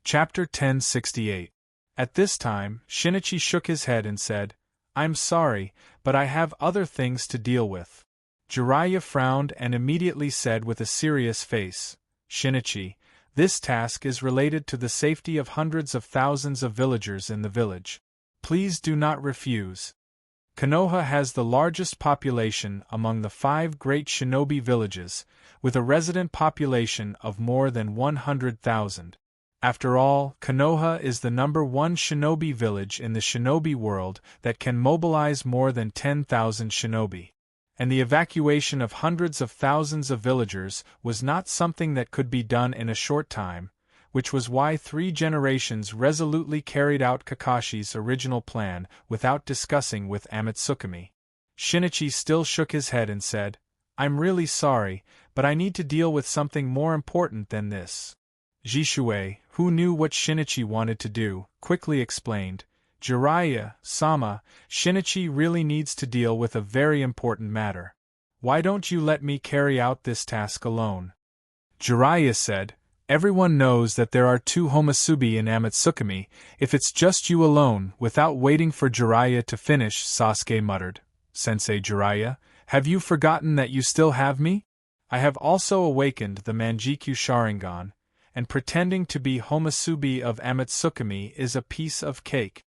Chapter 1068. At this time, Shinichi shook his head and said, "I'm sorry, but I have other things to deal with." Jiraiya frowned and immediately said with a serious face, "Shinichi, this task is related to the safety of hundreds of thousands of villagers in the village. Please do not refuse. Konoha has the largest population among the 5 great shinobi villages, with a resident population of more than 100,000. After all, Konoha is the #1 shinobi village in the shinobi world that can mobilize more than 10,000 shinobi. And the evacuation of hundreds of thousands of villagers was not something that could be done in a short time, which was why 3 generations resolutely carried out Kakashi's original plan without discussing with Amatsukami. Shinichi still shook his head and said, "I'm really sorry, but I need to deal with something more important than this." Jishui, who knew what Shinichi wanted to do, quickly explained, "Jiraiya-sama, Shinichi really needs to deal with a very important matter. Why don't you let me carry out this task alone?" Jiraiya said, "Everyone knows that there are 2 Homasubi in Amatsukami. If it's just you alone," without waiting for Jiraiya to finish, Sasuke muttered, "Sensei Jiraiya, have you forgotten that you still have me? I have also awakened the Manjikyu Sharingan, and pretending to be Homasubi of Amatsukami is a piece of cake."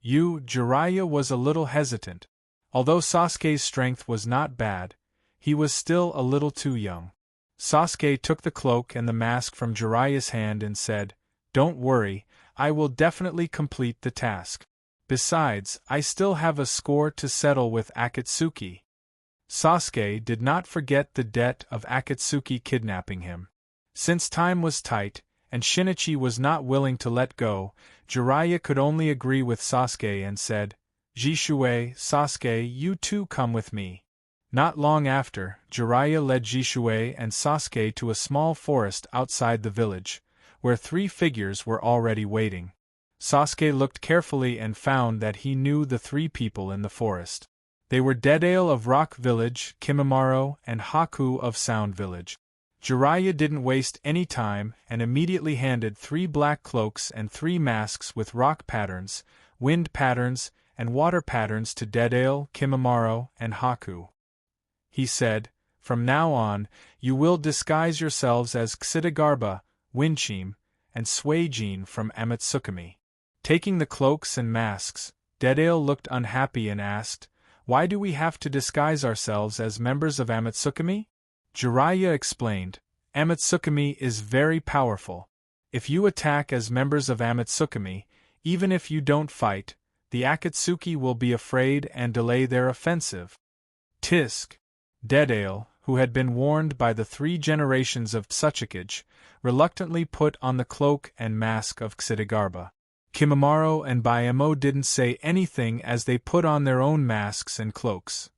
Jiraiya was a little hesitant. Although Sasuke's strength was not bad, he was still a little too young. Sasuke took the cloak and the mask from Jiraiya's hand and said, "Don't worry, I will definitely complete the task. Besides, I still have a score to settle with Akatsuki." Sasuke did not forget the debt of Akatsuki kidnapping him. Since time was tight, and Shinichi was not willing to let go, Jiraiya could only agree with Sasuke and said, "Jishui, Sasuke, you too come with me." Not long after, Jiraiya led Jishui and Sasuke to a small forest outside the village, where 3 figures were already waiting. Sasuke looked carefully and found that he knew the 3 people in the forest. They were Dedail of Rock Village, Kimimaro, and Haku of Sound Village. Jiraiya didn't waste any time and immediately handed 3 black cloaks and 3 masks with rock patterns, wind patterns, and water patterns to Dedail, Kimimaro, and Haku. He said, "From now on, you will disguise yourselves as Xidagarba, Winchim, and Suijin from Amatsukami." Taking the cloaks and masks, Dedail looked unhappy and asked, "Why do we have to disguise ourselves as members of Amatsukami?" Jiraiya explained, "Amatsukami is very powerful. If you attack as members of Amatsukami, even if you don't fight, the Akatsuki will be afraid and delay their offensive." Tisk. Dedail, who had been warned by the 3 generations of Tsuchikage, reluctantly put on the cloak and mask of Xidagarba. Kimimaro and Bayamo didn't say anything as they put on their own masks and cloaks.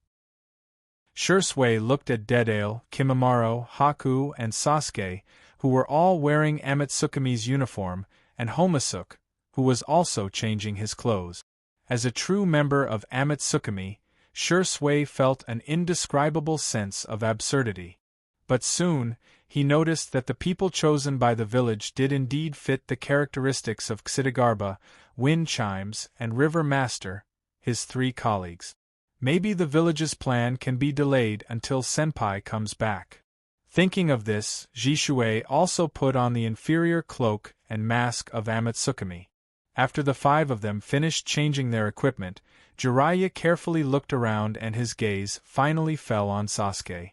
Shursui looked at Dedail, Kimimaro, Haku, and Sasuke, who were all wearing Amatsukami's uniform, and Homasuke, who was also changing his clothes. As a true member of Amatsukami, Shursui felt an indescribable sense of absurdity. But soon, he noticed that the people chosen by the village did indeed fit the characteristics of Xidagarba, Wind Chimes, and River Master, his 3 colleagues. Maybe the village's plan can be delayed until Senpai comes back. Thinking of this, Jishui also put on the inferior cloak and mask of Amatsukami. After the 5 of them finished changing their equipment, Jiraiya carefully looked around and his gaze finally fell on Sasuke.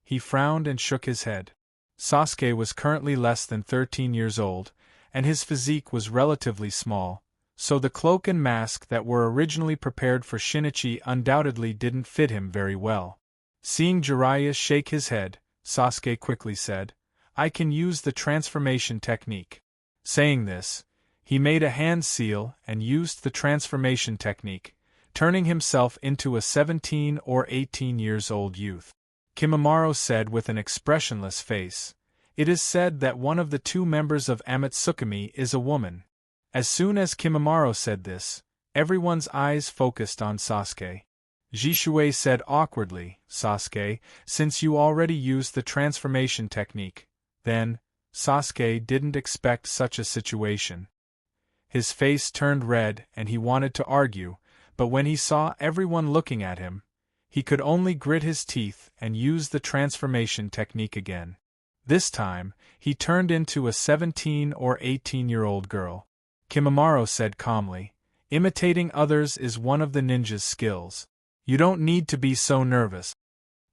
He frowned and shook his head. Sasuke was currently less than 13 years old, and his physique was relatively small, so the cloak and mask that were originally prepared for Shinichi undoubtedly didn't fit him very well. Seeing Jiraiya shake his head, Sasuke quickly said, "I can use the transformation technique." Saying this, he made a hand seal and used the transformation technique, turning himself into a 17 or 18 years old youth. Kimimaro said with an expressionless face, "It is said that one of the 2 members of Amatsukami is a woman." As soon as Kimimaro said this, everyone's eyes focused on Sasuke. Jishui said awkwardly, "Sasuke, since you already used the transformation technique, then, Sasuke didn't expect such a situation. His face turned red and he wanted to argue, but when he saw everyone looking at him, he could only grit his teeth and use the transformation technique again. This time, he turned into a 17 or 18-year-old girl. Kimimaro said calmly, "Imitating others is one of the ninja's skills. You don't need to be so nervous."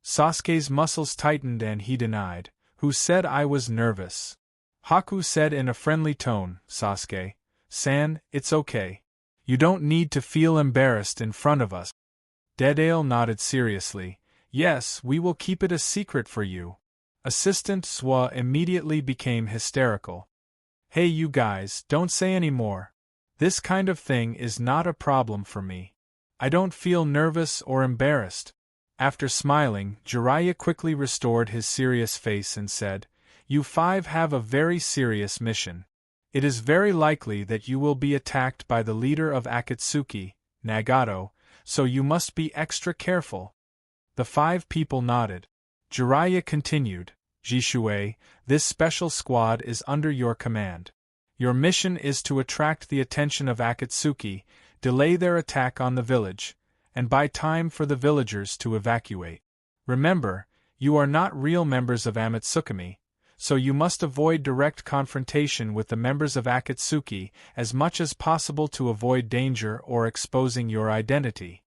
Sasuke's muscles tightened and he denied, "Who said I was nervous?" Haku said in a friendly tone, "Sasuke-san, it's okay. You don't need to feel embarrassed in front of us." Deidale nodded seriously, "Yes, we will keep it a secret for you." Assistant Swa immediately became hysterical. "Hey you guys, don't say any more. This kind of thing is not a problem for me. I don't feel nervous or embarrassed." After smiling, Jiraiya quickly restored his serious face and said, "You five have a very serious mission. It is very likely that you will be attacked by the leader of Akatsuki, Nagato, so you must be extra careful." The 5 people nodded. Jiraiya continued, "Jishui, this special squad is under your command. Your mission is to attract the attention of Akatsuki, delay their attack on the village, and buy time for the villagers to evacuate. Remember, you are not real members of Amatsukami, so you must avoid direct confrontation with the members of Akatsuki as much as possible to avoid danger or exposing your identity."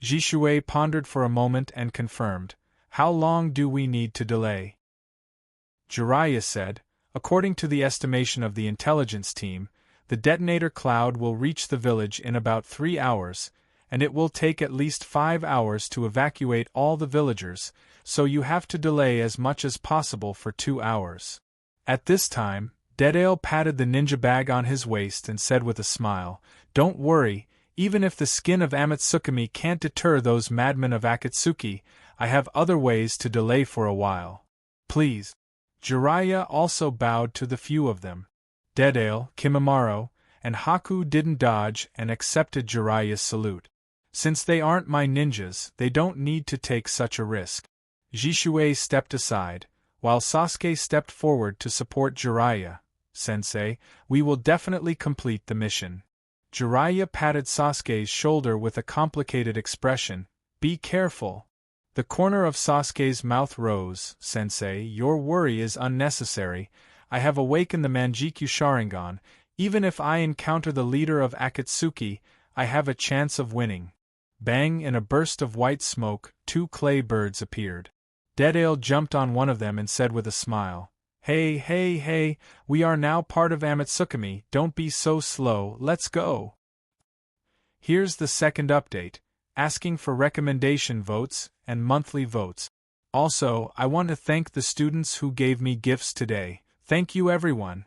Jishui pondered for a moment and confirmed, "How long do we need to delay?" Jiraiya said, "According to the estimation of the intelligence team, the detonator cloud will reach the village in about 3 hours, and it will take at least 5 hours to evacuate all the villagers, so you have to delay as much as possible for 2 hours." At this time, Deidale patted the ninja bag on his waist and said with a smile, "Don't worry, even if the skin of Amatsukami can't deter those madmen of Akatsuki, I have other ways to delay for a while. Please." Jiraiya also bowed to the few of them. Deidale, Kimimaro, and Haku didn't dodge and accepted Jiraiya's salute. "Since they aren't my ninjas, they don't need to take such a risk." Jishui stepped aside, while Sasuke stepped forward to support Jiraiya. "Sensei, we will definitely complete the mission." Jiraiya patted Sasuke's shoulder with a complicated expression, "Be careful." The corner of Sasuke's mouth rose. "Sensei, your worry is unnecessary. I have awakened the Manjikyu Sharingan. Even if I encounter the leader of Akatsuki, I have a chance of winning." Bang! In a burst of white smoke, 2 clay birds appeared. Deidale jumped on one of them and said with a smile, "Hey, hey, hey, we are now part of Amatsukami, don't be so slow, let's go." Here's the second update, asking for recommendation votes and monthly votes. Also, I want to thank the students who gave me gifts today. Thank you everyone.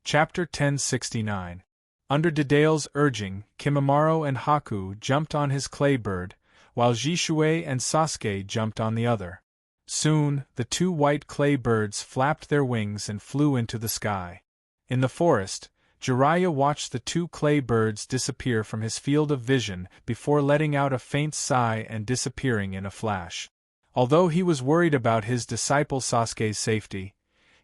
Chapter 1069. Under Deidale's urging, Kimimaro and Haku jumped on his clay bird, while Jishui and Sasuke jumped on the other. Soon, the 2 white clay birds flapped their wings and flew into the sky. In the forest, Jiraiya watched the 2 clay birds disappear from his field of vision before letting out a faint sigh and disappearing in a flash. Although he was worried about his disciple Sasuke's safety,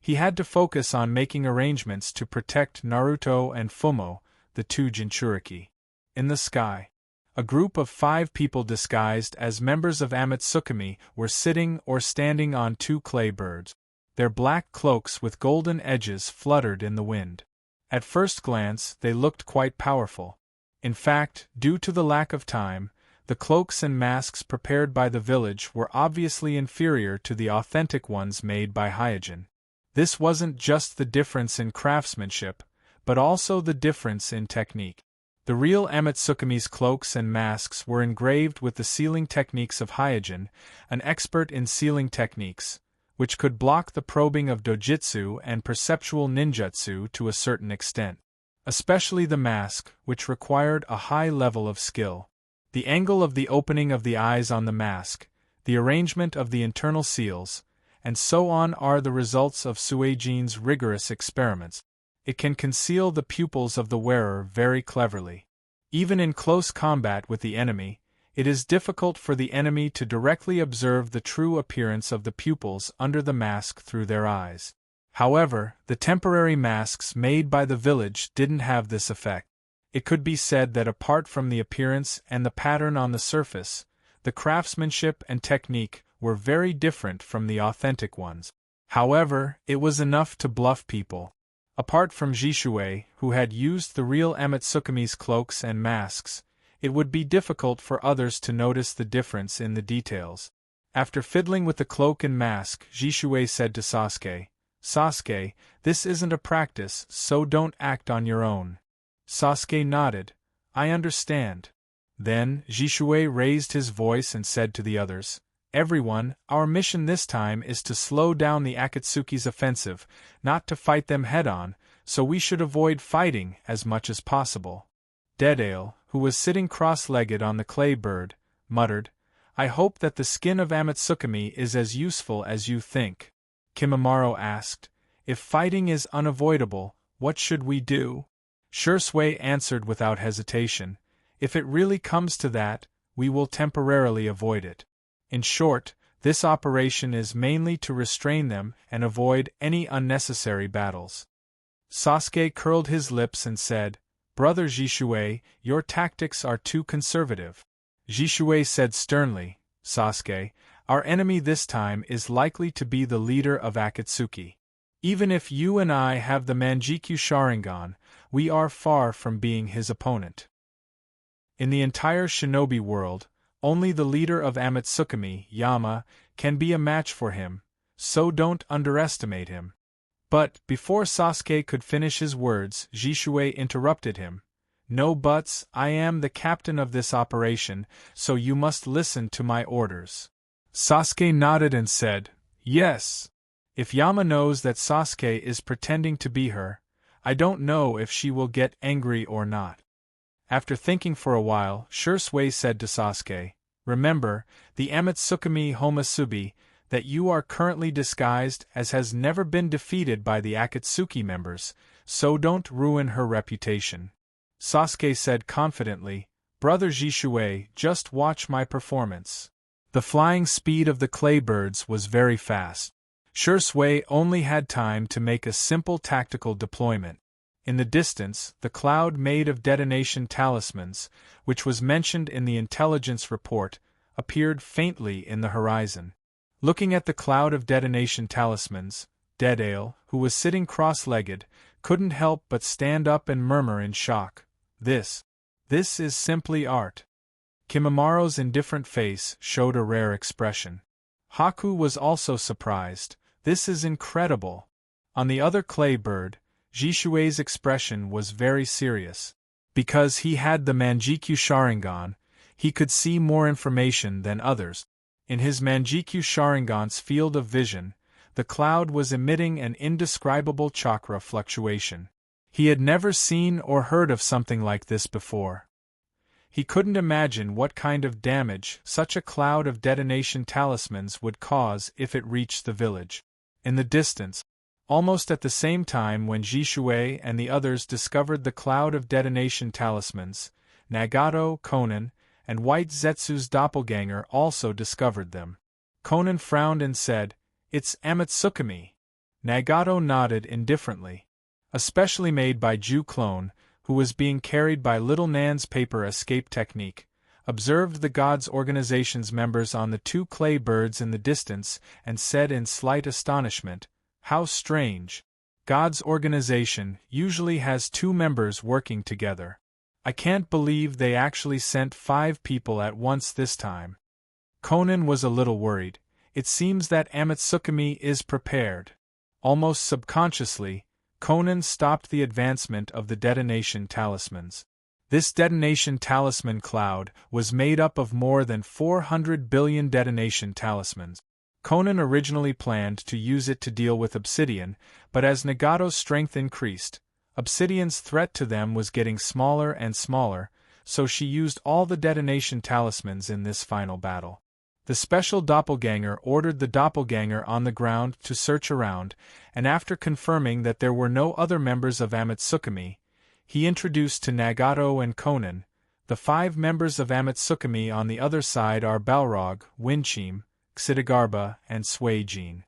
he had to focus on making arrangements to protect Naruto and Fumo, the 2 Jinchuriki. In the sky, a group of 5 people disguised as members of Amatsukami were sitting or standing on 2 clay birds. Their black cloaks with golden edges fluttered in the wind. At first glance, they looked quite powerful. In fact, due to the lack of time, the cloaks and masks prepared by the village were obviously inferior to the authentic ones made by Hyojin. This wasn't just the difference in craftsmanship, but also the difference in technique. The real Amatsukami's cloaks and masks were engraved with the sealing techniques of Hyojin, an expert in sealing techniques, which could block the probing of dojutsu and perceptual ninjutsu to a certain extent. Especially the mask, which required a high level of skill. The angle of the opening of the eyes on the mask, the arrangement of the internal seals, and so on are the results of Suijin's rigorous experiments. It can conceal the pupils of the wearer very cleverly. Even in close combat with the enemy, It is difficult for the enemy to directly observe the true appearance of the pupils under the mask through their eyes. However, the temporary masks made by the village didn't have this effect. It could be said that apart from the appearance and the pattern on the surface, the craftsmanship and technique were very different from the authentic ones. However, it was enough to bluff people. Apart from Jishui, who had used the real Amatsukumi's cloaks and masks, it would be difficult for others to notice the difference in the details. After fiddling with the cloak and mask, Jishui said to Sasuke, "Sasuke, this isn't a practice, so don't act on your own." Sasuke nodded. "I understand." Then, Jishui raised his voice and said to the others, "Everyone, our mission this time is to slow down the Akatsuki's offensive, not to fight them head-on, so we should avoid fighting as much as possible." Deadale, who was sitting cross-legged on the clay bird, muttered, "I hope that the skin of Amatsukumi is as useful as you think." Kimimaro asked, "If fighting is unavoidable, what should we do?" Shursui answered without hesitation, "If it really comes to that, we will temporarily avoid it. In short, this operation is mainly to restrain them and avoid any unnecessary battles." Sasuke curled his lips and said, "Brother Jishui, your tactics are too conservative." Jishui said sternly, "Sasuke, our enemy this time is likely to be the leader of Akatsuki. Even if you and I have the Manjikyu Sharingan, we are far from being his opponent. In the entire shinobi world, only the leader of Amatsukumi, Yama, can be a match for him, so don't underestimate him." But, before Sasuke could finish his words, Jishui interrupted him. "No buts, I am the captain of this operation, so you must listen to my orders." Sasuke nodded and said, "Yes." If Yama knows that Sasuke is pretending to be her, I don't know if she will get angry or not. After thinking for a while, Shursui said to Sasuke, "Remember, the Amatsukumi Homasubi that you are currently disguised as has never been defeated by the Akatsuki members, so don't ruin her reputation." Sasuke said confidently, "Brother Jishui, just watch my performance." The flying speed of the clay birds was very fast. Shursui only had time to make a simple tactical deployment. In the distance, the cloud made of detonation talismans, which was mentioned in the intelligence report, appeared faintly in the horizon. Looking at the cloud of detonation talismans, Deadale, who was sitting cross-legged, couldn't help but stand up and murmur in shock, This is simply art." Kimimaro's indifferent face showed a rare expression. Haku was also surprised. "This is incredible." On the other clay bird, Jishui's expression was very serious. Because he had the Manjikyu Sharingan, he could see more information than others. In his Manjikyu Sharingan's field of vision, the cloud was emitting an indescribable chakra fluctuation. He had never seen or heard of something like this before. He couldn't imagine what kind of damage such a cloud of detonation talismans would cause if it reached the village. In the distance, almost at the same time when Jishui and the others discovered the cloud of detonation talismans, Nagato, Konan, and White Zetsu's doppelganger also discovered them. Konan frowned and said, "It's Amatsukumi." Nagato nodded indifferently. A specially made by Ju clone, who was being carried by Little Nan's paper escape technique, observed the Gods Organization's members on the two clay birds in the distance and said in slight astonishment, "How strange. Gods Organization usually has two members working together. I can't believe they actually sent 5 people at once this time." Konan was a little worried. It seems that Amatsukumi is prepared. Almost subconsciously, Konan stopped the advancement of the detonation talismans. This detonation talisman cloud was made up of more than 400 billion detonation talismans. Konan originally planned to use it to deal with Obsidian, but as Nagato's strength increased, Obsidian's threat to them was getting smaller and smaller, so she used all the detonation talismans in this final battle. The special doppelganger ordered the doppelganger on the ground to search around, and after confirming that there were no other members of Amatsukumi, he introduced to Nagato and Konan, The 5 members of Amatsukami on the other side are Balrog, Winchim, Xidagarba, and Suijin.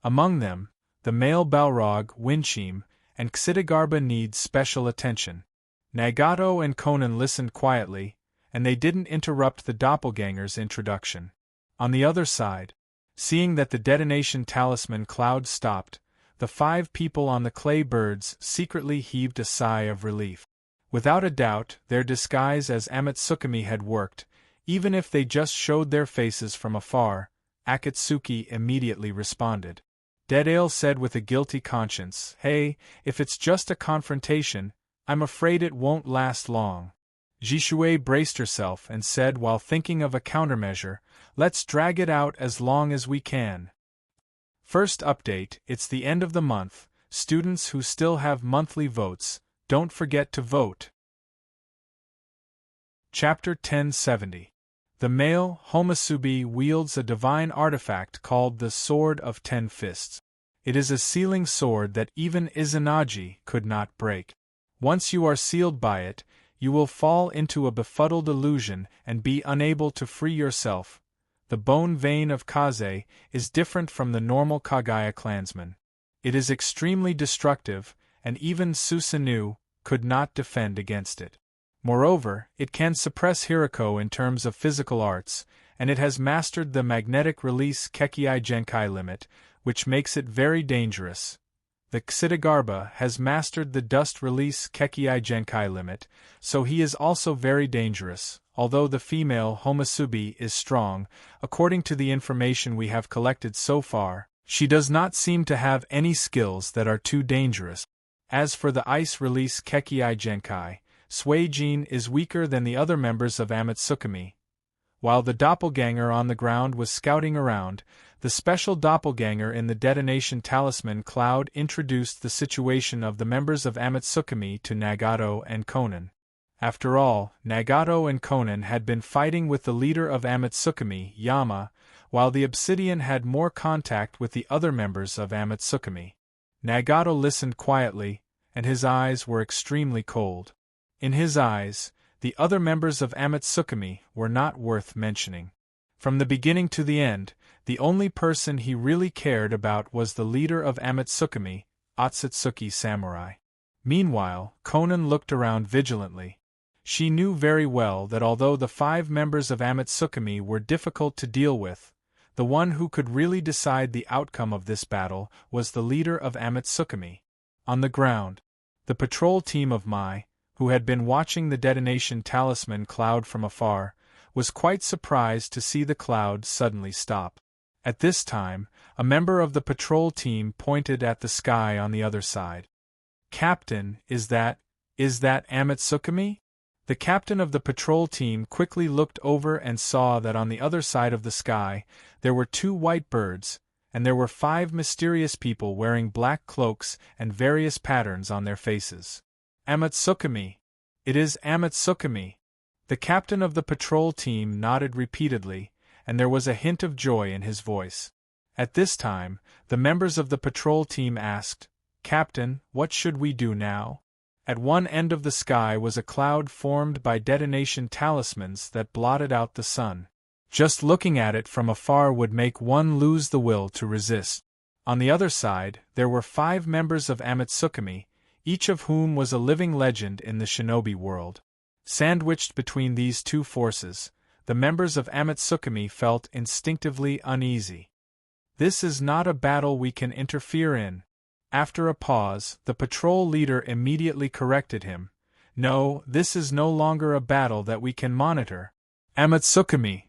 Among them, the male Balrog, Winchim, and Xidagarba need special attention. Nagato and Conan listened quietly, and they didn't interrupt the doppelganger's introduction. On the other side, seeing that the detonation talisman cloud stopped, the 5 people on the clay birds secretly heaved a sigh of relief. Without a doubt, their disguise as Amatsukami had worked, even if they just showed their faces from afar. Akatsuki immediately responded. Deadale said with a guilty conscience, "Hey, if it's just a confrontation, I'm afraid it won't last long." Jishui braced herself and said while thinking of a countermeasure, "Let's drag it out as long as we can." First update, it's the end of the month. Students who still have monthly votes, don't forget to vote. Chapter 1070. The male, Homasubi, wields a divine artifact called the Sword of 10 Fists. It is a sealing sword that even Izanagi could not break. Once you are sealed by it, you will fall into a befuddled illusion and be unable to free yourself. The bone vein of Kaze is different from the normal Kagaya clansman. It is extremely destructive, and even Susanoo could not defend against it. Moreover, it can suppress Hirako in terms of physical arts, and it has mastered the magnetic release Kekii Genkai limit, which makes it very dangerous. The Xidagarba has mastered the dust release Kekii Genkai limit, so he is also very dangerous. Although the female Homasubi is strong, according to the information we have collected so far, she does not seem to have any skills that are too dangerous. As for the ice release Kekii Genkai, Suijin is weaker than the other members of Amatsukami. While the doppelganger on the ground was scouting around, the special doppelganger in the detonation talisman cloud introduced the situation of the members of Amatsukami to Nagato and Conan. After all, Nagato and Conan had been fighting with the leader of Amatsukami, Yama, while the Obsidian had more contact with the other members of Amatsukami. Nagato listened quietly, and his eyes were extremely cold. In his eyes, the other members of Amatsukami were not worth mentioning. From the beginning to the end, the only person he really cared about was the leader of Amatsukami, Otsutsuki Samurai. Meanwhile, Conan looked around vigilantly. She knew very well that although the 5 members of Amatsukami were difficult to deal with, the one who could really decide the outcome of this battle was the leader of Amatsukami. On the ground, the patrol team of Mai, who had been watching the detonation talisman cloud from afar, was quite surprised to see the cloud suddenly stop. At this time, a member of the patrol team pointed at the sky on the other side. "Captain, is that Amatsukami?" The captain of the patrol team quickly looked over and saw that on the other side of the sky, there were 2 white birds, and there were 5 mysterious people wearing black cloaks and various patterns on their faces. "Amatsukami! It is Amatsukami!" The captain of the patrol team nodded repeatedly, and there was a hint of joy in his voice. At this time, the members of the patrol team asked, "Captain, what should we do now?" At one end of the sky was a cloud formed by detonation talismans that blotted out the sun. Just looking at it from afar would make one lose the will to resist. On the other side, there were 5 members of Amatsukami, each of whom was a living legend in the shinobi world. Sandwiched between these 2 forces, the members of Amatsukami felt instinctively uneasy. "This is not a battle we can interfere in." After a pause, the patrol leader immediately corrected him. "No, this is no longer a battle that we can monitor. Amatsukami."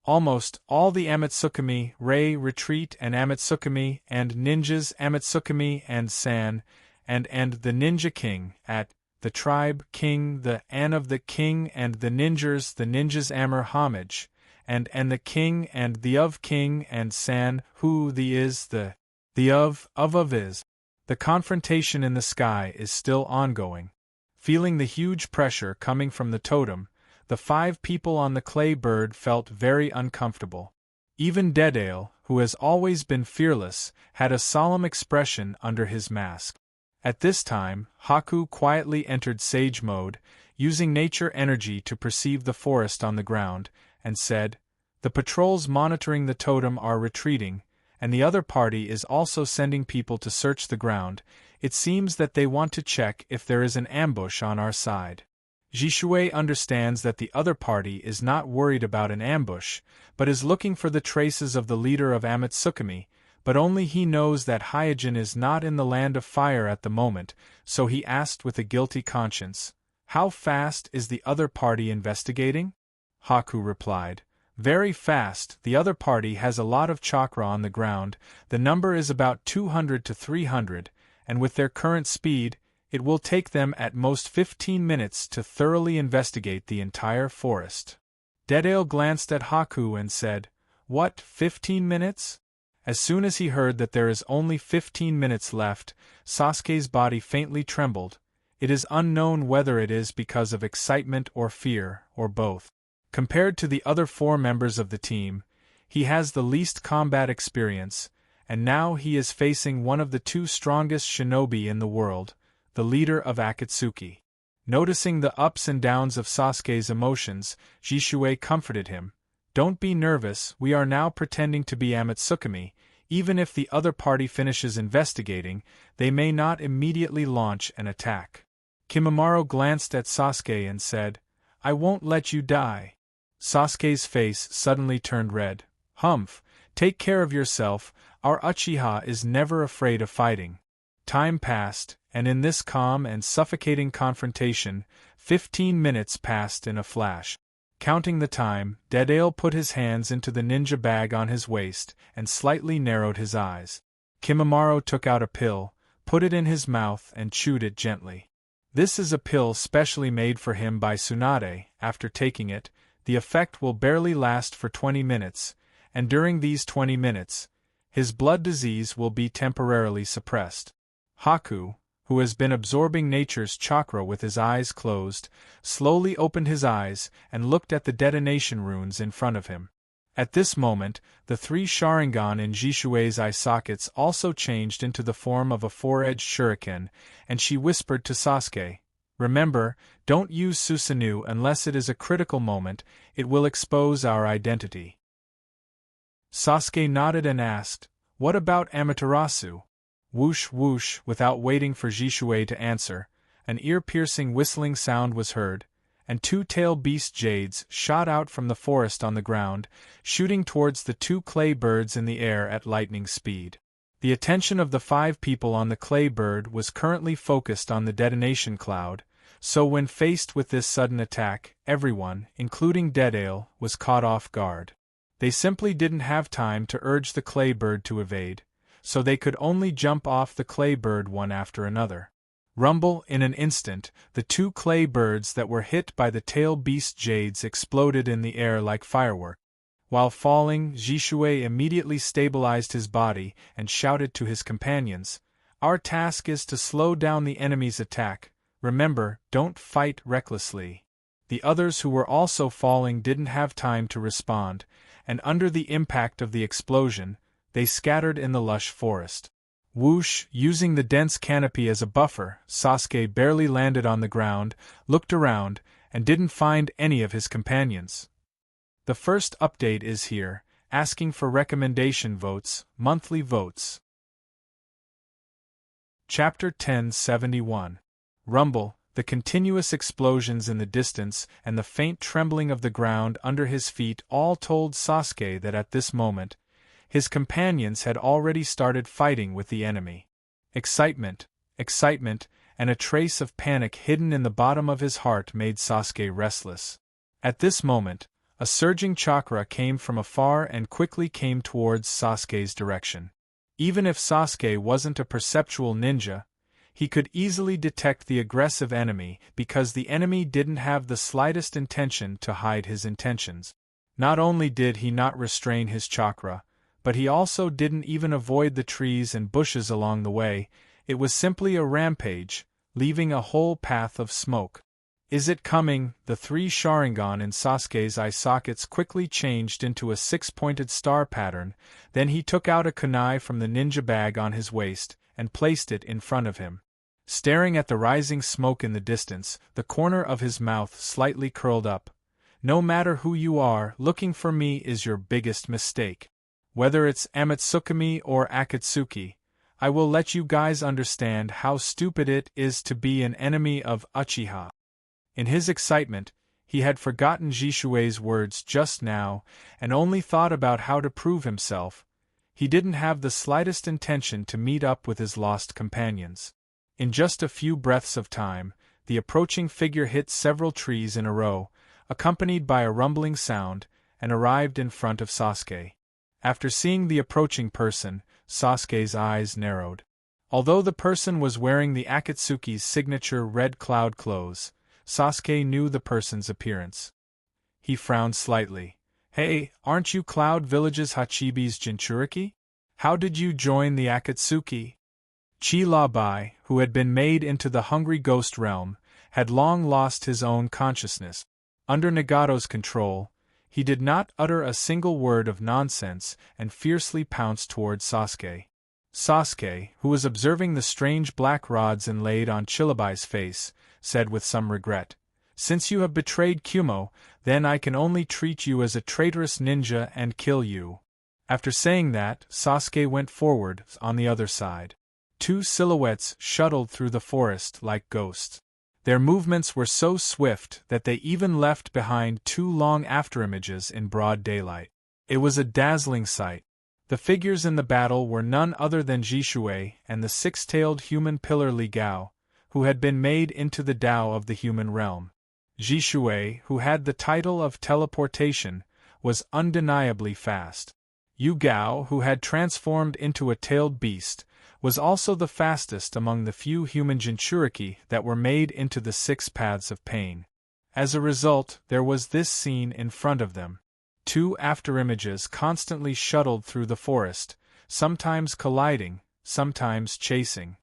Almost all the Amatsukami, Rei, Retreat, and Amatsukami, and ninjas Amatsukami and San, and the Ninja King, the tribe King, the An of the King, and the ninjas Amur homage, and the King, and the of King, and San, who the is the of is. The confrontation in the sky is still ongoing. Feeling the huge pressure coming from the totem, the 5 people on the clay bird felt very uncomfortable. Even Deadale, who has always been fearless, had a solemn expression under his mask. At this time, Haku quietly entered Sage mode, using nature energy to perceive the forest on the ground, and said, "The patrols monitoring the totem are retreating, and the other party is also sending people to search the ground. It seems that they want to check if there is an ambush on our side." Jishui understands that the other party is not worried about an ambush, but is looking for the traces of the leader of Amatsukami, but only he knows that Hyojin is not in the land of fire at the moment, so he asked with a guilty conscience, "How fast is the other party investigating?" Haku replied, "Very fast. The other party has a lot of chakra on the ground. The number is about 200 to 300, and with their current speed, it will take them at most 15 minutes to thoroughly investigate the entire forest." Dedale glanced at Haku and said, "What, 15 minutes?" As soon as he heard that there is only 15 minutes left, Sasuke's body faintly trembled. It is unknown whether it is because of excitement or fear, or both. Compared to the other 4 members of the team, he has the least combat experience, and now he is facing one of the 2 strongest shinobi in the world, the leader of Akatsuki. Noticing the ups and downs of Sasuke's emotions, Jishui comforted him. "Don't be nervous, we are now pretending to be Amatsukami. Even if the other party finishes investigating, they may not immediately launch an attack." Kimimaro glanced at Sasuke and said, "I won't let you die." Sasuke's face suddenly turned red. "Humph, take care of yourself, our Uchiha is never afraid of fighting." Time passed, and in this calm and suffocating confrontation, 15 minutes passed in a flash. Counting the time, Dedale put his hands into the ninja bag on his waist, and slightly narrowed his eyes. Kimimaro took out a pill, put it in his mouth and chewed it gently. This is a pill specially made for him by Tsunade. After taking it, the effect will barely last for 20 minutes, and during these 20 minutes, his blood disease will be temporarily suppressed. Haku, who has been absorbing nature's chakra with his eyes closed, slowly opened his eyes and looked at the detonation runes in front of him. At this moment, the 3 Sharingan in Jishui's eye sockets also changed into the form of a 4-edged shuriken, and she whispered to Sasuke, "Remember, don't use Susanoo unless it is a critical moment, it will expose our identity." Sasuke nodded and asked, "What about Amaterasu?" Whoosh whoosh, without waiting for Jishui to answer, an ear-piercing whistling sound was heard, and 2 tail beast jades shot out from the forest on the ground, shooting towards the 2 clay birds in the air at lightning speed. The attention of the 5 people on the clay bird was currently focused on the detonation cloud, so when faced with this sudden attack, everyone, including Dedale, was caught off guard. They simply didn't have time to urge the clay bird to evade, so they could only jump off the clay bird one after another. Rumble, in an instant, the 2 clay birds that were hit by the tail beast jades exploded in the air like fireworks. While falling, Jishui immediately stabilized his body and shouted to his companions, "Our task is to slow down the enemy's attack. Remember, don't fight recklessly." The others who were also falling didn't have time to respond, and under the impact of the explosion, they scattered in the lush forest. Whoosh, using the dense canopy as a buffer, Sasuke barely landed on the ground, looked around, and didn't find any of his companions. The first update is here, asking for recommendation votes, monthly votes. Chapter 1071. Rumble, the continuous explosions in the distance and the faint trembling of the ground under his feet all told Sasuke that at this moment, his companions had already started fighting with the enemy. Excitement, and a trace of panic hidden in the bottom of his heart made Sasuke restless. At this moment, a surging chakra came from afar and quickly came towards Sasuke's direction. Even if Sasuke wasn't a perceptual ninja, he could easily detect the aggressive enemy because the enemy didn't have the slightest intention to hide his intentions. Not only did he not restrain his chakra, but he also didn't even avoid the trees and bushes along the way. It was simply a rampage, leaving a whole path of smoke. "Is it coming?" The 3 Sharingan in Sasuke's eye sockets quickly changed into a 6-pointed star pattern, then he took out a kunai from the ninja bag on his waist, and placed it in front of him. Staring at the rising smoke in the distance, the corner of his mouth slightly curled up. No matter who you are, looking for me is your biggest mistake. Whether it's Amatsukami or Akatsuki, I will let you guys understand how stupid it is to be an enemy of Uchiha. In his excitement, he had forgotten Jishui's words just now, and only thought about how to prove himself. He didn't have the slightest intention to meet up with his lost companions. In just a few breaths of time, the approaching figure hit several trees in a row, accompanied by a rumbling sound, and arrived in front of Sasuke. After seeing the approaching person, Sasuke's eyes narrowed. Although the person was wearing the Akatsuki's signature red cloud clothes, Sasuke knew the person's appearance. He frowned slightly. Hey, aren't you Cloud Village's Hachibi's Jinchuriki? How did you join the Akatsuki? Chi Labai, who had been made into the hungry ghost realm, had long lost his own consciousness. Under Nagato's control, he did not utter a single word of nonsense and fiercely pounced towards Sasuke. Sasuke, who was observing the strange black rods inlaid on Chilabai's face, said with some regret, "Since you have betrayed Kumo, then I can only treat you as a traitorous ninja and kill you." After saying that, Sasuke went forward on the other side. Two silhouettes shuttled through the forest like ghosts. Their movements were so swift that they even left behind two long afterimages in broad daylight. It was a dazzling sight. The figures in the battle were none other than Jishui and the six-tailed human pillar Li Gao, who had been made into the Tao of the human realm. Jishui, who had the title of teleportation, was undeniably fast. Yu Gao, who had transformed into a tailed beast, was also the fastest among the few human Jinchuriki that were made into the six paths of pain. As a result, there was this scene in front of them. Two afterimages constantly shuttled through the forest, sometimes colliding, sometimes chasing.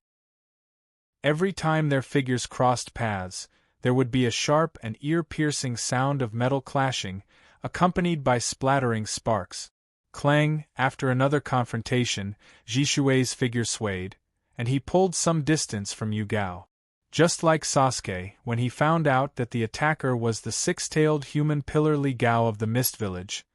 Every time their figures crossed paths, there would be a sharp and ear-piercing sound of metal clashing, accompanied by splattering sparks. Clang, after another confrontation, Jishui's figure swayed, and he pulled some distance from Yu Gao. Just like Sasuke, when he found out that the attacker was the six-tailed human pillar Li Gao of the Mist Village,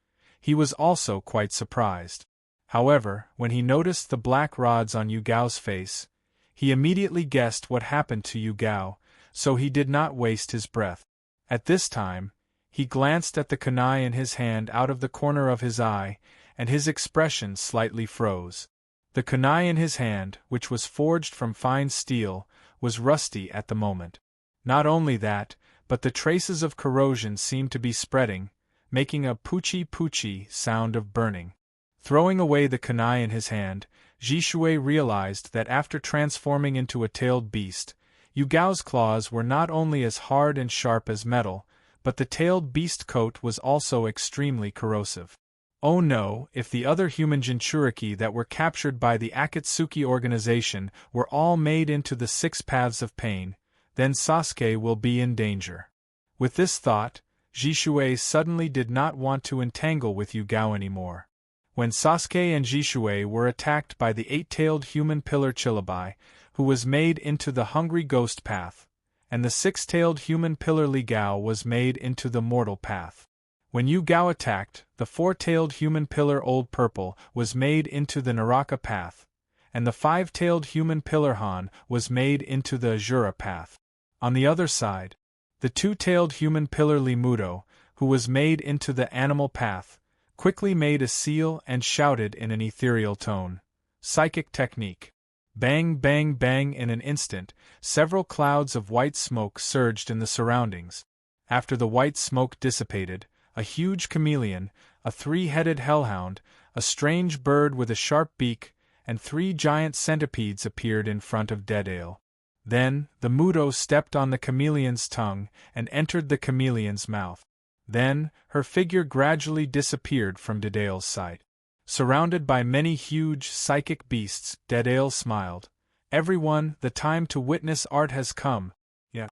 he was also quite surprised. However, when he noticed the black rods on Yu Gao's face, he immediately guessed what happened to Yu Gao, so he did not waste his breath. At this time, he glanced at the kunai in his hand out of the corner of his eye, and his expression slightly froze. The kunai in his hand, which was forged from fine steel, was rusty at the moment. Not only that, but the traces of corrosion seemed to be spreading, making a poochie-poochie sound of burning. Throwing away the kunai in his hand, Jishui realized that after transforming into a tailed beast, Yu Gao's claws were not only as hard and sharp as metal, but the tailed beast coat was also extremely corrosive. Oh no, if the other human Jinchuriki that were captured by the Akatsuki organization were all made into the six paths of pain, then Sasuke will be in danger. With this thought, Jishui suddenly did not want to entangle with Yu Gao anymore. When Sasuke and Jishui were attacked by the eight-tailed human pillar Chilabai, who was made into the hungry ghost path, and the six-tailed human pillar Li Gao was made into the mortal path. When Yu Gao attacked, the four-tailed human pillar Old Purple was made into the Naraka path, and the five-tailed human pillar Han was made into the Azura path. On the other side, the two-tailed human pillar Li Mudo, who was made into the animal path, quickly made a seal and shouted in an ethereal tone, "Psychic technique." Bang, bang, bang. In an instant, several clouds of white smoke surged in the surroundings. After the white smoke dissipated, a huge chameleon, a three-headed hellhound, a strange bird with a sharp beak, and three giant centipedes appeared in front of Dedale. Then, the Mudo stepped on the chameleon's tongue and entered the chameleon's mouth. Then, her figure gradually disappeared from Dedale's sight. Surrounded by many huge, psychic beasts, Dedale smiled. "Everyone, the time to witness art has come." Yeah.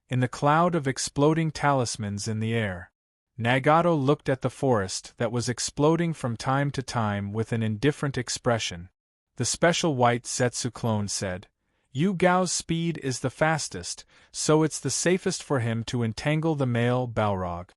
In the cloud of exploding talismans in the air, Nagato looked at the forest that was exploding from time to time with an indifferent expression. The special white Zetsu clone said, Yu Gao's speed is the fastest, so it's the safest for him to entangle the male Balrog.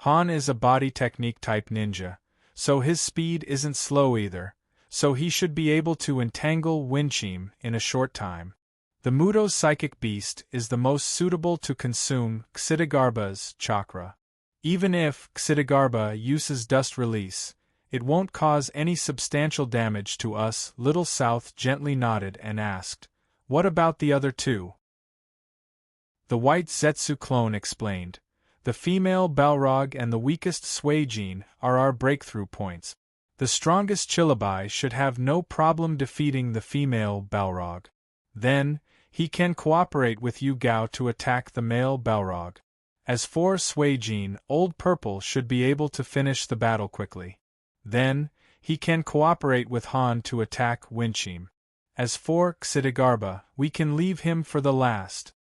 Han is a body technique type ninja, so his speed isn't slow either, so he should be able to entangle Winchim in a short time. The Mudo's psychic beast is the most suitable to consume Ksitigarbha's chakra. Even if Ksitigarbha uses dust release, it won't cause any substantial damage to us. Little South gently nodded and asked, "What about the other two?" The white Zetsu clone explained, "The female Balrog and the weakest Suijin are our breakthrough points. The strongest Chilabai should have no problem defeating the female Balrog. Then, he can cooperate with Yu Gao to attack the male Balrog. As for Suijin, Old Purple should be able to finish the battle quickly. Then, he can cooperate with Han to attack Winchim. As for Ksitigarbha, we can leave him for the last."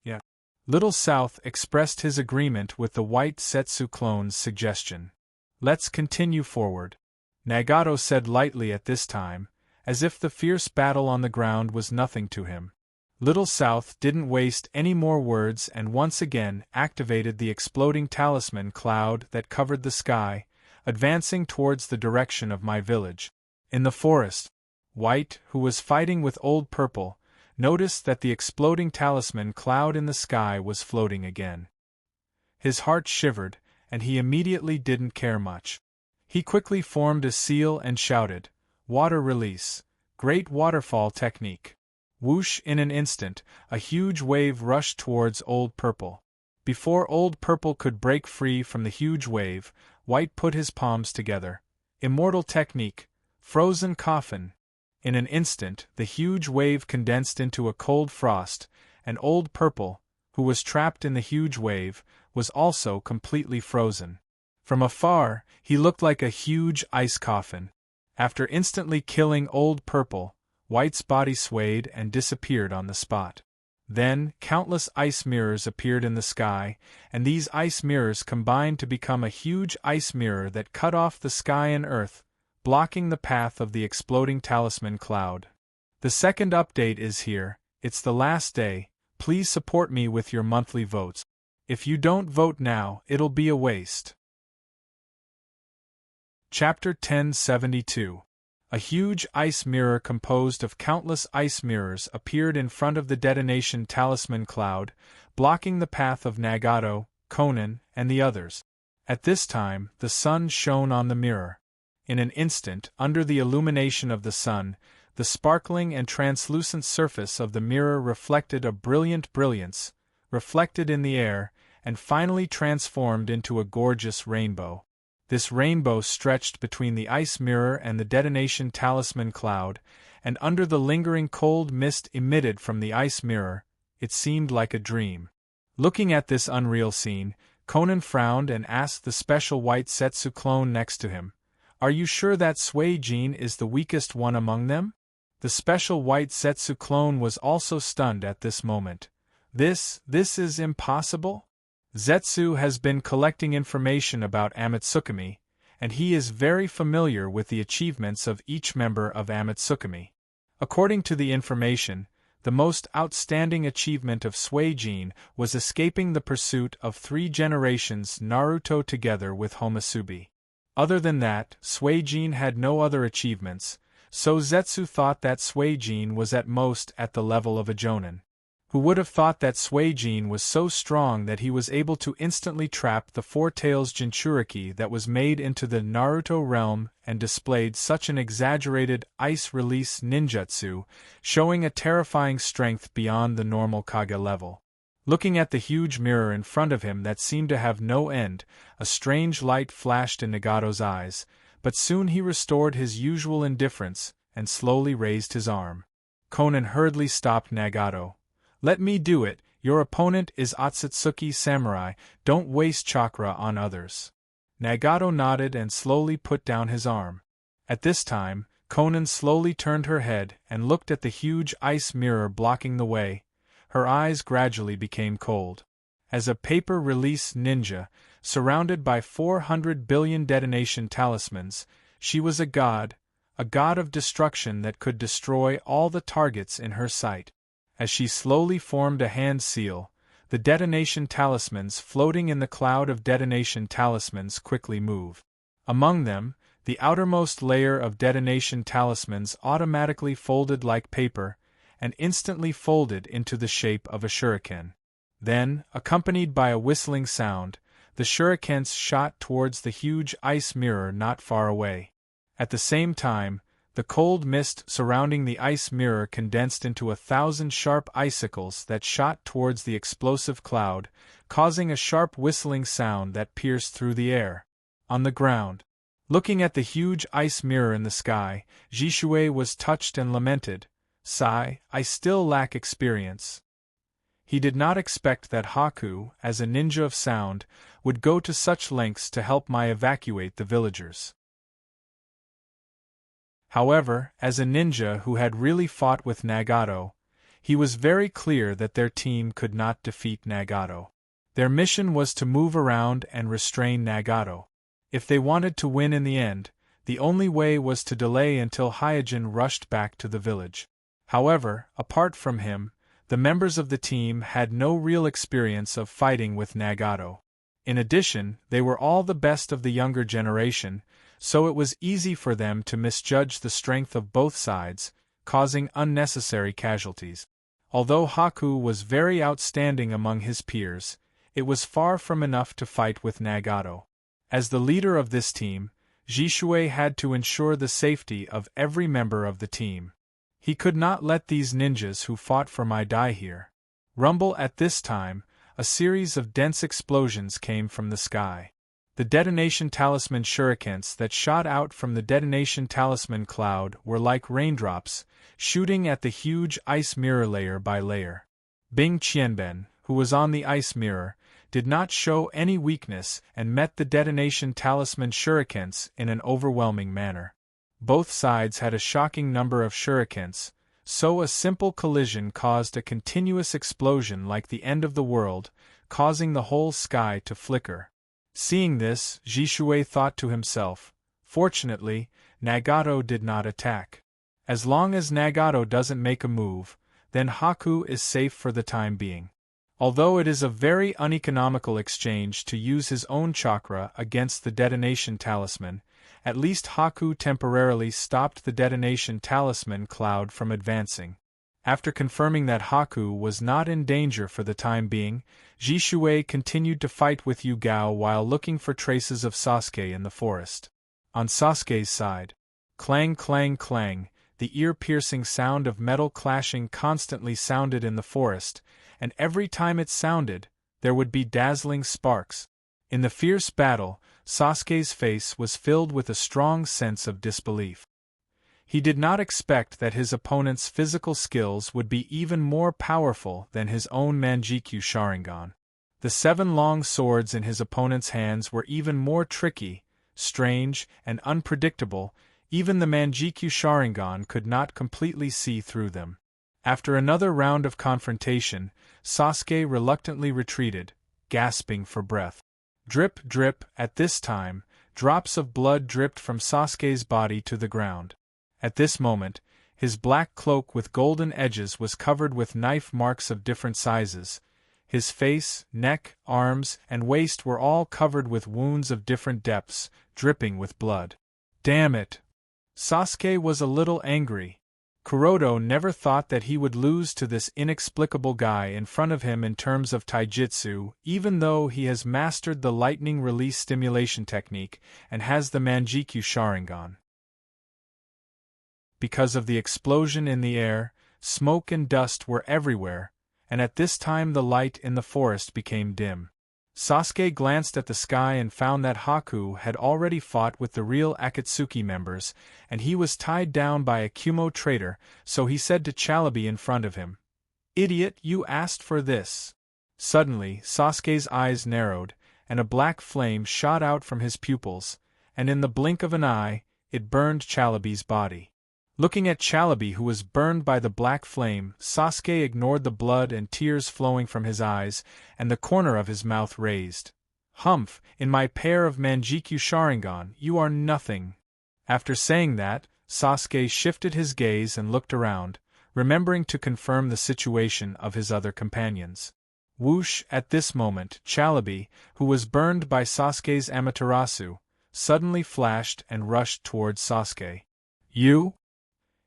Yeah. Little South expressed his agreement with the white Zetsu clone's suggestion. "Let's continue forward," Nagato said lightly at this time, as if the fierce battle on the ground was nothing to him. Little South didn't waste any more words and once again activated the exploding talisman cloud that covered the sky, advancing towards the direction of my village. In the forest, White, who was fighting with Old Purple, noticed that the exploding talisman cloud in the sky was floating again. His heart shivered, and he immediately didn't care much. He quickly formed a seal and shouted, "Water release, great waterfall technique." Whoosh! In an instant, a huge wave rushed towards Old Purple. Before Old Purple could break free from the huge wave, White put his palms together. Immortal technique, frozen coffin. In an instant, the huge wave condensed into a cold frost, and Old Purple, who was trapped in the huge wave, was also completely frozen. From afar, he looked like a huge ice coffin. After instantly killing Old Purple, White's body swayed and disappeared on the spot. Then, countless ice mirrors appeared in the sky, and these ice mirrors combined to become a huge ice mirror that cut off the sky and earth, blocking the path of the exploding talisman cloud. The second update is here. It's the last day. Please support me with your monthly votes. If you don't vote now, it'll be a waste. Chapter 1072. A huge ice mirror composed of countless ice mirrors appeared in front of the detonation talisman cloud, blocking the path of Nagato, Conan, and the others. At this time, the sun shone on the mirror. In an instant, under the illumination of the sun, the sparkling and translucent surface of the mirror reflected a brilliant brilliance, reflected in the air, and finally transformed into a gorgeous rainbow. This rainbow stretched between the ice mirror and the detonation talisman cloud, and under the lingering cold mist emitted from the ice mirror, it seemed like a dream. Looking at this unreal scene, Conan frowned and asked the special white Zetsu clone next to him, "Are you sure that Suijin is the weakest one among them?" The special white Zetsu clone was also stunned at this moment. This is impossible? Zetsu has been collecting information about Amatsukami, and he is very familiar with the achievements of each member of Amatsukami. According to the information, the most outstanding achievement of Suijin was escaping the pursuit of 3 generations Naruto together with Homasubi. Other than that, Suijin had no other achievements, so Zetsu thought that Suijin was at most at the level of a Jonin. Who would have thought that Suijin was so strong that he was able to instantly trap the Four Tails Jinchuriki that was made into the Naruto realm and displayed such an exaggerated ice release ninjutsu, showing a terrifying strength beyond the normal Kage level. Looking at the huge mirror in front of him that seemed to have no end, a strange light flashed in Nagato's eyes, but soon he restored his usual indifference and slowly raised his arm. Conan hurriedly stopped Nagato. "Let me do it, your opponent is Otsutsuki Samurai, don't waste chakra on others." Nagato nodded and slowly put down his arm. At this time, Conan slowly turned her head and looked at the huge ice mirror blocking the way. Her eyes gradually became cold. As a paper-release ninja, surrounded by 400 billion detonation talismans, she was a god of destruction that could destroy all the targets in her sight. As she slowly formed a hand seal, the detonation talismans floating in the cloud of detonation talismans quickly moved. Among them, the outermost layer of detonation talismans automatically folded like paper, and instantly folded into the shape of a shuriken. Then, accompanied by a whistling sound, the shurikens shot towards the huge ice mirror not far away. At the same time, the cold mist surrounding the ice mirror condensed into 1,000 sharp icicles that shot towards the explosive cloud, causing a sharp whistling sound that pierced through the air. On the ground, looking at the huge ice mirror in the sky, Jishui was touched and lamented, "Sigh, I still lack experience." He did not expect that Haku, as a ninja of sound, would go to such lengths to help me evacuate the villagers. However, as a ninja who had really fought with Nagato, he was very clear that their team could not defeat Nagato. Their mission was to move around and restrain Nagato. If they wanted to win in the end, the only way was to delay until Hyojin rushed back to the village. However, apart from him, the members of the team had no real experience of fighting with Nagato. In addition, they were all the best of the younger generation, so it was easy for them to misjudge the strength of both sides, causing unnecessary casualties. Although Haku was very outstanding among his peers, it was far from enough to fight with Nagato. As the leader of this team, Jishui had to ensure the safety of every member of the team. He could not let these ninjas who fought for me die here. Rumble at this time, a series of dense explosions came from the sky. The detonation talisman shurikens that shot out from the detonation talisman cloud were like raindrops, shooting at the huge ice mirror layer by layer. Bing Qianben, who was on the ice mirror, did not show any weakness and met the detonation talisman shurikens in an overwhelming manner. Both sides had a shocking number of shurikens, so a simple collision caused a continuous explosion like the end of the world, causing the whole sky to flicker. Seeing this, Jishui thought to himself, "Fortunately, Nagato did not attack. As long as Nagato doesn't make a move, then Haku is safe for the time being." Although it is a very uneconomical exchange to use his own chakra against the detonation talisman, at least Haku temporarily stopped the detonation talisman cloud from advancing. After confirming that Haku was not in danger for the time being, Jishui continued to fight with Yugao while looking for traces of Sasuke in the forest. On Sasuke's side, clang clang clang, the ear-piercing sound of metal clashing constantly sounded in the forest, and every time it sounded, there would be dazzling sparks. In the fierce battle, Sasuke's face was filled with a strong sense of disbelief. He did not expect that his opponent's physical skills would be even more powerful than his own Manjikyu Sharingan. The 7 long swords in his opponent's hands were even more tricky, strange, and unpredictable. Even the Manjikyu Sharingan could not completely see through them. After another round of confrontation, Sasuke reluctantly retreated, gasping for breath. Drip, drip, at this time, drops of blood dripped from Sasuke's body to the ground. At this moment, his black cloak with golden edges was covered with knife marks of different sizes. His face, neck, arms, and waist were all covered with wounds of different depths, dripping with blood. Damn it! Sasuke was a little angry. Kuroto never thought that he would lose to this inexplicable guy in front of him in terms of taijutsu, even though he has mastered the lightning release stimulation technique and has the Manjikyu Sharingan. Because of the explosion in the air, smoke and dust were everywhere, and at this time the light in the forest became dim. Sasuke glanced at the sky and found that Haku had already fought with the real Akatsuki members, and he was tied down by a Kumo traitor, so he said to Chalabi in front of him, "Idiot, you asked for this." Suddenly, Sasuke's eyes narrowed, and a black flame shot out from his pupils, and in the blink of an eye, it burned Chalabi's body. Looking at Chalabi, who was burned by the black flame, Sasuke ignored the blood and tears flowing from his eyes, and the corner of his mouth raised. "Humph, in my pair of Manjikyu Sharingan, you are nothing." After saying that, Sasuke shifted his gaze and looked around, remembering to confirm the situation of his other companions. Whoosh! At this moment, Chalabi, who was burned by Sasuke's Amaterasu, suddenly flashed and rushed towards Sasuke. You?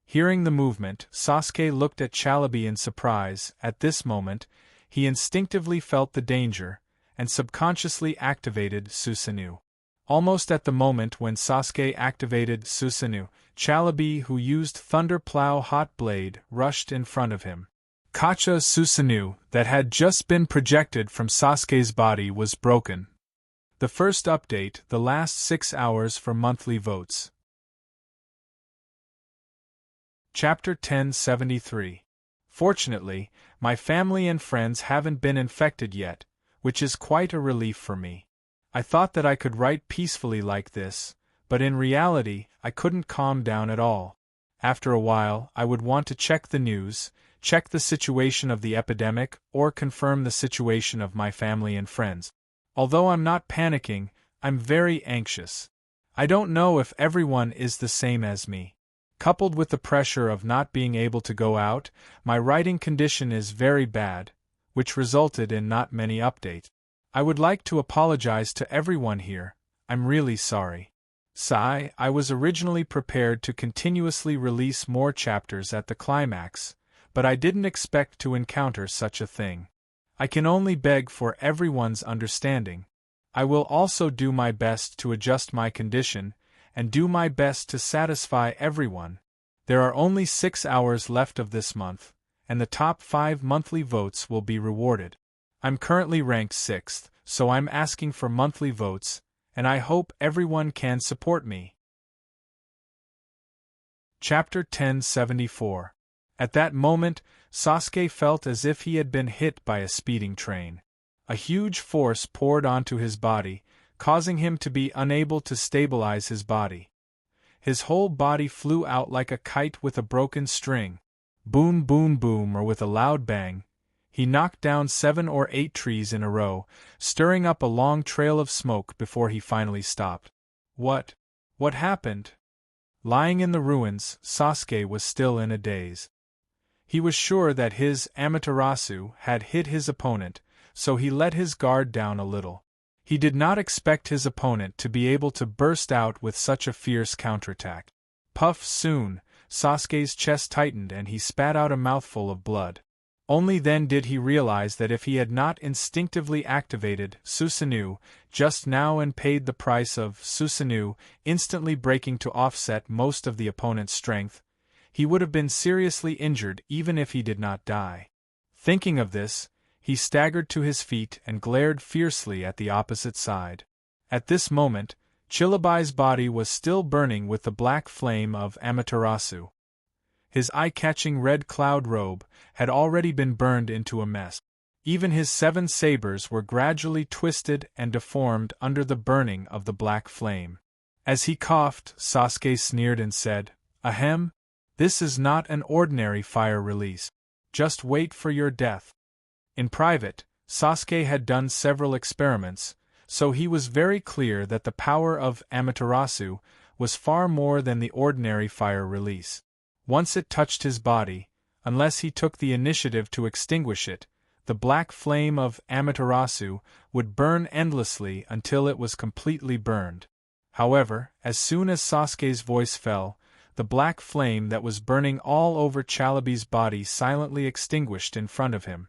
Hearing the movement, Sasuke looked at Chalabi in surprise. At this moment, he instinctively felt the danger, and subconsciously activated Susanoo. Almost at the moment when Sasuke activated Susanoo, Chalabi, who used Thunder Plow Hot Blade, rushed in front of him. Kacha Susanoo, that had just been projected from Sasuke's body, was broken. The first update, the last 6 hours for monthly votes. Chapter 1073. Fortunately, my family and friends haven't been infected yet, which is quite a relief for me. I thought that I could write peacefully like this, but in reality, I couldn't calm down at all. After a while, I would want to check the news, check the situation of the epidemic, or confirm the situation of my family and friends. Although I'm not panicking, I'm very anxious. I don't know if everyone is the same as me. Coupled with the pressure of not being able to go out, my writing condition is very bad, which resulted in not many updates. I would like to apologize to everyone here. I'm really sorry. Sigh. I was originally prepared to continuously release more chapters at the climax, but I didn't expect to encounter such a thing. I can only beg for everyone's understanding. I will also do my best to adjust my condition, and do my best to satisfy everyone. There are only 6 hours left of this month, and the top 5 monthly votes will be rewarded. I'm currently ranked 6th, so I'm asking for monthly votes, and I hope everyone can support me. Chapter 1074. At that moment, Sasuke felt as if he had been hit by a speeding train. A huge force poured onto his body, causing him to be unable to stabilize his body. His whole body flew out like a kite with a broken string. Boom, boom, boom, or with a loud bang. He knocked down 7 or 8 trees in a row, stirring up a long trail of smoke before he finally stopped. What happened? Lying in the ruins, Sasuke was still in a daze. He was sure that his Amaterasu had hit his opponent, so he let his guard down a little. He did not expect his opponent to be able to burst out with such a fierce counterattack. Puff! Soon, Sasuke's chest tightened and he spat out a mouthful of blood. Only then did he realize that if he had not instinctively activated Susanoo just now and paid the price of Susanoo instantly breaking to offset most of the opponent's strength, he would have been seriously injured even if he did not die. Thinking of this, he staggered to his feet and glared fiercely at the opposite side. At this moment, Chilabai's body was still burning with the black flame of Amaterasu. His eye-catching red cloud robe had already been burned into a mess. Even his 7 sabers were gradually twisted and deformed under the burning of the black flame. As he coughed, Sasuke sneered and said, "Ahem, this is not an ordinary fire release. Just wait for your death." In private, Sasuke had done several experiments, so he was very clear that the power of Amaterasu was far more than the ordinary fire release. Once it touched his body, unless he took the initiative to extinguish it, the black flame of Amaterasu would burn endlessly until it was completely burned. However, as soon as Sasuke's voice fell, the black flame that was burning all over Chalabi's body silently extinguished in front of him.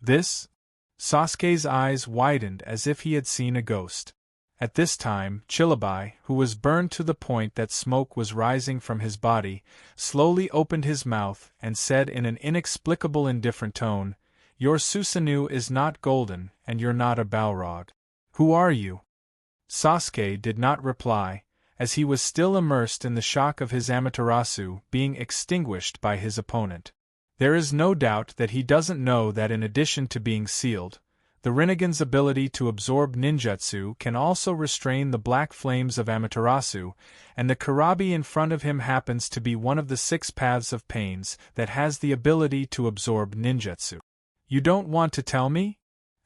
This? Sasuke's eyes widened as if he had seen a ghost. At this time, Chalabi, who was burned to the point that smoke was rising from his body, slowly opened his mouth and said in an inexplicable indifferent tone, "Your Susanoo is not golden, and you're not a Balrog. Who are you?" Sasuke did not reply, as he was still immersed in the shock of his Amaterasu being extinguished by his opponent. There is no doubt that he doesn't know that in addition to being sealed, the Rinnegan's ability to absorb ninjutsu can also restrain the black flames of Amaterasu, and the Karabi in front of him happens to be one of the 6 paths of pains that has the ability to absorb ninjutsu. You don't want to tell me?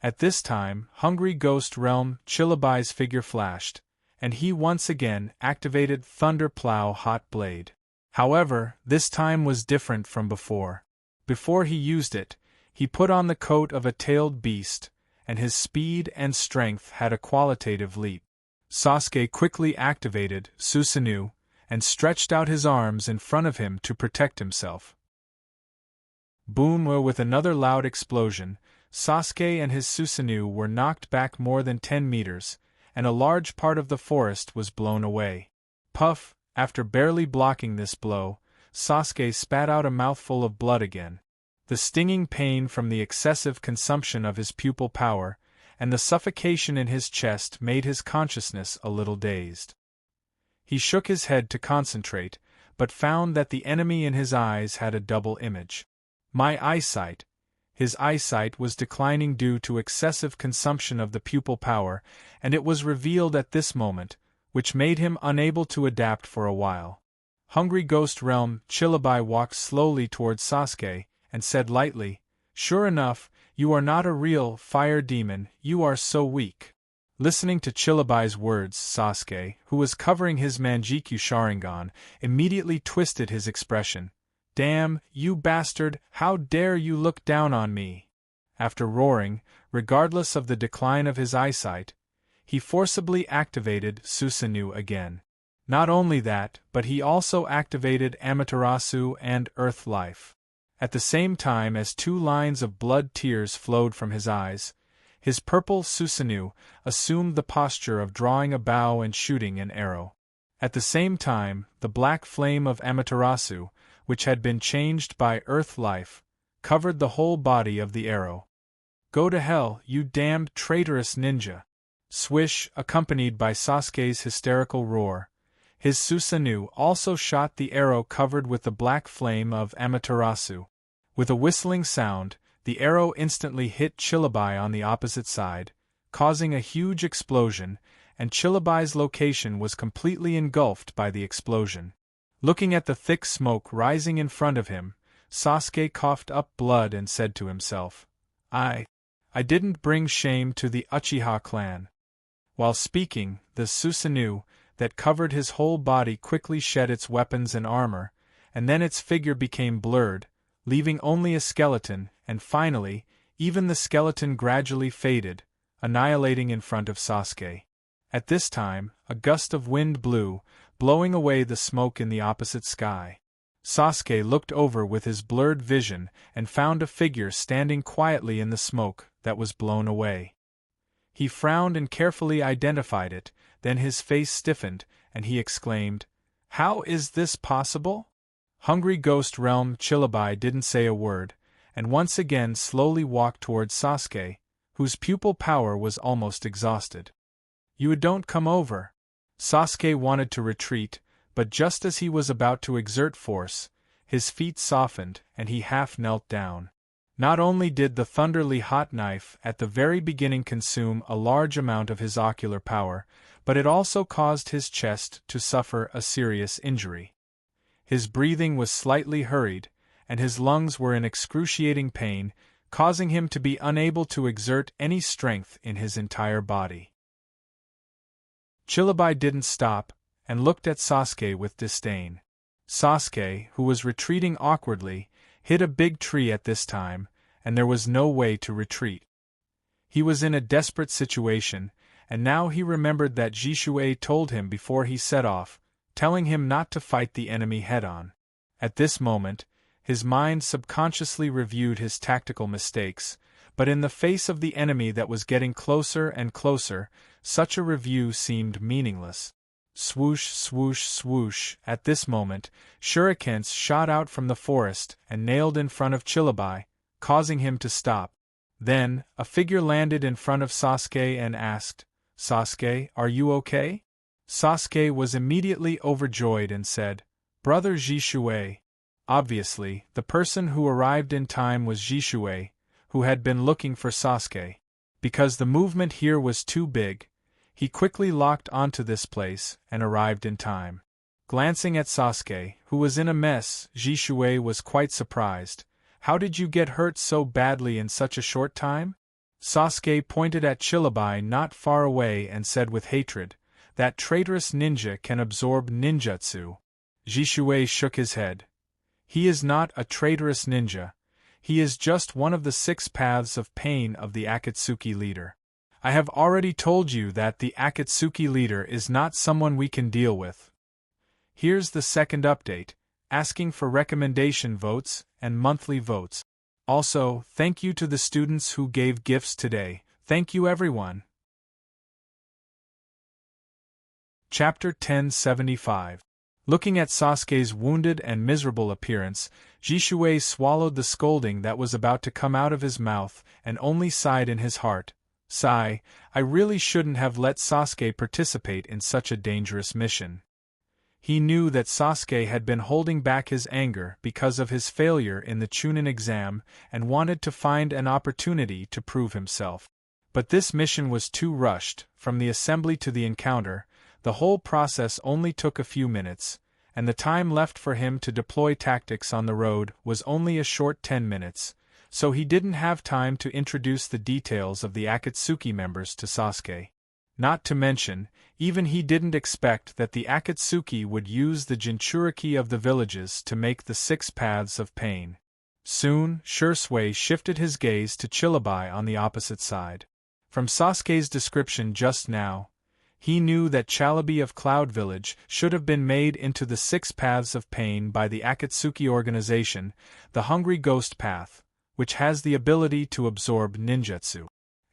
At this time, Hungry Ghost Realm Chilabai's figure flashed, and he once again activated Thunder Plow Hot Blade. However, this time was different from before. Before he used it, he put on the coat of a tailed beast, and his speed and strength had a qualitative leap. Sasuke quickly activated Susanoo and stretched out his arms in front of him to protect himself. Boom! With another loud explosion, Sasuke and his Susanoo were knocked back more than 10 meters, and a large part of the forest was blown away. Puff! After barely blocking this blow, Sasuke spat out a mouthful of blood again. The stinging pain from the excessive consumption of his pupil power and the suffocation in his chest made his consciousness a little dazed. He shook his head to concentrate, but found that the enemy in his eyes had a double image. My eyesight. His eyesight was declining due to excessive consumption of the pupil power, and it was revealed at this moment, which made him unable to adapt for a while. Hungry Ghost Realm Chillabai walked slowly towards Sasuke, and said lightly, "Sure enough, you are not a real fire demon, you are so weak." Listening to Chillabai's words, Sasuke, who was covering his Manjikyu Sharingan, immediately twisted his expression. "Damn, you bastard, how dare you look down on me!" After roaring, regardless of the decline of his eyesight, he forcibly activated Susanoo again. Not only that, but he also activated Amaterasu and Earth Life. At the same time as 2 lines of blood tears flowed from his eyes, his purple Susanoo assumed the posture of drawing a bow and shooting an arrow. At the same time, the black flame of Amaterasu, which had been changed by Earth Life, covered the whole body of the arrow. "Go to hell, you damned traitorous ninja!" Swish, accompanied by Sasuke's hysterical roar. His Susanoo also shot the arrow covered with the black flame of Amaterasu. With a whistling sound, the arrow instantly hit Chillabai on the opposite side, causing a huge explosion, and Chillabai's location was completely engulfed by the explosion. Looking at the thick smoke rising in front of him, Sasuke coughed up blood and said to himself, I didn't bring shame to the Uchiha clan." While speaking, the Susanoo that covered his whole body quickly shed its weapons and armor, and then its figure became blurred, leaving only a skeleton, and finally, even the skeleton gradually faded, annihilating in front of Sasuke. At this time, a gust of wind blew, blowing away the smoke in the opposite sky. Sasuke looked over with his blurred vision and found a figure standing quietly in the smoke that was blown away. He frowned and carefully identified it, then his face stiffened, and he exclaimed, "How is this possible?" Hungry Ghost Realm Chillabai didn't say a word, and once again slowly walked towards Sasuke, whose pupil power was almost exhausted. "You don't come over." Sasuke wanted to retreat, but just as he was about to exert force, his feet softened and he half knelt down. Not only did the thunderly hot knife at the very beginning consume a large amount of his ocular power, but it also caused his chest to suffer a serious injury. His breathing was slightly hurried, and his lungs were in excruciating pain, causing him to be unable to exert any strength in his entire body. Chillabai didn't stop, and looked at Sasuke with disdain. Sasuke, who was retreating awkwardly, hit a big tree at this time, and there was no way to retreat. He was in a desperate situation, and now he remembered that Jishui told him before he set off, telling him not to fight the enemy head-on. At this moment, his mind subconsciously reviewed his tactical mistakes, but in the face of the enemy that was getting closer and closer, such a review seemed meaningless. Swoosh, swoosh, swoosh. At this moment, shurikens shot out from the forest and nailed in front of Chillabai, causing him to stop. Then, a figure landed in front of Sasuke and asked, "Sasuke, are you okay?" Sasuke was immediately overjoyed and said, "Brother Jishui." Obviously, the person who arrived in time was Jishui, who had been looking for Sasuke. Because the movement here was too big, he quickly locked onto this place and arrived in time. Glancing at Sasuke, who was in a mess, Jishui was quite surprised. "How did you get hurt so badly in such a short time?" Sasuke pointed at Chillabai not far away and said with hatred, "That traitorous ninja can absorb ninjutsu." Jishui shook his head. "He is not a traitorous ninja. He is just one of the 6 paths of pain of the Akatsuki leader. I have already told you that the Akatsuki leader is not someone we can deal with. Here's the second update, asking for recommendation votes and monthly votes. Also, thank you to the students who gave gifts today. Thank you everyone. Chapter 1075. Looking at Sasuke's wounded and miserable appearance, Jishuei swallowed the scolding that was about to come out of his mouth and only sighed in his heart. Sigh, I really shouldn't have let Sasuke participate in such a dangerous mission. He knew that Sasuke had been holding back his anger because of his failure in the Chunin exam and wanted to find an opportunity to prove himself. But this mission was too rushed. From the assembly to the encounter, the whole process only took a few minutes, and the time left for him to deploy tactics on the road was only a short 10 minutes, so he didn't have time to introduce the details of the Akatsuki members to Sasuke. Not to mention, even he didn't expect that the Akatsuki would use the Jinchuriki of the villages to make the 6 paths of pain. Soon, Shursui shifted his gaze to Chilabai on the opposite side. From Sasuke's description just now, he knew that Chalabi of Cloud Village should have been made into the 6 paths of pain by the Akatsuki organization, the Hungry Ghost Path, which has the ability to absorb ninjutsu.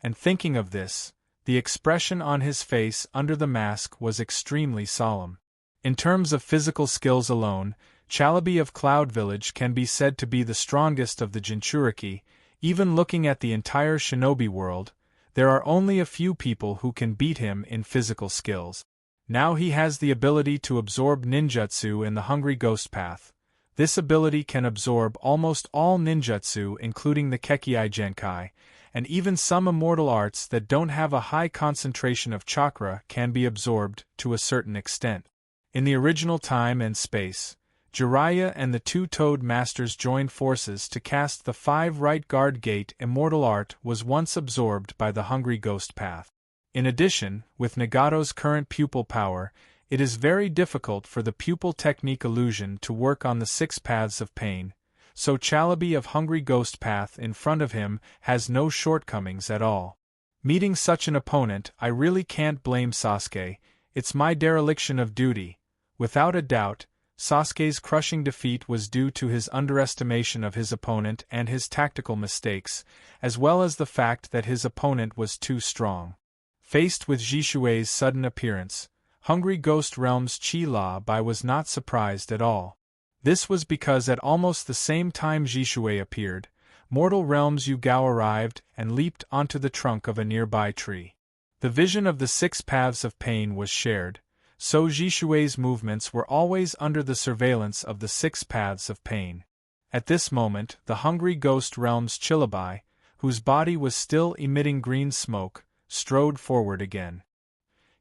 And thinking of this, the expression on his face under the mask was extremely solemn. In terms of physical skills alone, Chalabi of Cloud Village can be said to be the strongest of the Jinchuriki. Even looking at the entire shinobi world, there are only a few people who can beat him in physical skills. Now he has the ability to absorb ninjutsu in the Hungry Ghost Path. This ability can absorb almost all ninjutsu including the Kekkei Genkai, and even some immortal arts that don't have a high concentration of chakra can be absorbed to a certain extent. In the original time and space, Jiraiya and the 2 Toad Masters joined forces to cast the 5 Right Guard Gate immortal art was once absorbed by the Hungry Ghost Path. In addition, with Nagato's current pupil power, it is very difficult for the pupil technique illusion to work on the 6 paths of pain, so Chalabi of Hungry Ghost Path in front of him has no shortcomings at all. Meeting such an opponent, I really can't blame Sasuke. It's my dereliction of duty. Without a doubt, Sasuke's crushing defeat was due to his underestimation of his opponent and his tactical mistakes, as well as the fact that his opponent was too strong. Faced with Jishuei's sudden appearance, Hungry Ghost Realm's Chi-La-Bai was not surprised at all. This was because at almost the same time Jishuei appeared, Mortal Realm's Yugao arrived and leaped onto the trunk of a nearby tree. The vision of the 6 paths of pain was shared, so Jishuei's movements were always under the surveillance of the 6 paths of pain. At this moment, the Hungry Ghost Realm's Chilabai, whose body was still emitting green smoke, strode forward again.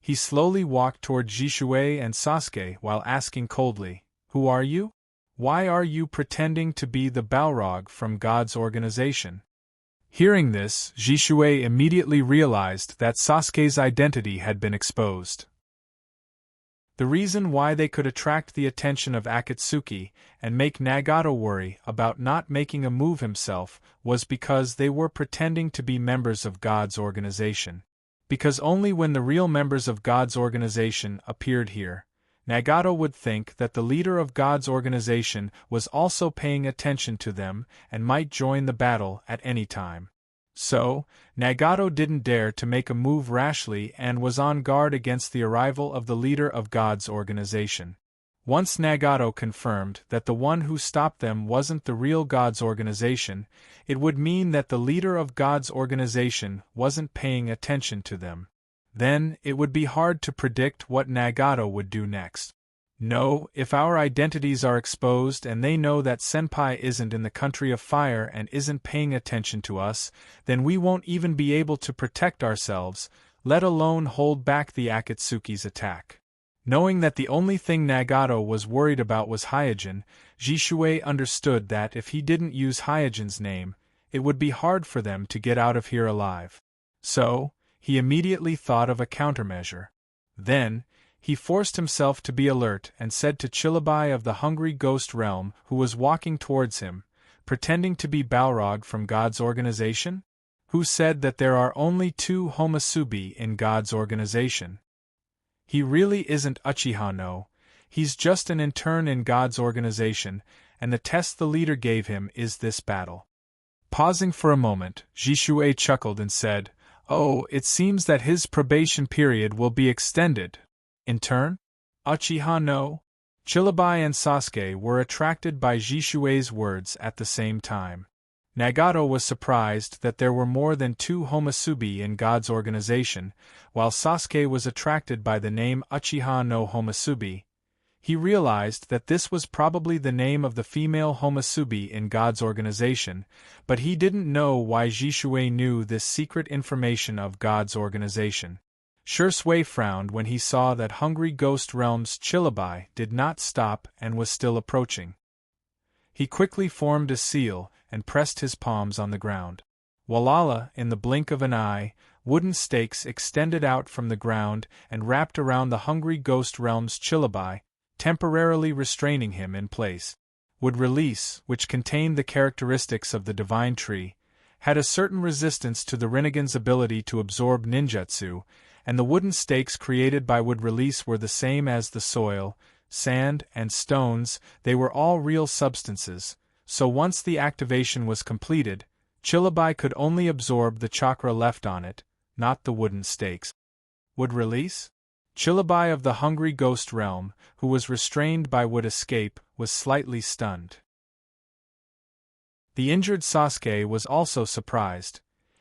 He slowly walked toward Jishuei and Sasuke while asking coldly, "Who are you? Why are you pretending to be the Balrog from God's organization?" Hearing this, Jishuei immediately realized that Sasuke's identity had been exposed. The reason why they could attract the attention of Akatsuki and make Nagato worry about not making a move himself was because they were pretending to be members of God's organization. Because only when the real members of God's organization appeared here, Nagato would think that the leader of God's organization was also paying attention to them and might join the battle at any time. So, Nagato didn't dare to make a move rashly and was on guard against the arrival of the leader of God's organization. Once Nagato confirmed that the one who stopped them wasn't the real God's organization, it would mean that the leader of God's organization wasn't paying attention to them. Then, it would be hard to predict what Nagato would do next. No, if our identities are exposed and they know that Senpai isn't in the country of fire and isn't paying attention to us, then we won't even be able to protect ourselves, let alone hold back the Akatsuki's attack. Knowing that the only thing Nagato was worried about was Hyojin, Jishuei understood that if he didn't use Hyojin's name, it would be hard for them to get out of here alive. So, he immediately thought of a countermeasure. Then, he forced himself to be alert and said to Chilabai of the Hungry Ghost Realm, who was walking towards him, pretending to be Balrog from God's organization? Who said that there are only 2 Homasubi in God's organization? He really isn't Uchiha no, he's just an intern in God's organization, and the test the leader gave him is this battle. Pausing for a moment, Jishuei chuckled and said, "Oh, it seems that his probation period will be extended. Intern? Uchiha no?" Chillabai and Sasuke were attracted by Jishuei's words at the same time. Nagato was surprised that there were more than 2 Homasubi in God's organization, while Sasuke was attracted by the name Uchiha no Homasubi. He realized that this was probably the name of the female Homasubi in God's organization, but he didn't know why Jishuei knew this secret information of God's organization. Shursui frowned when he saw that Hungry Ghost Realm's Chillabai did not stop and was still approaching. He quickly formed a seal and pressed his palms on the ground. Walala, in the blink of an eye, wooden stakes extended out from the ground and wrapped around the Hungry Ghost Realm's Chillabai, temporarily restraining him in place. Wood Release, which contained the characteristics of the Divine Tree, had a certain resistance to the Rinnegan's ability to absorb ninjutsu, and the wooden stakes created by Wood Release were the same as the soil, sand, and stones. They were all real substances, so once the activation was completed, Chillabai could only absorb the chakra left on it, not the wooden stakes. Wood Release? Chillabai of the Hungry Ghost Realm, who was restrained by Wood Escape, was slightly stunned. The injured Sasuke was also surprised.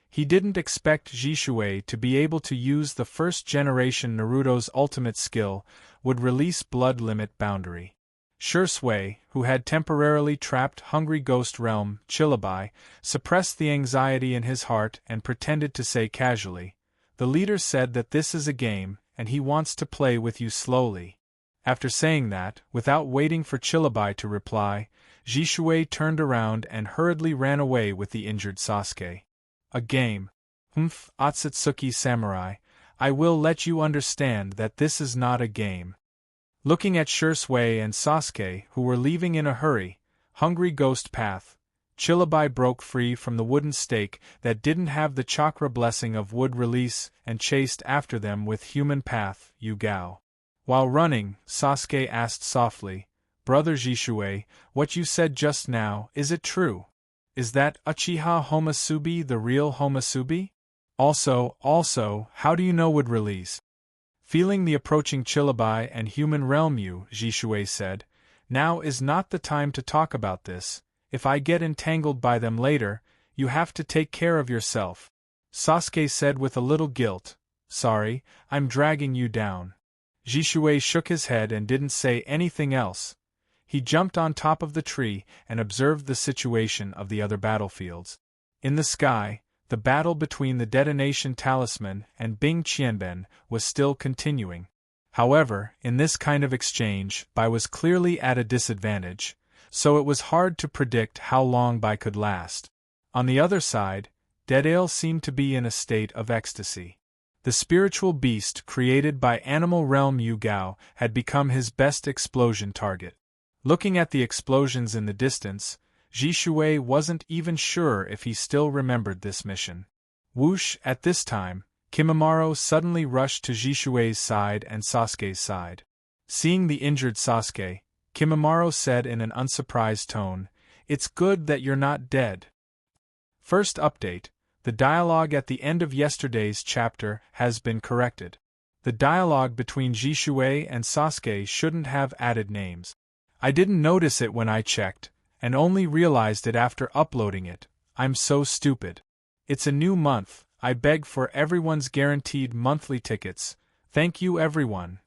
He didn't expect Jishuei to be able to use the first-generation Naruto's ultimate skill, Would Release Blood Limit Boundary. Shursui, who had temporarily trapped Hungry Ghost Realm, Chillabai, suppressed the anxiety in his heart and pretended to say casually, "The leader said that this is a game, and he wants to play with you slowly." After saying that, without waiting for Chillabai to reply, Jishuei turned around and hurriedly ran away with the injured Sasuke. "A game? Otsutsuki Samurai, I will let you understand that this is not a game." Looking at Shursui and Sasuke, who were leaving in a hurry, Hungry Ghost Path, Chillabai broke free from the wooden stake that didn't have the chakra blessing of Wood Release and chased after them with Human Path, Yugao. While running, Sasuke asked softly, "Brother Jishuei, what you said just now, is it true? Is that Uchiha Homasubi the real Homasubi? Also, how do you know Wood Release?" Feeling the approaching Chillabai and human realm, Jishuei said, "Now is not the time to talk about this. If I get entangled by them later, you have to take care of yourself." Sasuke said with a little guilt, "Sorry, I'm dragging you down." Jishuei shook his head and didn't say anything else. He jumped on top of the tree and observed the situation of the other battlefields. In the sky, the battle between the Detonation Talisman and Bing Qianben was still continuing. However, in this kind of exchange, Bai was clearly at a disadvantage, so it was hard to predict how long Bai could last. On the other side, Dedail seemed to be in a state of ecstasy. The spiritual beast created by Animal Realm Yugao had become his best explosion target. Looking at the explosions in the distance, Jishuei wasn't even sure if he still remembered this mission. Whoosh! At this time, Kimimaro suddenly rushed to Jishuei's side and Sasuke's side. Seeing the injured Sasuke, Kimimaro said in an unsurprised tone, "It's good that you're not dead." First update: the dialogue at the end of yesterday's chapter has been corrected. The dialogue between Jishuei and Sasuke shouldn't have added names. I didn't notice it when I checked, and only realized it after uploading it. I'm so stupid. It's a new month, I beg for everyone's guaranteed monthly tickets. Thank you everyone.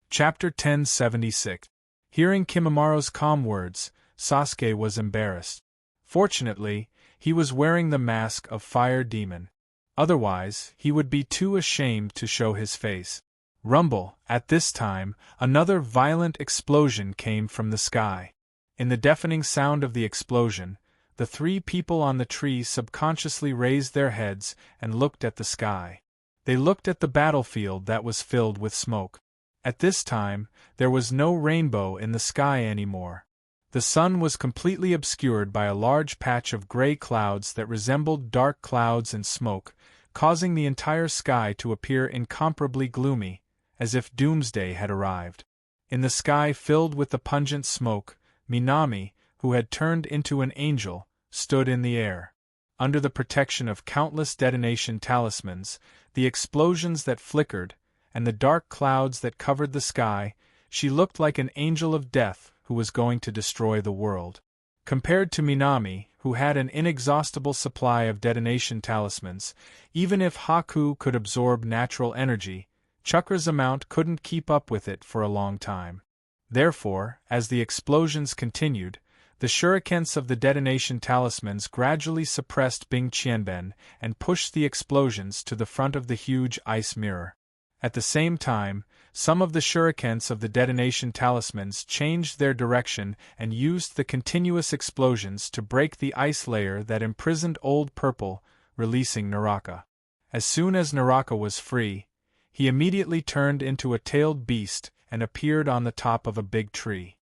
Chapter 1076. Hearing Kimimaro's calm words, Sasuke was embarrassed. Fortunately, he was wearing the mask of Fire Demon. Otherwise, he would be too ashamed to show his face. Rumble! At this time, another violent explosion came from the sky. In the deafening sound of the explosion, the 3 people on the tree subconsciously raised their heads and looked at the sky. They looked at the battlefield that was filled with smoke. At this time, there was no rainbow in the sky anymore. The sun was completely obscured by a large patch of gray clouds that resembled dark clouds and smoke, causing the entire sky to appear incomparably gloomy, as if doomsday had arrived. In the sky filled with the pungent smoke, Minami, who had turned into an angel, stood in the air. Under the protection of countless detonation talismans, the explosions that flickered, and the dark clouds that covered the sky, she looked like an angel of death who was going to destroy the world. Compared to Minami, who had an inexhaustible supply of detonation talismans, even if Haku could absorb natural energy, Chakra's amount couldn't keep up with it for a long time. Therefore, as the explosions continued, the shurikens of the detonation talismans gradually suppressed Bing Qianben and pushed the explosions to the front of the huge ice mirror. At the same time, some of the shurikens of the detonation talismans changed their direction and used the continuous explosions to break the ice layer that imprisoned Old Purple, releasing Naraka. As soon as Naraka was free, he immediately turned into a tailed beast and appeared on the top of a big tree.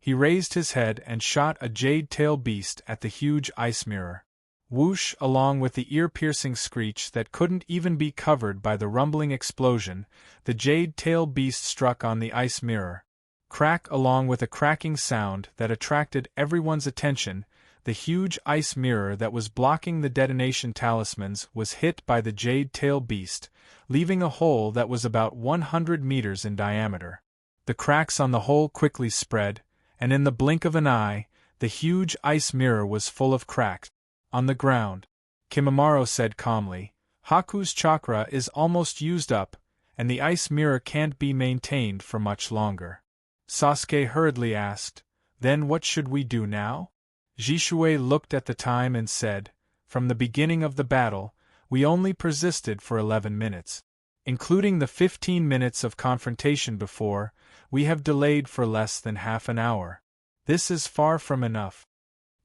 He raised his head and shot a jade-tail beast at the huge ice mirror. Whoosh! Along with the ear-piercing screech that couldn't even be covered by the rumbling explosion, the jade-tail beast struck on the ice mirror. Crack! Along with a cracking sound that attracted everyone's attention, the huge ice mirror that was blocking the detonation talismans was hit by the jade-tail beast, leaving a hole that was about 100 meters in diameter. The cracks on the hole quickly spread, and in the blink of an eye, the huge ice mirror was full of cracks. On the ground, Kimimaro said calmly, "Haku's chakra is almost used up, and the ice mirror can't be maintained for much longer." Sasuke hurriedly asked, "Then what should we do now?" Jishui looked at the time and said, "From the beginning of the battle, we only persisted for 11 minutes. Including the 15 minutes of confrontation before, we have delayed for less than half an hour. This is far from enough."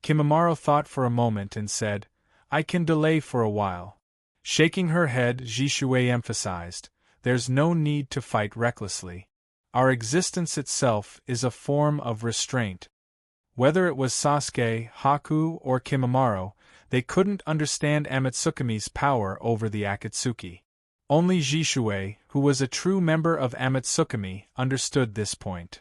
Kimimaro thought for a moment and said, "I can delay for a while." Shaking her head, Jishui emphasized, "There's no need to fight recklessly. Our existence itself is a form of restraint." Whether it was Sasuke, Haku, or Kimimaro, they couldn't understand Amatsukumi's power over the Akatsuki. Only Jishui, who was a true member of Amatsukumi, understood this point.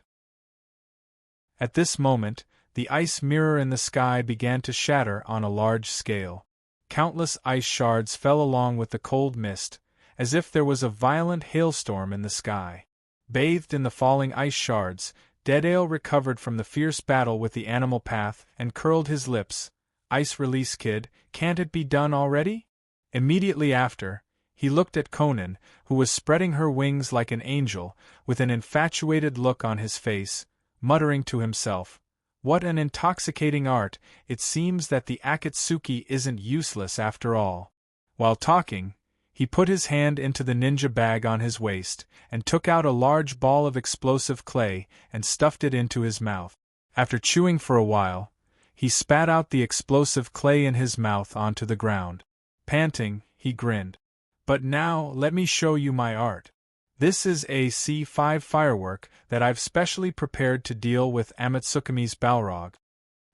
At this moment, the ice mirror in the sky began to shatter on a large scale. Countless ice shards fell along with the cold mist, as if there was a violent hailstorm in the sky. Bathed in the falling ice shards, Deadale recovered from the fierce battle with the animal path and curled his lips. "Ice release, kid, can't it be done already?" Immediately after, he looked at Conan, who was spreading her wings like an angel, with an infatuated look on his face, muttering to himself, "What an intoxicating art! It seems that the Akatsuki isn't useless after all." While talking, he put his hand into the ninja bag on his waist, and took out a large ball of explosive clay and stuffed it into his mouth. After chewing for a while, he spat out the explosive clay in his mouth onto the ground. Panting, he grinned. "But now, let me show you my art. This is a C5 firework that I've specially prepared to deal with Amatsukumi's Balrog."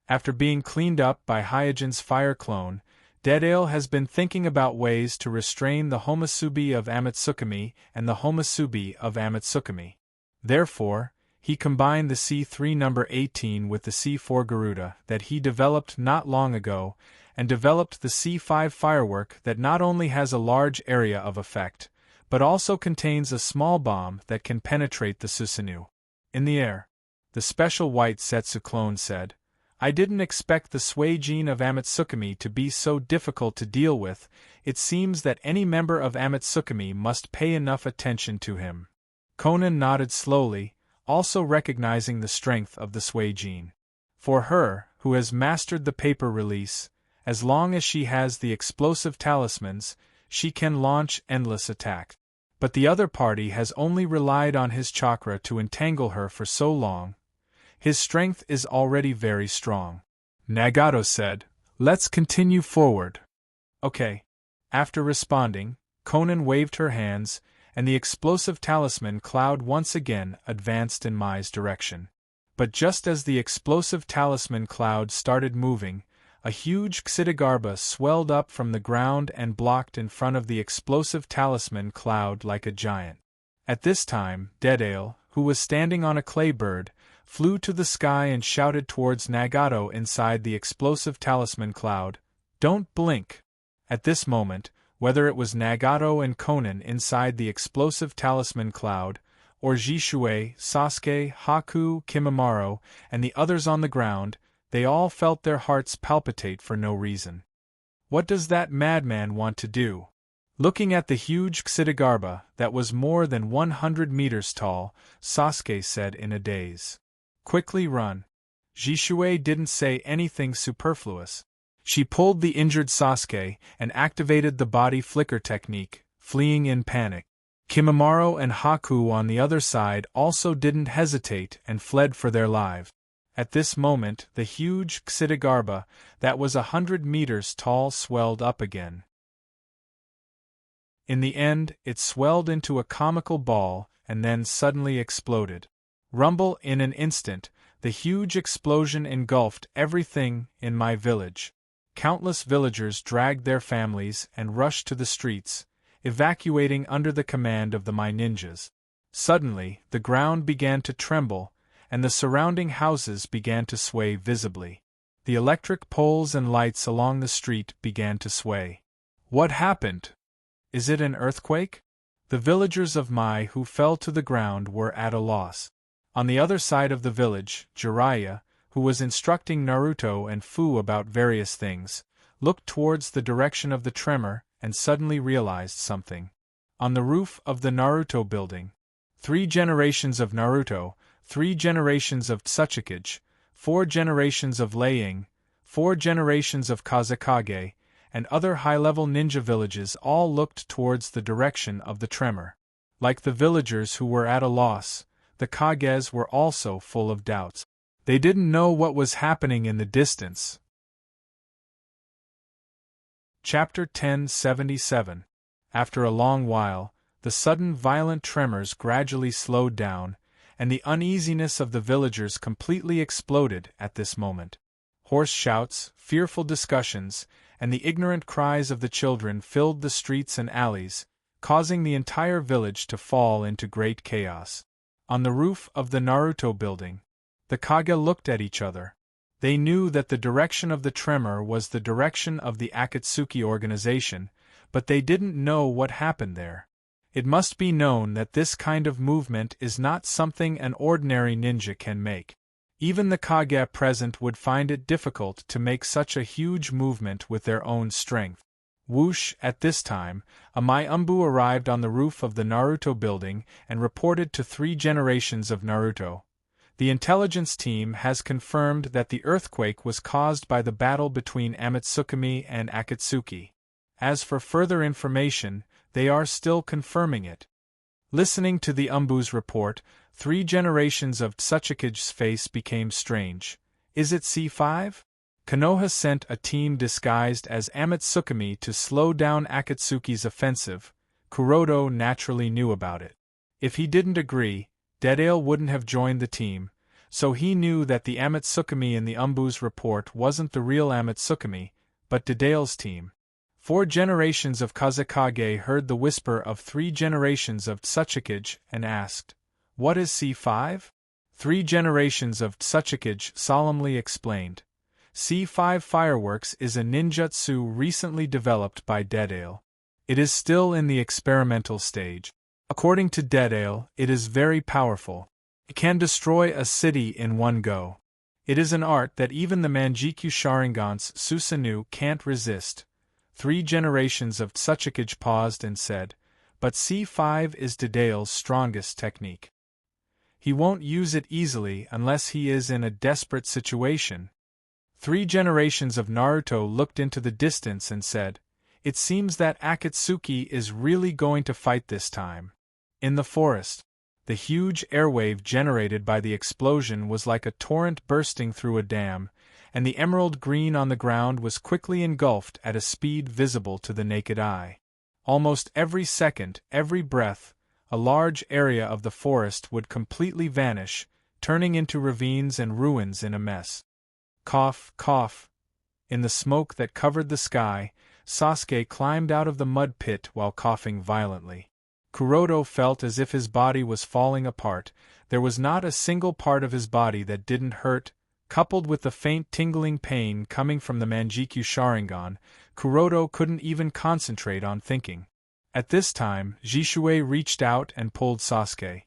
After being cleaned up by Hyojin's fire clone, Deadale has been thinking about ways to restrain the Homusubi of Amatsukumi and the Homusubi of Amatsukumi. Therefore, he combined the C3 number 18 with the C4 Garuda that he developed not long ago, and developed the C5 firework that not only has a large area of effect, but also contains a small bomb that can penetrate the Susanoo. In the air, the special white Setsu clone said, "I didn't expect the Suijin of Amatsukumi to be so difficult to deal with. It seems that any member of Amatsukumi must pay enough attention to him." Conan nodded slowly, also recognizing the strength of the Suijin. For her, who has mastered the paper release, as long as she has the explosive talismans, she can launch endless attacks. But the other party has only relied on his chakra to entangle her for so long. His strength is already very strong. Nagato said, "Let's continue forward." "Okay." After responding, Conan waved her hands, and the explosive talisman cloud once again advanced in Mai's direction. But just as the explosive talisman cloud started moving, a huge Xidigarba swelled up from the ground and blocked in front of the explosive talisman cloud like a giant. At this time, Dedale, who was standing on a clay bird, flew to the sky and shouted towards Nagato inside the explosive talisman cloud, "Don't blink!" At this moment, whether it was Nagato and Konan inside the explosive talisman cloud, or Jishui, Sasuke, Haku, Kimimaro, and the others on the ground, they all felt their hearts palpitate for no reason. What does that madman want to do? Looking at the huge Xidigarba, that was more than 100 meters tall, Sasuke said in a daze. "Quickly run." Jishui didn't say anything superfluous. She pulled the injured Sasuke and activated the body flicker technique, fleeing in panic. Kimimaro and Haku on the other side also didn't hesitate and fled for their lives. At this moment, the huge Xidigarba, that was 100 meters tall, swelled up again. In the end, it swelled into a comical ball and then suddenly exploded. Rumble in an instant, the huge explosion engulfed everything in my village. Countless villagers dragged their families and rushed to the streets, evacuating under the command of the my ninjas. Suddenly, the ground began to tremble, and the surrounding houses began to sway visibly. The electric poles and lights along the street began to sway. What happened? Is it an earthquake? The villagers of Mai who fell to the ground were at a loss. On the other side of the village, Jiraiya, who was instructing Naruto and Fu about various things, looked towards the direction of the tremor and suddenly realized something. On the roof of the Naruto building, 3 generations of Naruto, 3 generations of Tsuchikage, 4 generations of Leiying, 4 generations of Kazekage, and other high-level ninja villages all looked towards the direction of the tremor. Like the villagers who were at a loss, the Kages were also full of doubts. They didn't know what was happening in the distance. Chapter 1077. After a long while, the sudden violent tremors gradually slowed down, and the uneasiness of the villagers completely exploded at this moment. Hoarse shouts, fearful discussions, and the ignorant cries of the children filled the streets and alleys, causing the entire village to fall into great chaos. On the roof of the Naruto building, the Kage looked at each other. They knew that the direction of the tremor was the direction of the Akatsuki organization, but they didn't know what happened there. It must be known that this kind of movement is not something an ordinary ninja can make. Even the Kage present would find it difficult to make such a huge movement with their own strength. Whoosh! At this time, a Mayumbu arrived on the roof of the Naruto building and reported to 3 generations of Naruto. The intelligence team has confirmed that the earthquake was caused by the battle between Amatsukami and Akatsuki. As for further information, they are still confirming it. Listening to the Umbu's report, 3 generations of Tsuchikage's face became strange. Is it C5? Konoha sent a team disguised as Amatsukami to slow down Akatsuki's offensive. Kuroda naturally knew about it. If he didn't agree, Dedale wouldn't have joined the team, so he knew that the Amatsukami in the Umbu's report wasn't the real Amatsukami, but Dedale's team. 4 generations of Kazekage heard the whisper of 3 generations of Tsuchikage and asked, "What is C5?" 3 generations of Tsuchikage solemnly explained. C5 Fireworks is a ninjutsu recently developed by Dedale. It is still in the experimental stage. According to Dedale, it is very powerful. It can destroy a city in one go. It is an art that even the Manjikyu Sharingan's Susanoo can't resist. 3 generations of Tsuchikage paused and said, "But C5 is Dedale's strongest technique. He won't use it easily unless he is in a desperate situation." 3 generations of Naruto looked into the distance and said, "It seems that Akatsuki is really going to fight this time." In the forest, the huge airwave generated by the explosion was like a torrent bursting through a dam, and the emerald green on the ground was quickly engulfed at a speed visible to the naked eye. Almost every second, every breath, a large area of the forest would completely vanish, turning into ravines and ruins in a mess. Cough, cough. In the smoke that covered the sky, Sasuke climbed out of the mud pit while coughing violently. Kuroto felt as if his body was falling apart. There was not a single part of his body that didn't hurt. Coupled with the faint tingling pain coming from the Manjikyu Sharingan, Kuroto couldn't even concentrate on thinking. At this time, Jishui reached out and pulled Sasuke.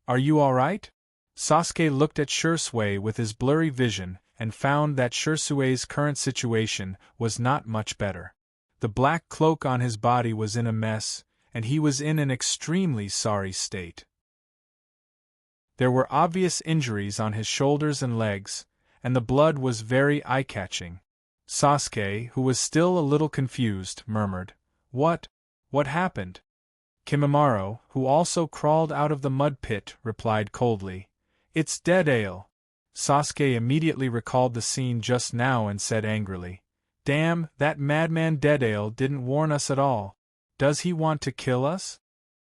"Are you alright?" Sasuke looked at Shisui with his blurry vision and found that Shisui's current situation was not much better. The black cloak on his body was in a mess, and he was in an extremely sorry state. There were obvious injuries on his shoulders and legs, and the blood was very eye-catching. Sasuke, who was still a little confused, murmured, What happened?" Kimimaro, who also crawled out of the mud pit, replied coldly, "It's Deadale." Sasuke immediately recalled the scene just now and said angrily, "Damn, that madman Deadale didn't warn us at all. Does he want to kill us?"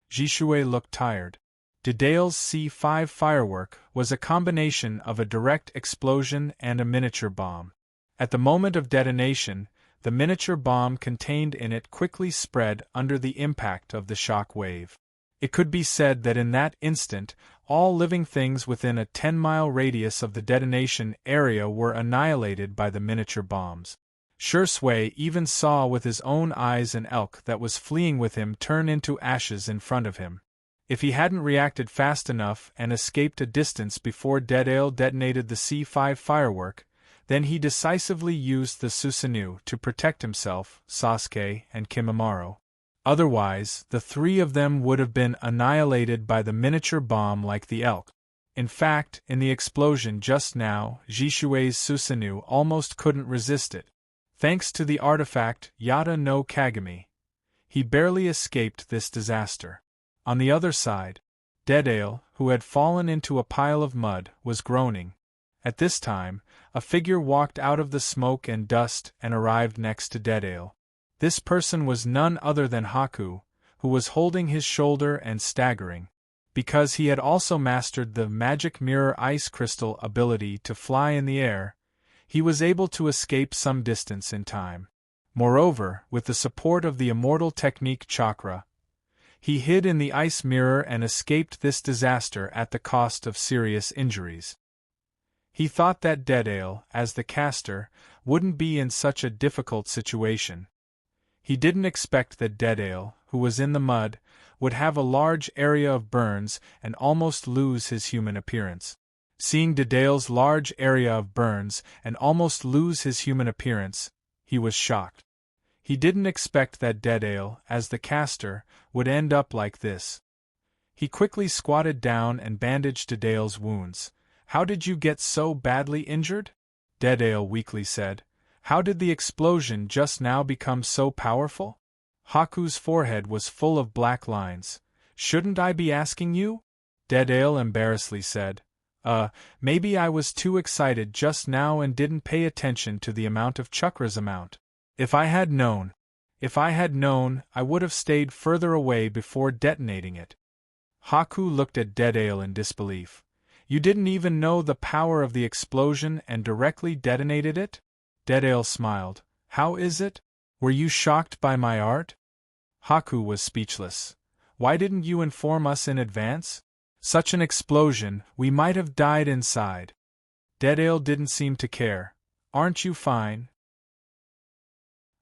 Jishui looked tired. Deadale's C5 firework was a combination of a direct explosion and a miniature bomb. At the moment of detonation, the miniature bomb contained in it quickly spread under the impact of the shock wave. It could be said that in that instant, all living things within a 10-mile radius of the detonation area were annihilated by the miniature bombs. Shisui even saw with his own eyes an elk that was fleeing with him turn into ashes in front of him. If he hadn't reacted fast enough and escaped a distance before Deadale detonated the C5 firework, then he decisively used the Susanoo to protect himself, Sasuke, and Kimimaro. Otherwise, the three of them would have been annihilated by the miniature bomb like the elk. In fact, in the explosion just now, Jishui's Susanoo almost couldn't resist it. Thanks to the artifact Yata no Kagami, he barely escaped this disaster. On the other side, Deadale, who had fallen into a pile of mud, was groaning. At this time, a figure walked out of the smoke and dust and arrived next to Deadale. This person was none other than Haku, who was holding his shoulder and staggering. Because he had also mastered the magic mirror ice crystal ability to fly in the air, he was able to escape some distance in time. Moreover, with the support of the immortal technique chakra, he hid in the ice mirror and escaped this disaster at the cost of serious injuries. He thought that Deadale, as the caster, wouldn't be in such a difficult situation. He didn't expect that Deadale, who was in the mud, would have a large area of burns and almost lose his human appearance. Seeing Deadale's large area of burns and almost lose his human appearance, he was shocked. He didn't expect that Deadale, as the caster, would end up like this. He quickly squatted down and bandaged Deadale's wounds. "How did you get so badly injured?" Deadale weakly said. "How did the explosion just now become so powerful?" Haku's forehead was full of black lines. "Shouldn't I be asking you?" Deadale embarrassedly said. Maybe I was too excited just now and didn't pay attention to the amount of chakra's amount. If I had known, I would have stayed further away before detonating it." Haku looked at Deadale in disbelief. "You didn't even know the power of the explosion and directly detonated it?" Deadale smiled. "How is it? Were you shocked by my art?" Haku was speechless. "Why didn't you inform us in advance? Such an explosion, we might have died inside." Deadale didn't seem to care. "Aren't you fine?"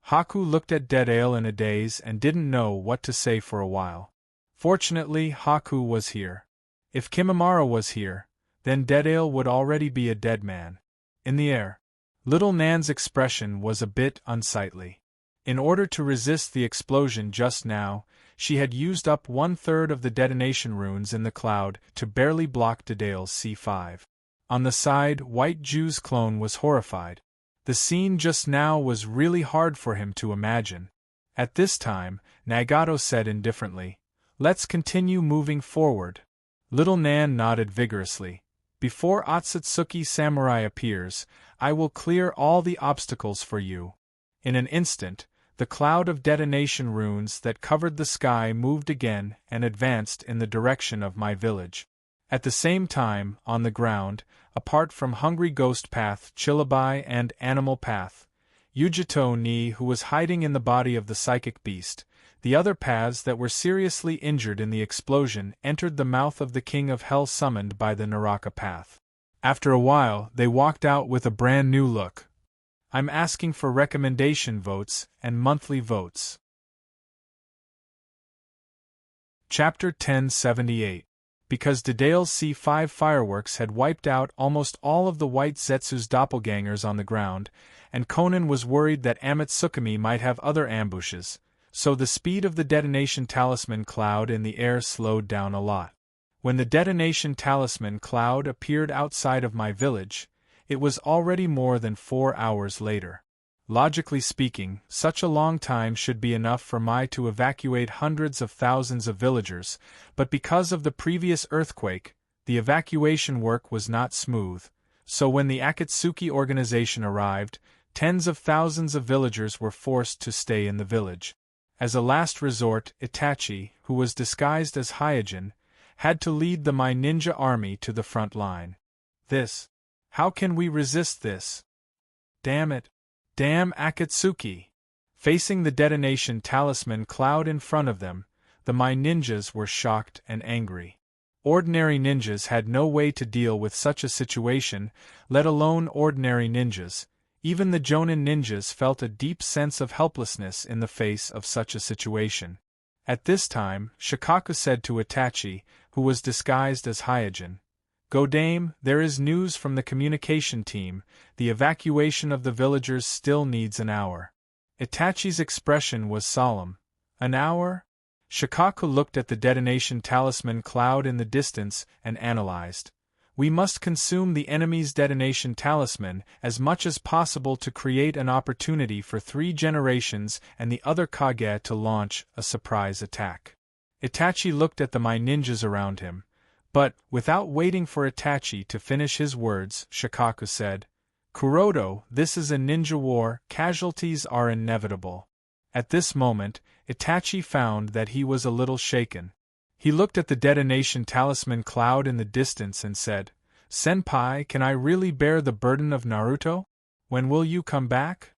Haku looked at Deadale in a daze and didn't know what to say for a while. Fortunately, Haku was here. If Kimimaro was here, then Deadale would already be a dead man. In the air. Little Nan's expression was a bit unsightly. In order to resist the explosion just now, she had used up 1/3 of the detonation runes in the cloud to barely block Deadale's C5. On the side, White Jew's clone was horrified. The scene just now was really hard for him to imagine. At this time, Nagato said indifferently, "Let's continue moving forward." Little Nan nodded vigorously. "Before Otsutsuki Samurai appears, I will clear all the obstacles for you." In an instant, the cloud of detonation runes that covered the sky moved again and advanced in the direction of my village. At the same time, on the ground, apart from Hungry Ghost Path, Chillabai, and Animal Path, Yujito ni, who was hiding in the body of the psychic beast, the other paths that were seriously injured in the explosion entered the mouth of the King of Hell summoned by the Naraka path. After a while, they walked out with a brand new look. I'm asking for recommendation votes and monthly votes. Chapter 1078. Because Dedale's C5 fireworks had wiped out almost all of the White Zetsu's doppelgangers on the ground, and Conan was worried that Amatsukami might have other ambushes, so the speed of the detonation talisman cloud in the air slowed down a lot. When the detonation talisman cloud appeared outside of my village, it was already more than 4 hours later. Logically speaking, such a long time should be enough for Mai to evacuate hundreds of thousands of villagers, but because of the previous earthquake, the evacuation work was not smooth, so when the Akatsuki organization arrived, tens of thousands of villagers were forced to stay in the village. As a last resort, Itachi, who was disguised as Hyojin, had to lead the Mai ninja army to the front line. How can we resist this? Damn it. Damn Akatsuki! Facing the detonation talisman cloud in front of them, the Mai ninjas were shocked and angry. Ordinary ninjas had no way to deal with such a situation, let alone ordinary ninjas. Even the Jonin ninjas felt a deep sense of helplessness in the face of such a situation. At this time, Shikaku said to Itachi, who was disguised as Hyojin, "Go dame, there is news from the communication team, the evacuation of the villagers still needs an hour." Itachi's expression was solemn. An hour? Shikaku looked at the detonation talisman cloud in the distance and analyzed. We must consume the enemy's detonation talisman as much as possible to create an opportunity for 3 generations and the other Kage to launch a surprise attack. Itachi looked at the Mai ninjas around him. But, without waiting for Itachi to finish his words, Shikaku said, "Kuroto, this is a ninja war, casualties are inevitable." At this moment, Itachi found that he was a little shaken. He looked at the detonation talisman cloud in the distance and said, "Senpai, can I really bear the burden of Naruto? When will you come back?"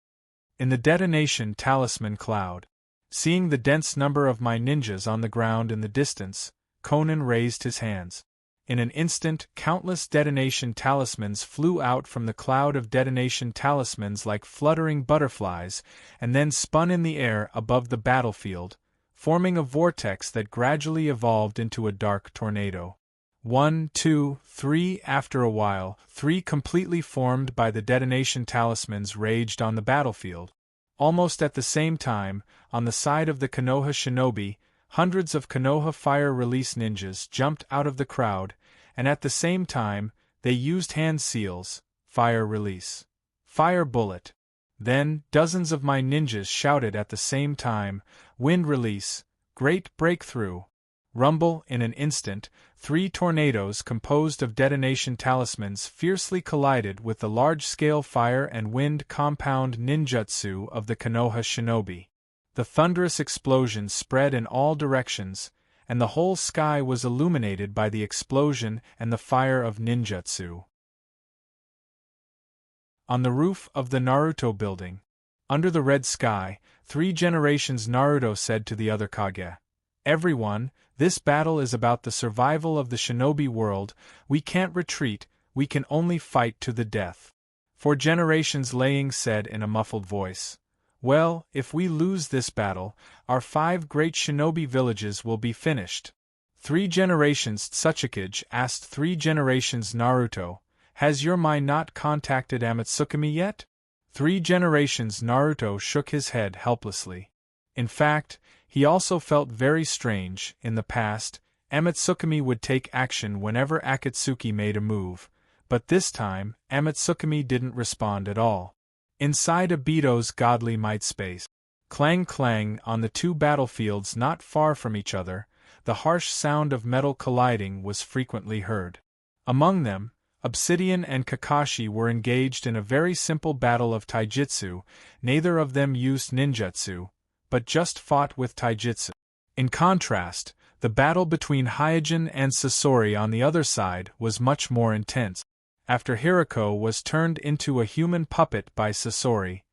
In the detonation talisman cloud. Seeing the dense number of Mai ninjas on the ground in the distance, Conan raised his hands. In an instant, countless detonation talismans flew out from the cloud of detonation talismans like fluttering butterflies, and then spun in the air above the battlefield, forming a vortex that gradually evolved into a dark tornado. 1, 2, 3. After a while, 3 completely formed by the detonation talismans raged on the battlefield. Almost at the same time, on the side of the Konoha shinobi, hundreds of Konoha fire release ninjas jumped out of the crowd, and at the same time, they used hand seals, fire release, fire bullet. Then, dozens of Mai ninjas shouted at the same time, wind release, great breakthrough. Rumble. In an instant, 3 tornadoes composed of detonation talismans fiercely collided with the large-scale fire and wind compound ninjutsu of the Konoha shinobi. The thunderous explosion spread in all directions, and the whole sky was illuminated by the explosion and the fire of ninjutsu. On the roof of the Naruto building, under the red sky, 3 generations Naruto said to the other Kage, "Everyone, this battle is about the survival of the shinobi world. We can't retreat, we can only fight to the death." 4 generations Laying said in a muffled voice, "Well, if we lose this battle, our 5 great shinobi villages will be finished." 3 generations Tsuchikage asked 3 generations Naruto, "Has your Mai not contacted Amatsukami yet?" 3 generations Naruto shook his head helplessly. In fact, he also felt very strange. In the past, Amatsukami would take action whenever Akatsuki made a move, but this time, Amatsukami didn't respond at all. Inside Obito's godly might space, clang clang on the 2 battlefields not far from each other, the harsh sound of metal colliding was frequently heard. Among them, Obsidian and Kakashi were engaged in a very simple battle of taijutsu. Neither of them used ninjutsu, but just fought with taijutsu. In contrast, The battle between Hyojin and Sasori on the other side was much more intense. After Hirako was turned into a human puppet by Sasori,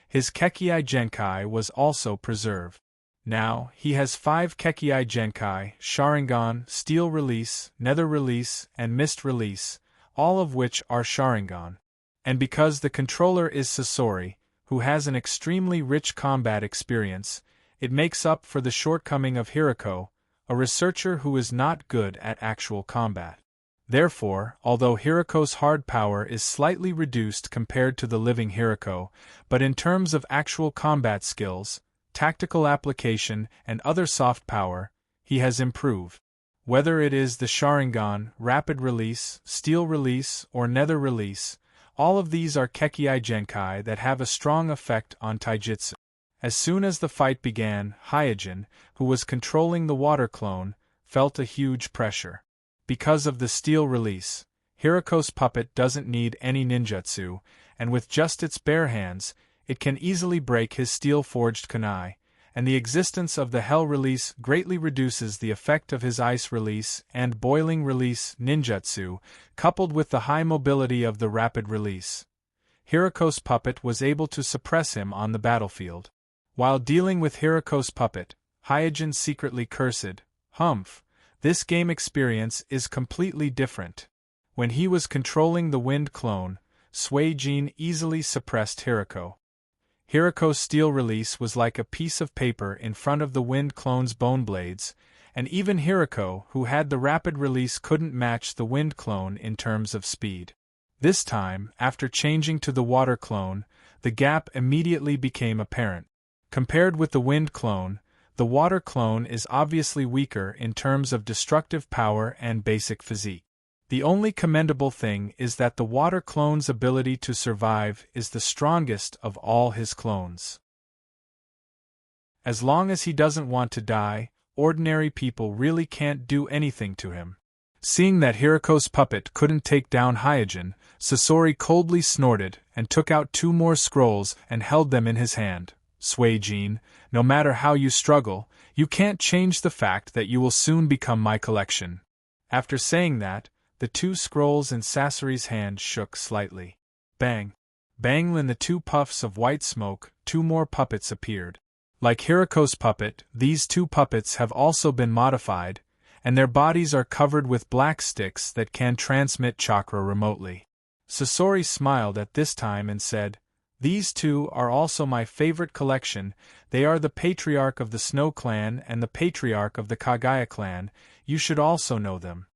his Kekii Genkai was also preserved. Now, he has 5 Kekii Genkai: Sharingan, Steel Release, Nether Release, and Mist Release, all of which are Sharingan. And because the controller is Sasori, who has an extremely rich combat experience, it makes up for the shortcoming of Hirako, a researcher who is not good at actual combat. Therefore, although Hirako's hard power is slightly reduced compared to the living Hirako, but in terms of actual combat skills, tactical application, and other soft power, he has improved. Whether it is the Sharingan, Rapid Release, Steel Release, or Nether Release, all of these are Kekii Genkai that have a strong effect on taijutsu. As soon as the fight began, Hyojin, who was controlling the water clone, felt a huge pressure. Because of the Steel Release, Hirako's puppet doesn't need any ninjutsu, and with just its bare hands, it can easily break his steel-forged kunai, and the existence of the Hell Release greatly reduces the effect of his Ice Release and Boiling Release ninjutsu, coupled with the high mobility of the Rapid Release. Hirako's puppet was able to suppress him on the battlefield. While dealing with Hirako's puppet, Hyojin secretly cursed, "Humph, this game experience is completely different." When he was controlling the Wind Clone, Suijin easily suppressed Hirako. Hirako's Steel Release was like a piece of paper in front of the Wind Clone's bone blades, and even Hirako, who had the Rapid Release, couldn't match the Wind Clone in terms of speed. This time, after changing to the Water Clone, the gap immediately became apparent. Compared with the Wind Clone, the Water Clone is obviously weaker in terms of destructive power and basic physique. The only commendable thing is that the Water Clone's ability to survive is the strongest of all his clones. As long as he doesn't want to die, ordinary people really can't do anything to him. Seeing that Hirako's puppet couldn't take down Hyojin, Sasori coldly snorted and took out 2 more scrolls and held them in his hand. "Suijin, no matter how you struggle, you can't change the fact that you will soon become my collection." After saying that, the 2 scrolls in Sasori's hand shook slightly. Bang! Bang! In the 2 puffs of white smoke, 2 more puppets appeared. Like Hirako's puppet, these 2 puppets have also been modified, and their bodies are covered with black sticks that can transmit chakra remotely. Sasori smiled at this time and said, "These 2 are also my favorite collection. They are the Patriarch of the Snow Clan and the Patriarch of the Kaguya Clan. You should also know them."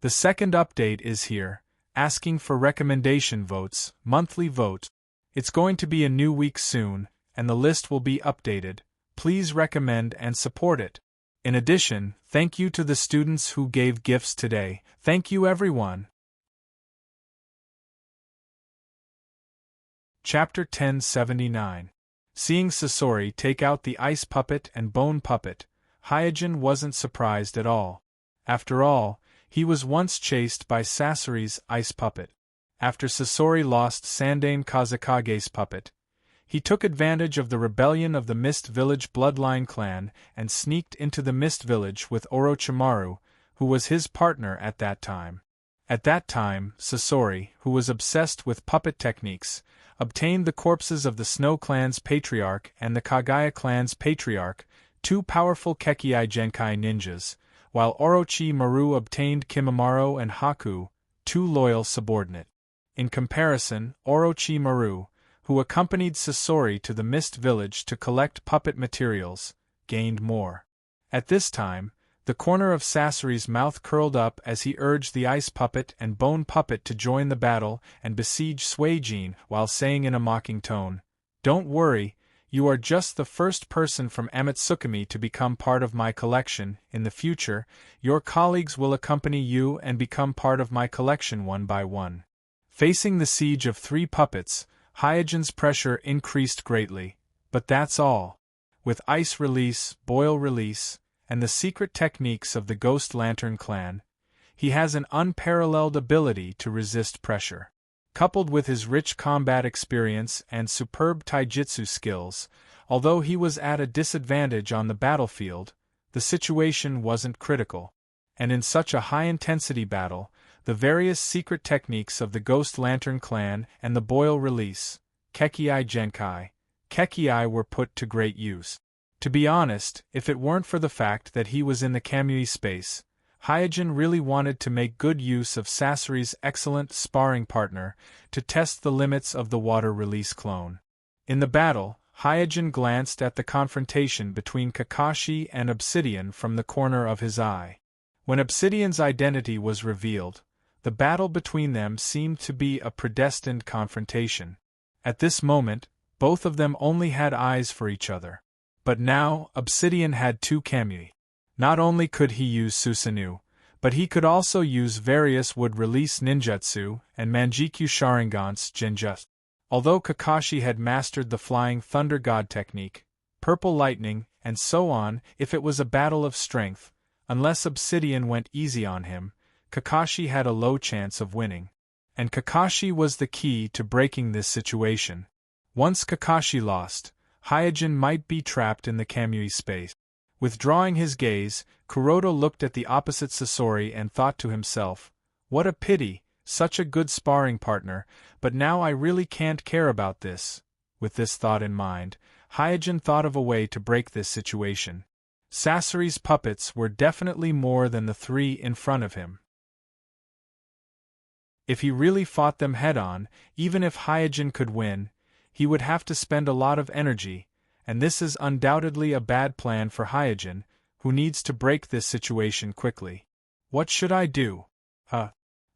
The second update is here, asking for recommendation votes, monthly vote. It's going to be a new week soon, and the list will be updated. Please recommend and support it. In addition, thank you to the students who gave gifts today. Thank you everyone. Chapter 1079. Seeing Sasori take out the ice puppet and bone puppet, Hyojin wasn't surprised at all. After all, he was once chased by Sasori's ice puppet. After Sasori lost Sandaime Kazakage's puppet, he took advantage of the rebellion of the Mist Village bloodline clan and sneaked into the Mist Village with Orochimaru, who was his partner at that time. At that time, Sasori, who was obsessed with puppet techniques, obtained the corpses of the Snow Clan's Patriarch and the Kaguya Clan's Patriarch, 2 powerful Kekii Genkai ninjas, while Orochimaru obtained Kimimaro and Haku, 2 loyal subordinate. In comparison, Orochimaru, who accompanied Sasori to the Mist Village to collect puppet materials, gained more. At this time, the corner of Sasori's mouth curled up as he urged the ice puppet and bone puppet to join the battle and besiege Suijin while saying in a mocking tone, "Don't worry, you are just the first person from Amatsukami to become part of my collection. In the future, your colleagues will accompany you and become part of my collection one by one." Facing the siege of 3 puppets, Hyojin's pressure increased greatly, but that's all. With Ice Release, Boil Release, and the secret techniques of the Ghost Lantern clan, he has an unparalleled ability to resist pressure. Coupled with his rich combat experience and superb taijutsu skills, although he was at a disadvantage on the battlefield, the situation wasn't critical. And in such a high-intensity battle, the various secret techniques of the Ghost Lantern clan and the Boil release, Kekii Genkai, Kekii were put to great use. To be honest, if it weren't for the fact that he was in the Kamui space, Hyojin really wanted to make good use of Sasori's excellent sparring partner to test the limits of the water release clone. In the battle, Hyojin glanced at the confrontation between Kakashi and Obsidian from the corner of his eye. When Obsidian's identity was revealed, the battle between them seemed to be a predestined confrontation. At this moment, both of them only had eyes for each other. But now, Obsidian had two Kamui. Not only could he use Susanoo, but he could also use various wood-release ninjutsu and Manjikyu Sharingan's genjutsu. Although Kakashi had mastered the Flying Thunder God technique, Purple Lightning, and so on, if it was a battle of strength, unless Obsidian went easy on him, Kakashi had a low chance of winning. And Kakashi was the key to breaking this situation. Once Kakashi lost, Hyojin might be trapped in the Kamui space. Withdrawing his gaze, Kuroda looked at the opposite Sasori and thought to himself, "What a pity, such a good sparring partner, but now I really can't care about this." With this thought in mind, Hyojin thought of a way to break this situation. Sasori's puppets were definitely more than the three in front of him. If he really fought them head-on, even if Hyojin could win, he would have to spend a lot of energy, and this is undoubtedly a bad plan for Hyojin, who needs to break this situation quickly. What should I do?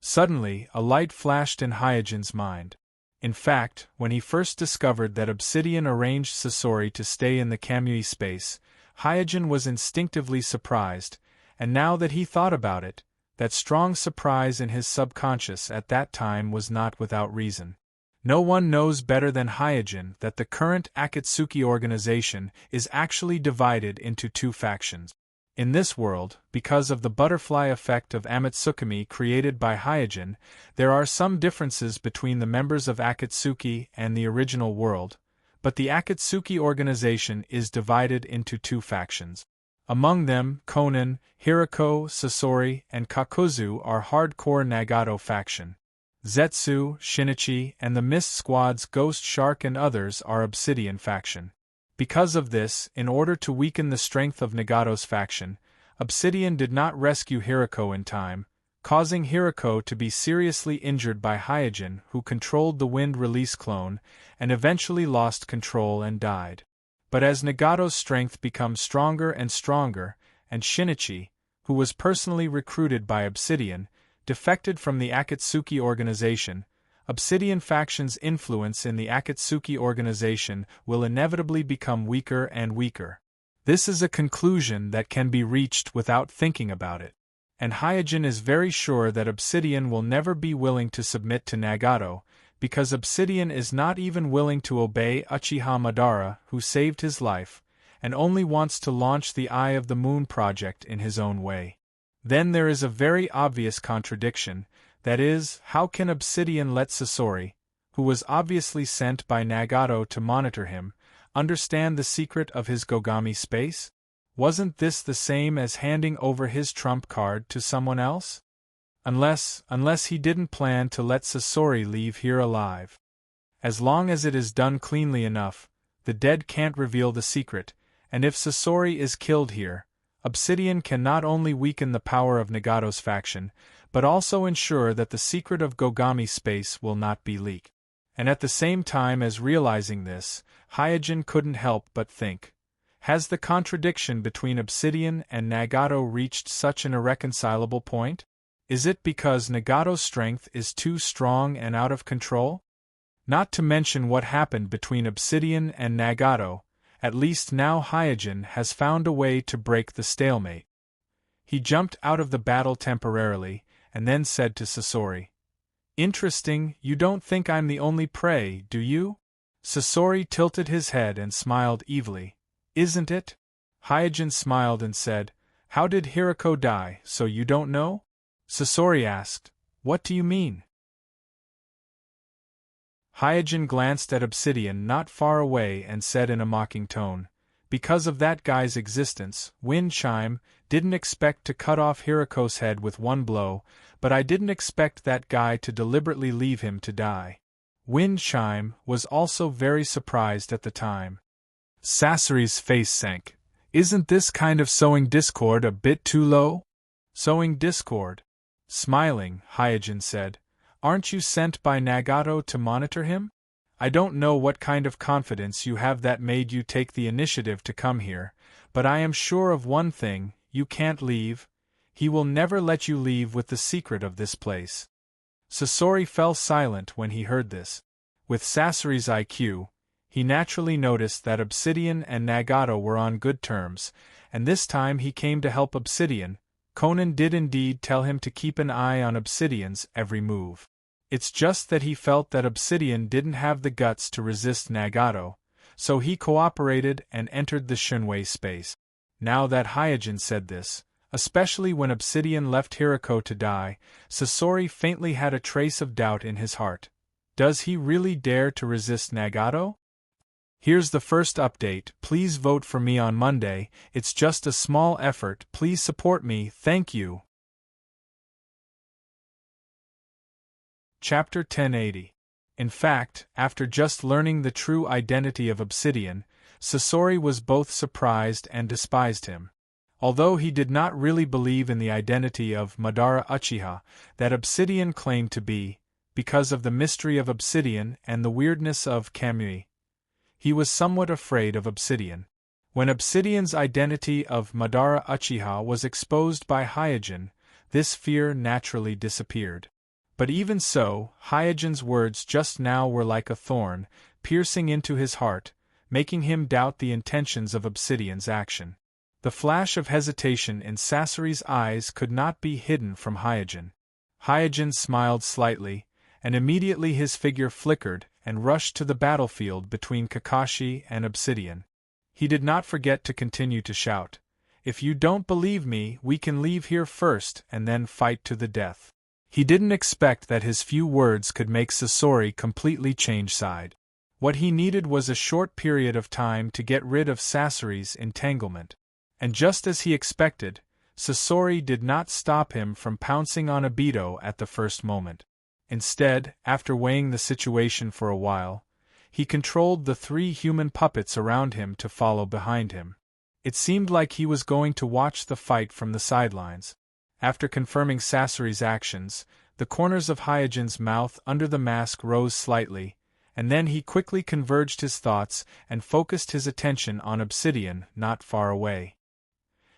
Suddenly, a light flashed in Hyojin's mind. In fact, when he first discovered that Obsidian arranged Sasori to stay in the Kamui space, Hyojin was instinctively surprised, and now that he thought about it, that strong surprise in his subconscious at that time was not without reason. No one knows better than Hyojin that the current Akatsuki organization is actually divided into two factions. In this world, because of the butterfly effect of Amatsukami created by Hyojin, there are some differences between the members of Akatsuki and the original world, but the Akatsuki organization is divided into two factions. Among them, Konan, Hirako, Sasori, and Kakuzu are hardcore Nagato faction. Zetsu, Shinichi, and the Mist Squad's Ghost Shark and others are Obsidian faction. Because of this, in order to weaken the strength of Nagato's faction, Obsidian did not rescue Hirako in time, causing Hirako to be seriously injured by Hyojin, who controlled the wind release clone, and eventually lost control and died. But as Nagato's strength becomes stronger and stronger, and Shinichi, who was personally recruited by Obsidian, defected from the Akatsuki organization, Obsidian faction's influence in the Akatsuki organization will inevitably become weaker and weaker. This is a conclusion that can be reached without thinking about it. And Hyojin is very sure that Obsidian will never be willing to submit to Nagato, because Obsidian is not even willing to obey Uchiha Madara, who saved his life, and only wants to launch the Eye of the Moon project in his own way. Then there is a very obvious contradiction, that is, how can Obsidian let Sasori, who was obviously sent by Nagato to monitor him, understand the secret of his Gogami space? Wasn't this the same as handing over his trump card to someone else? Unless he didn't plan to let Sasori leave here alive. As long as it is done cleanly enough, the dead can't reveal the secret, and if Sasori is killed here, Obsidian can not only weaken the power of Nagato's faction, but also ensure that the secret of Gogami space will not be leaked. And at the same time as realizing this, Hyojin couldn't help but think, has the contradiction between Obsidian and Nagato reached such an irreconcilable point? Is it because Nagato's strength is too strong and out of control? Not to mention what happened between Obsidian and Nagato, at least now Hyojin has found a way to break the stalemate. He jumped out of the battle temporarily, and then said to Sasori, "Interesting, you don't think I'm the only prey, do you?" Sasori tilted his head and smiled evilly. "Isn't it?" Hyojin smiled and said, "How did Hirako die, so you don't know?" Sasori asked, "What do you mean?" Hyojin glanced at Obsidian not far away and said in a mocking tone, Because of that guy's existence, Wind Chime didn't expect to cut off Hiriko's head with one blow, but I didn't expect that guy to deliberately leave him to die. Wind Chime was also very surprised at the time. Sasori's face sank. Isn't this kind of sowing discord a bit too low? Sowing discord? Smiling, Hyojin said. Aren't you sent by Nagato to monitor him? I don't know what kind of confidence you have that made you take the initiative to come here, but I am sure of one thing, you can't leave. He will never let you leave with the secret of this place. Sasori fell silent when he heard this. With Sasori's IQ, he naturally noticed that Obsidian and Nagato were on good terms, and this time he came to help Obsidian. Conan did indeed tell him to keep an eye on Obsidian's every move. It's just that he felt that Obsidian didn't have the guts to resist Nagato, so he cooperated and entered the Shunwei space. Now that Hyojin said this, especially when Obsidian left Hiriko to die, Sasori faintly had a trace of doubt in his heart. Does he really dare to resist Nagato? Here's the first update. Please vote for me on Monday. It's just a small effort. Please support me. Thank you. Chapter 1080. In fact, after just learning the true identity of Obsidian, Sasori was both surprised and despised him. Although he did not really believe in the identity of Madara Uchiha that Obsidian claimed to be, because of the mystery of Obsidian and the weirdness of Kamui, he was somewhat afraid of Obsidian. When Obsidian's identity of Madara Uchiha was exposed by Hyojin, this fear naturally disappeared. But even so, Hyojin's words just now were like a thorn, piercing into his heart, making him doubt the intentions of Obsidian's action. The flash of hesitation in Sasori's eyes could not be hidden from Hyojin. Hyojin smiled slightly, and immediately his figure flickered and rushed to the battlefield between Kakashi and Obsidian. He did not forget to continue to shout, "If you don't believe me, we can leave here first and then fight to the death." He didn't expect that his few words could make Sasori completely change side. What he needed was a short period of time to get rid of Sasori's entanglement. And just as he expected, Sasori did not stop him from pouncing on Obito at the first moment. Instead, after weighing the situation for a while, he controlled the 3 human puppets around him to follow behind him. It seemed like he was going to watch the fight from the sidelines. After confirming Sasori's actions, the corners of Hyojin's mouth under the mask rose slightly, and then he quickly converged his thoughts and focused his attention on Obsidian not far away.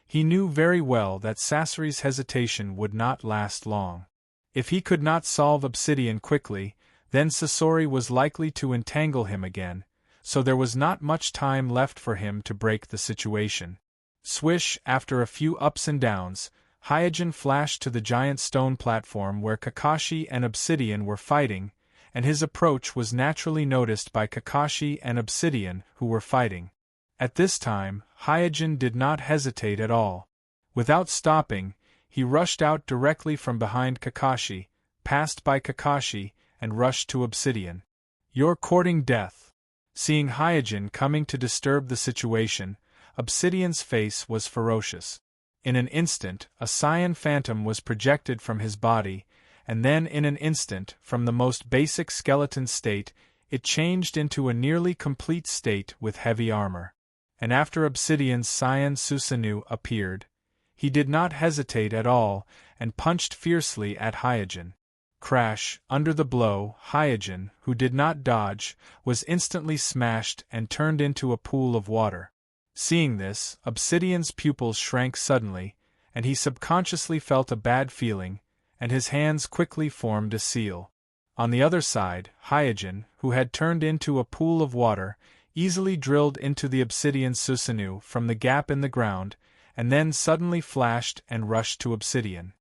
He knew very well that Sasori's hesitation would not last long. If he could not solve Obsidian quickly, then Sasori was likely to entangle him again, so there was not much time left for him to break the situation. Swish, after a few ups and downs, Hyojin flashed to the giant stone platform where Kakashi and Obsidian were fighting, and his approach was naturally noticed by Kakashi and Obsidian, who were fighting. At this time, Hyojin did not hesitate at all. Without stopping, he rushed out directly from behind Kakashi, passed by Kakashi, and rushed to Obsidian. "You're courting death." Seeing Hyojin coming to disturb the situation, Obsidian's face was ferocious. In an instant, a cyan phantom was projected from his body, and then in an instant, from the most basic skeleton state, it changed into a nearly complete state with heavy armor. And after Obsidian's cyan Susanoo appeared, he did not hesitate at all, and punched fiercely at Hyojin. Crash, under the blow, Hyojin, who did not dodge, was instantly smashed and turned into a pool of water. Seeing this, Obsidian's pupils shrank suddenly, and he subconsciously felt a bad feeling, and his hands quickly formed a seal. On the other side, Hyojin, who had turned into a pool of water, easily drilled into the Obsidian Susanoo from the gap in the ground, and then suddenly flashed and rushed to Obsidian.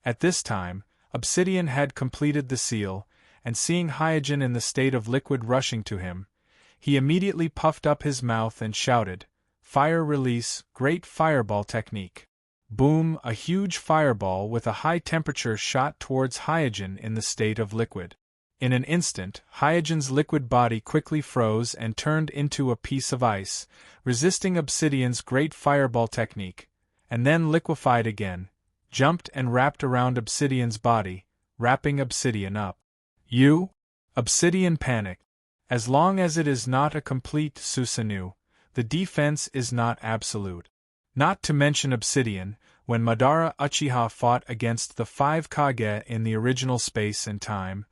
At this time, Obsidian had completed the seal, and seeing Hyojin in the state of liquid rushing to him, he immediately puffed up his mouth and shouted, "Fire release, great fireball technique." Boom! A huge fireball with a high temperature shot towards Hyojin in the state of liquid. In an instant, Hyojin's liquid body quickly froze and turned into a piece of ice, resisting Obsidian's great fireball technique, and then liquefied again, jumped and wrapped around Obsidian's body, wrapping Obsidian up. You? Obsidian panicked. As long as it is not a complete Susanoo, the defense is not absolute. Not to mention Obsidian, when Madara Uchiha fought against the 5 Kage in the original Space and Time,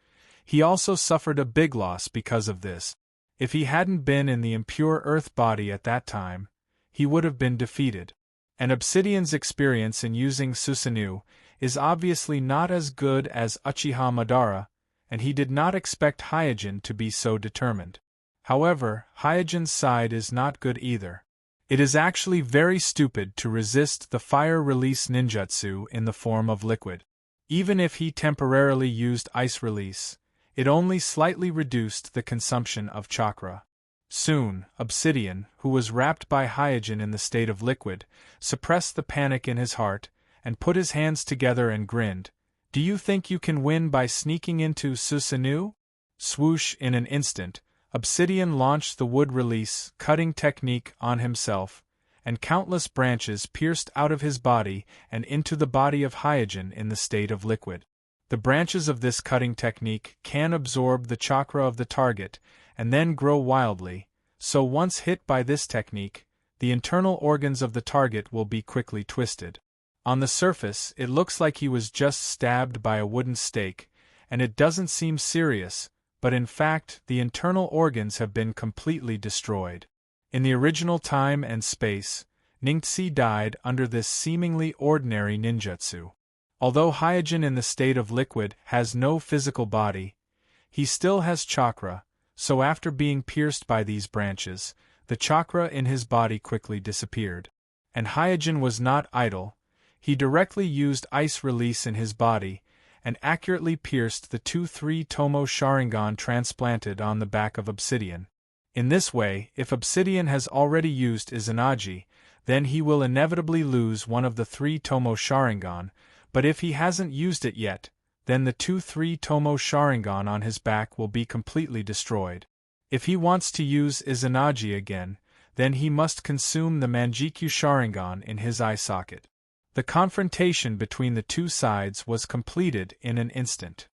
he also suffered a big loss because of this. If he hadn't been in the impure earth body at that time, he would have been defeated. And Obsidian's experience in using Susanoo is obviously not as good as Uchiha Madara, and he did not expect Hyojin to be so determined. However, Hyojin's side is not good either. It is actually very stupid to resist the fire release ninjutsu in the form of liquid. Even if he temporarily used ice release, it only slightly reduced the consumption of chakra. Soon, Obsidian, who was wrapped by Hyojin in the state of liquid, suppressed the panic in his heart, and put his hands together and grinned. Do you think you can win by sneaking into Susanoo? Swoosh! In an instant, Obsidian launched the wood release cutting technique on himself, and countless branches pierced out of his body and into the body of Hyojin in the state of liquid. The branches of this cutting technique can absorb the chakra of the target and then grow wildly, so once hit by this technique, the internal organs of the target will be quickly twisted. On the surface, it looks like he was just stabbed by a wooden stake, and it doesn't seem serious, but in fact, the internal organs have been completely destroyed. In the original Time and Space, Ningxi died under this seemingly ordinary ninjutsu. Although Hyojin in the state of liquid has no physical body, he still has chakra, so after being pierced by these branches, the chakra in his body quickly disappeared. And Hyojin was not idle. He directly used ice release in his body, and accurately pierced the 2-3 Tomo Sharingan transplanted on the back of Obsidian. In this way, if Obsidian has already used Izanagi, then he will inevitably lose one of the 3 Tomo Sharingan, but if he hasn't used it yet, then the 2-3 Tomo Sharingan on his back will be completely destroyed. If he wants to use Izanagi again, then he must consume the Manjikyu Sharingan in his eye socket. The confrontation between the two sides was completed in an instant.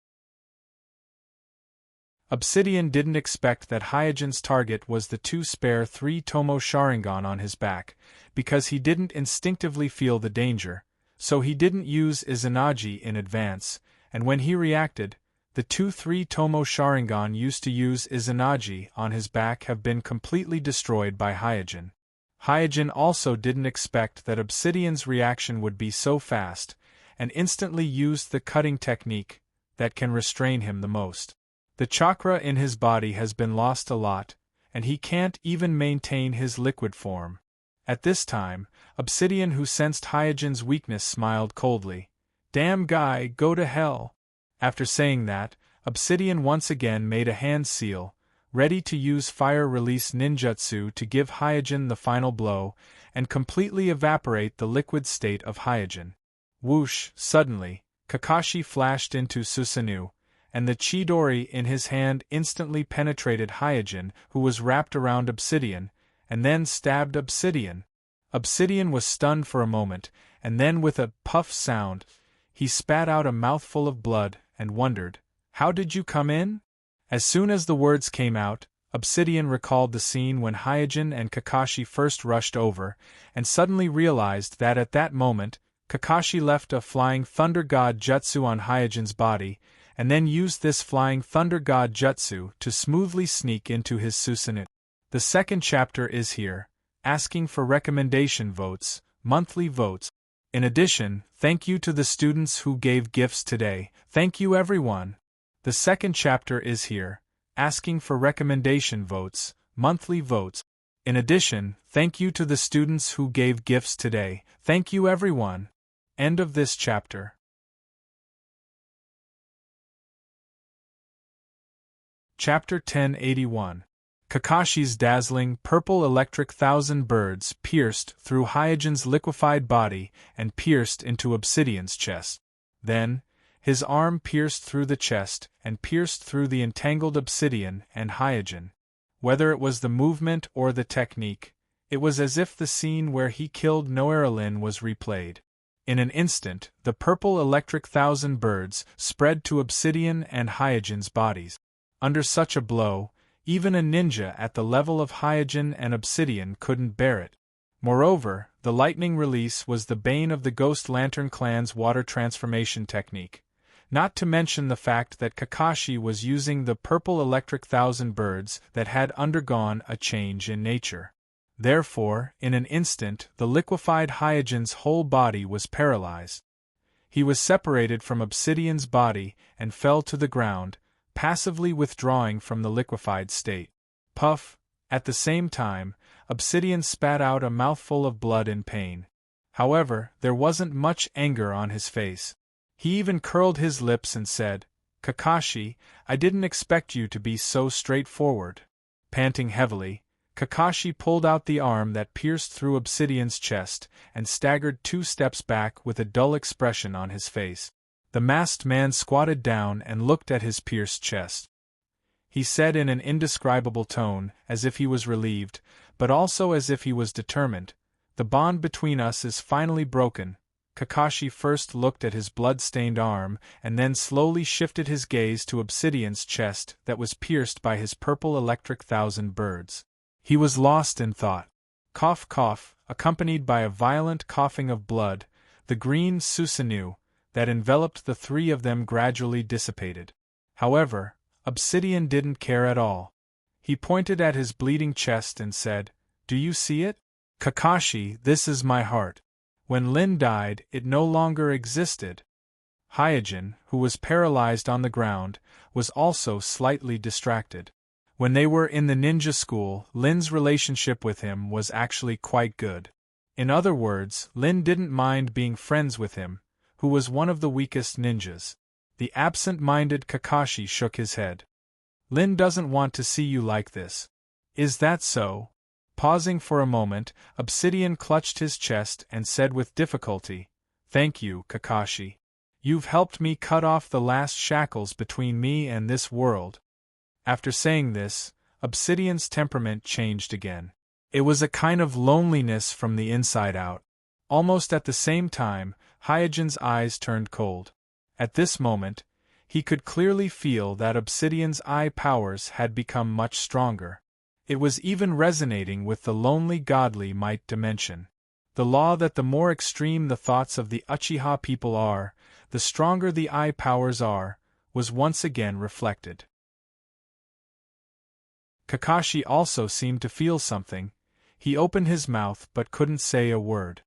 Obsidian didn't expect that Hyojin's target was the 3 Tomo Sharingan on his back, because he didn't instinctively feel the danger, so he didn't use Izanagi in advance, and when he reacted, the 2-3 Tomo Sharingan used to use Izanagi on his back have been completely destroyed by Hyojin. Hyojin also didn't expect that Obsidian's reaction would be so fast, and instantly used the cutting technique that can restrain him the most. The chakra in his body has been lost a lot, and he can't even maintain his liquid form. At this time, Obsidian, who sensed Hyojin's weakness, smiled coldly. Damn guy, go to hell! After saying that, Obsidian once again made a hand seal, ready to use fire release ninjutsu to give Hyojin the final blow, and completely evaporate the liquid state of Hyojin. Whoosh! Suddenly, Kakashi flashed into Susanoo, and the Chidori in his hand instantly penetrated Hyojin, who was wrapped around Obsidian, and then stabbed Obsidian. Obsidian was stunned for a moment, and then with a puff sound, he spat out a mouthful of blood, and wondered, "How did you come in?" As soon as the words came out, Obsidian recalled the scene when Hyojin and Kakashi first rushed over, and suddenly realized that at that moment, Kakashi left a Flying Thunder God Jutsu on Hyojin's body, and then used this Flying Thunder God Jutsu to smoothly sneak into his Susanoo. The second chapter is here, asking for recommendation votes, monthly votes. In addition, thank you to the students who gave gifts today. Thank you everyone. The second chapter is here, asking for recommendation votes, monthly votes. In addition, thank you to the students who gave gifts today. Thank you everyone. End of this chapter. Chapter 1081. Kakashi's dazzling purple electric 1,000 birds pierced through Hyojin's liquefied body and pierced into Obsidian's chest. Then, His arm pierced through the chest and pierced through the entangled obsidian and hyogen. Whether it was the movement or the technique, it was as if the scene where he killed Noerlin was replayed. In an instant, the purple electric thousand birds spread to obsidian and hyogen's bodies. Under such a blow, even a ninja at the level of hyogen and obsidian couldn't bear it. Moreover, the lightning release was the bane of the Ghost Lantern clan's water transformation technique. Not to mention the fact that Kakashi was using the purple electric thousand birds that had undergone a change in nature. Therefore, in an instant, the liquefied hyogen's whole body was paralyzed. He was separated from Obsidian's body and fell to the ground, passively withdrawing from the liquefied state. Puff! At the same time, Obsidian spat out a mouthful of blood in pain. However, there wasn't much anger on his face. He even curled his lips and said, "Kakashi, I didn't expect you to be so straightforward." Panting heavily, Kakashi pulled out the arm that pierced through Obsidian's chest and staggered 2 steps back with a dull expression on his face. The masked man squatted down and looked at his pierced chest. He said in an indescribable tone, as if he was relieved, but also as if he was determined, "The bond between us is finally broken." Kakashi first looked at his blood-stained arm and then slowly shifted his gaze to Obsidian's chest that was pierced by his purple electric thousand birds. He was lost in thought. Cough cough, accompanied by a violent coughing of blood, the green Susanoo that enveloped the 3 of them gradually dissipated. However, Obsidian didn't care at all. He pointed at his bleeding chest and said, "Do you see it? Kakashi, this is my heart. When Lin died, it no longer existed." Hyogen, who was paralyzed on the ground, was also slightly distracted. When they were in the ninja school, Lin's relationship with him was actually quite good. In other words, Lin didn't mind being friends with him, who was one of the weakest ninjas. The absent-minded Kakashi shook his head. "Lin doesn't want to see you like this. Is that so?" Pausing for a moment, Obsidian clutched his chest and said with difficulty, "Thank you, Kakashi. You've helped me cut off the last shackles between me and this world." After saying this, Obsidian's temperament changed again. It was a kind of loneliness from the inside out. Almost at the same time, Hyogen's eyes turned cold. At this moment, he could clearly feel that Obsidian's eye powers had become much stronger. It was even resonating with the lonely godly might dimension. The law that the more extreme the thoughts of the Uchiha people are, the stronger the eye powers are, was once again reflected. Kakashi also seemed to feel something. He opened his mouth but couldn't say a word.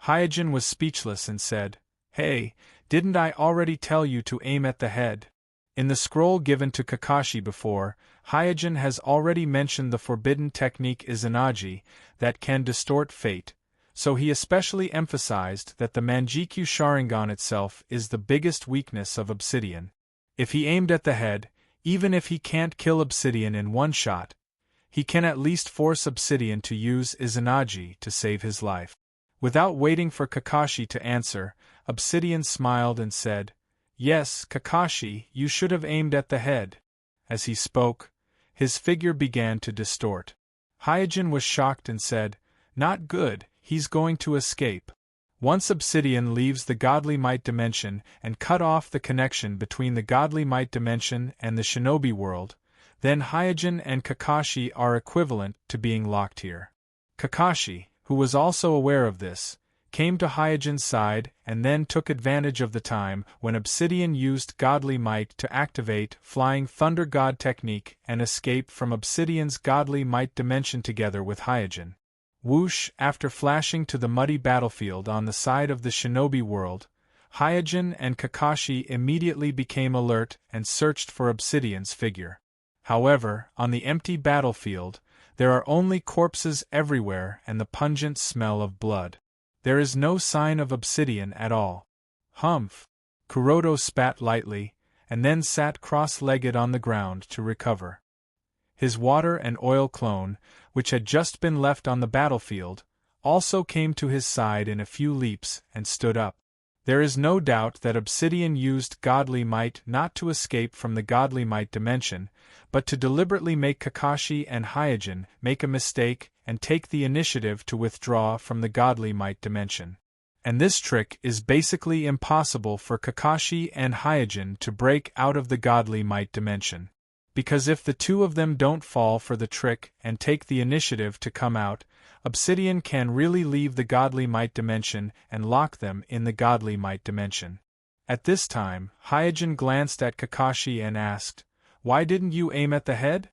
Hyogen was speechless and said, "Hey, didn't I already tell you to aim at the head?" In the scroll given to Kakashi before, Hyogen has already mentioned the forbidden technique Izanagi that can distort fate, so he especially emphasized that the Manjikyu Sharingan itself is the biggest weakness of Obsidian. If he aimed at the head, even if he can't kill Obsidian in one shot, he can at least force Obsidian to use Izanagi to save his life. Without waiting for Kakashi to answer, Obsidian smiled and said, "Yes, Kakashi, you should have aimed at the head." As he spoke, his figure began to distort. Hyogen was shocked and said, "Not good, he's going to escape." Once Obsidian leaves the Godly Might dimension and cut off the connection between the Godly Might dimension and the Shinobi world, then Hyogen and Kakashi are equivalent to being locked here. Kakashi, who was also aware of this, came to Hyogen's side and then took advantage of the time when Obsidian used Godly Might to activate Flying Thunder God technique and escape from Obsidian's Godly Might dimension together with Hyogen. Whoosh! After flashing to the muddy battlefield on the side of the Shinobi world, Hyogen and Kakashi immediately became alert and searched for Obsidian's figure. However, on the empty battlefield, there are only corpses everywhere and the pungent smell of blood. There is no sign of Obsidian at all. Humph! Kuroto spat lightly, and then sat cross-legged on the ground to recover. His water and oil clone, which had just been left on the battlefield, also came to his side in a few leaps and stood up. There is no doubt that Obsidian used godly might not to escape from the godly might dimension, but to deliberately make Kakashi and Hyojin make a mistake and take the initiative to withdraw from the godly might dimension. And this trick is basically impossible for Kakashi and Hyojin to break out of the godly might dimension. Because if the two of them don't fall for the trick and take the initiative to come out, Obsidian can really leave the godly might dimension and lock them in the godly might dimension. At this time, Hyojin glanced at Kakashi and asked, "Why didn't you aim at the head?"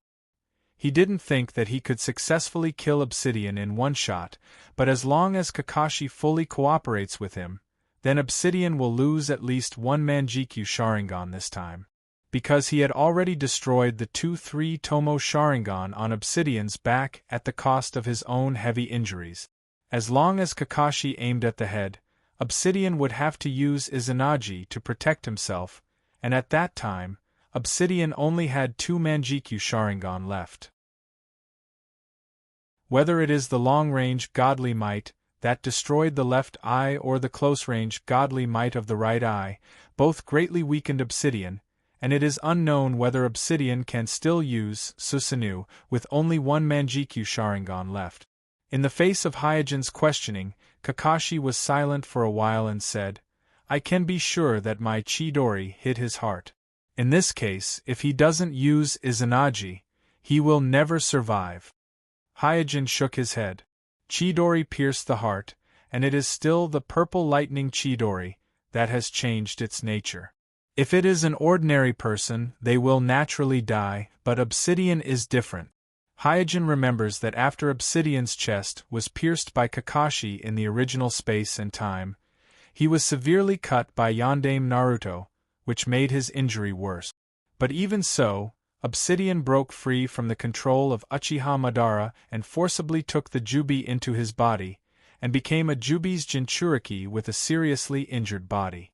He didn't think that he could successfully kill Obsidian in one shot, but as long as Kakashi fully cooperates with him, then Obsidian will lose at least one Manjikyu Sharingan this time. Because he had already destroyed the 2-3 Tomo Sharingan on Obsidian's back at the cost of his own heavy injuries. As long as Kakashi aimed at the head, Obsidian would have to use Izanagi to protect himself, and at that time, Obsidian only had 2 Manjikyu Sharingan left. Whether it is the long-range godly might that destroyed the left eye or the close-range godly might of the right eye, both greatly weakened Obsidian, and it is unknown whether Obsidian can still use Susanoo with only 1 Manjikyu Sharingan left. In the face of Hyojin's questioning, Kakashi was silent for a while and said, "I can be sure that my Chidori hit his heart. In this case, if he doesn't use Izanagi, he will never survive." Hyojin shook his head. Chidori pierced the heart, and it is still the purple lightning Chidori that has changed its nature. If it is an ordinary person, they will naturally die, but Obsidian is different. Hyojin remembers that after Obsidian's chest was pierced by Kakashi in the original space and time, he was severely cut by Yondaime Naruto, which made his injury worse. But even so, Obsidian broke free from the control of Uchiha Madara and forcibly took the Jubi into his body, and became a Jubi's Jinchuriki with a seriously injured body.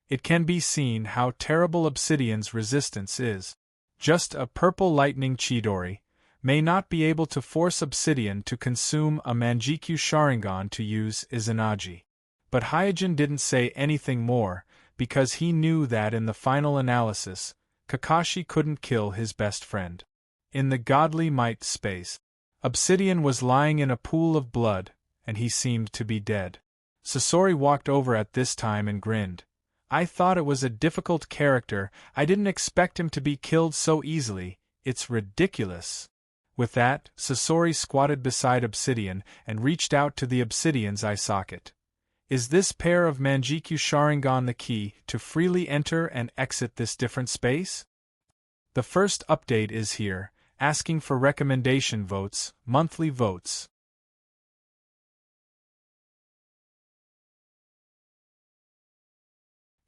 It can be seen how terrible Obsidian's resistance is. Just a purple lightning Chidori may not be able to force Obsidian to consume a Manjikyu Sharingan to use Izanagi. But Hyojin didn't say anything more, because he knew that in the final analysis, Kakashi couldn't kill his best friend. In the godly might space, Obsidian was lying in a pool of blood, and he seemed to be dead. Sasori walked over at this time and grinned. "I thought it was a difficult character. I didn't expect him to be killed so easily. It's ridiculous." With that, Sasori squatted beside Obsidian and reached out to the Obsidian's eye socket. "Is this pair of Manjikyu Sharingan the key to freely enter and exit this different space?" The first update is here, asking for recommendation votes, monthly votes.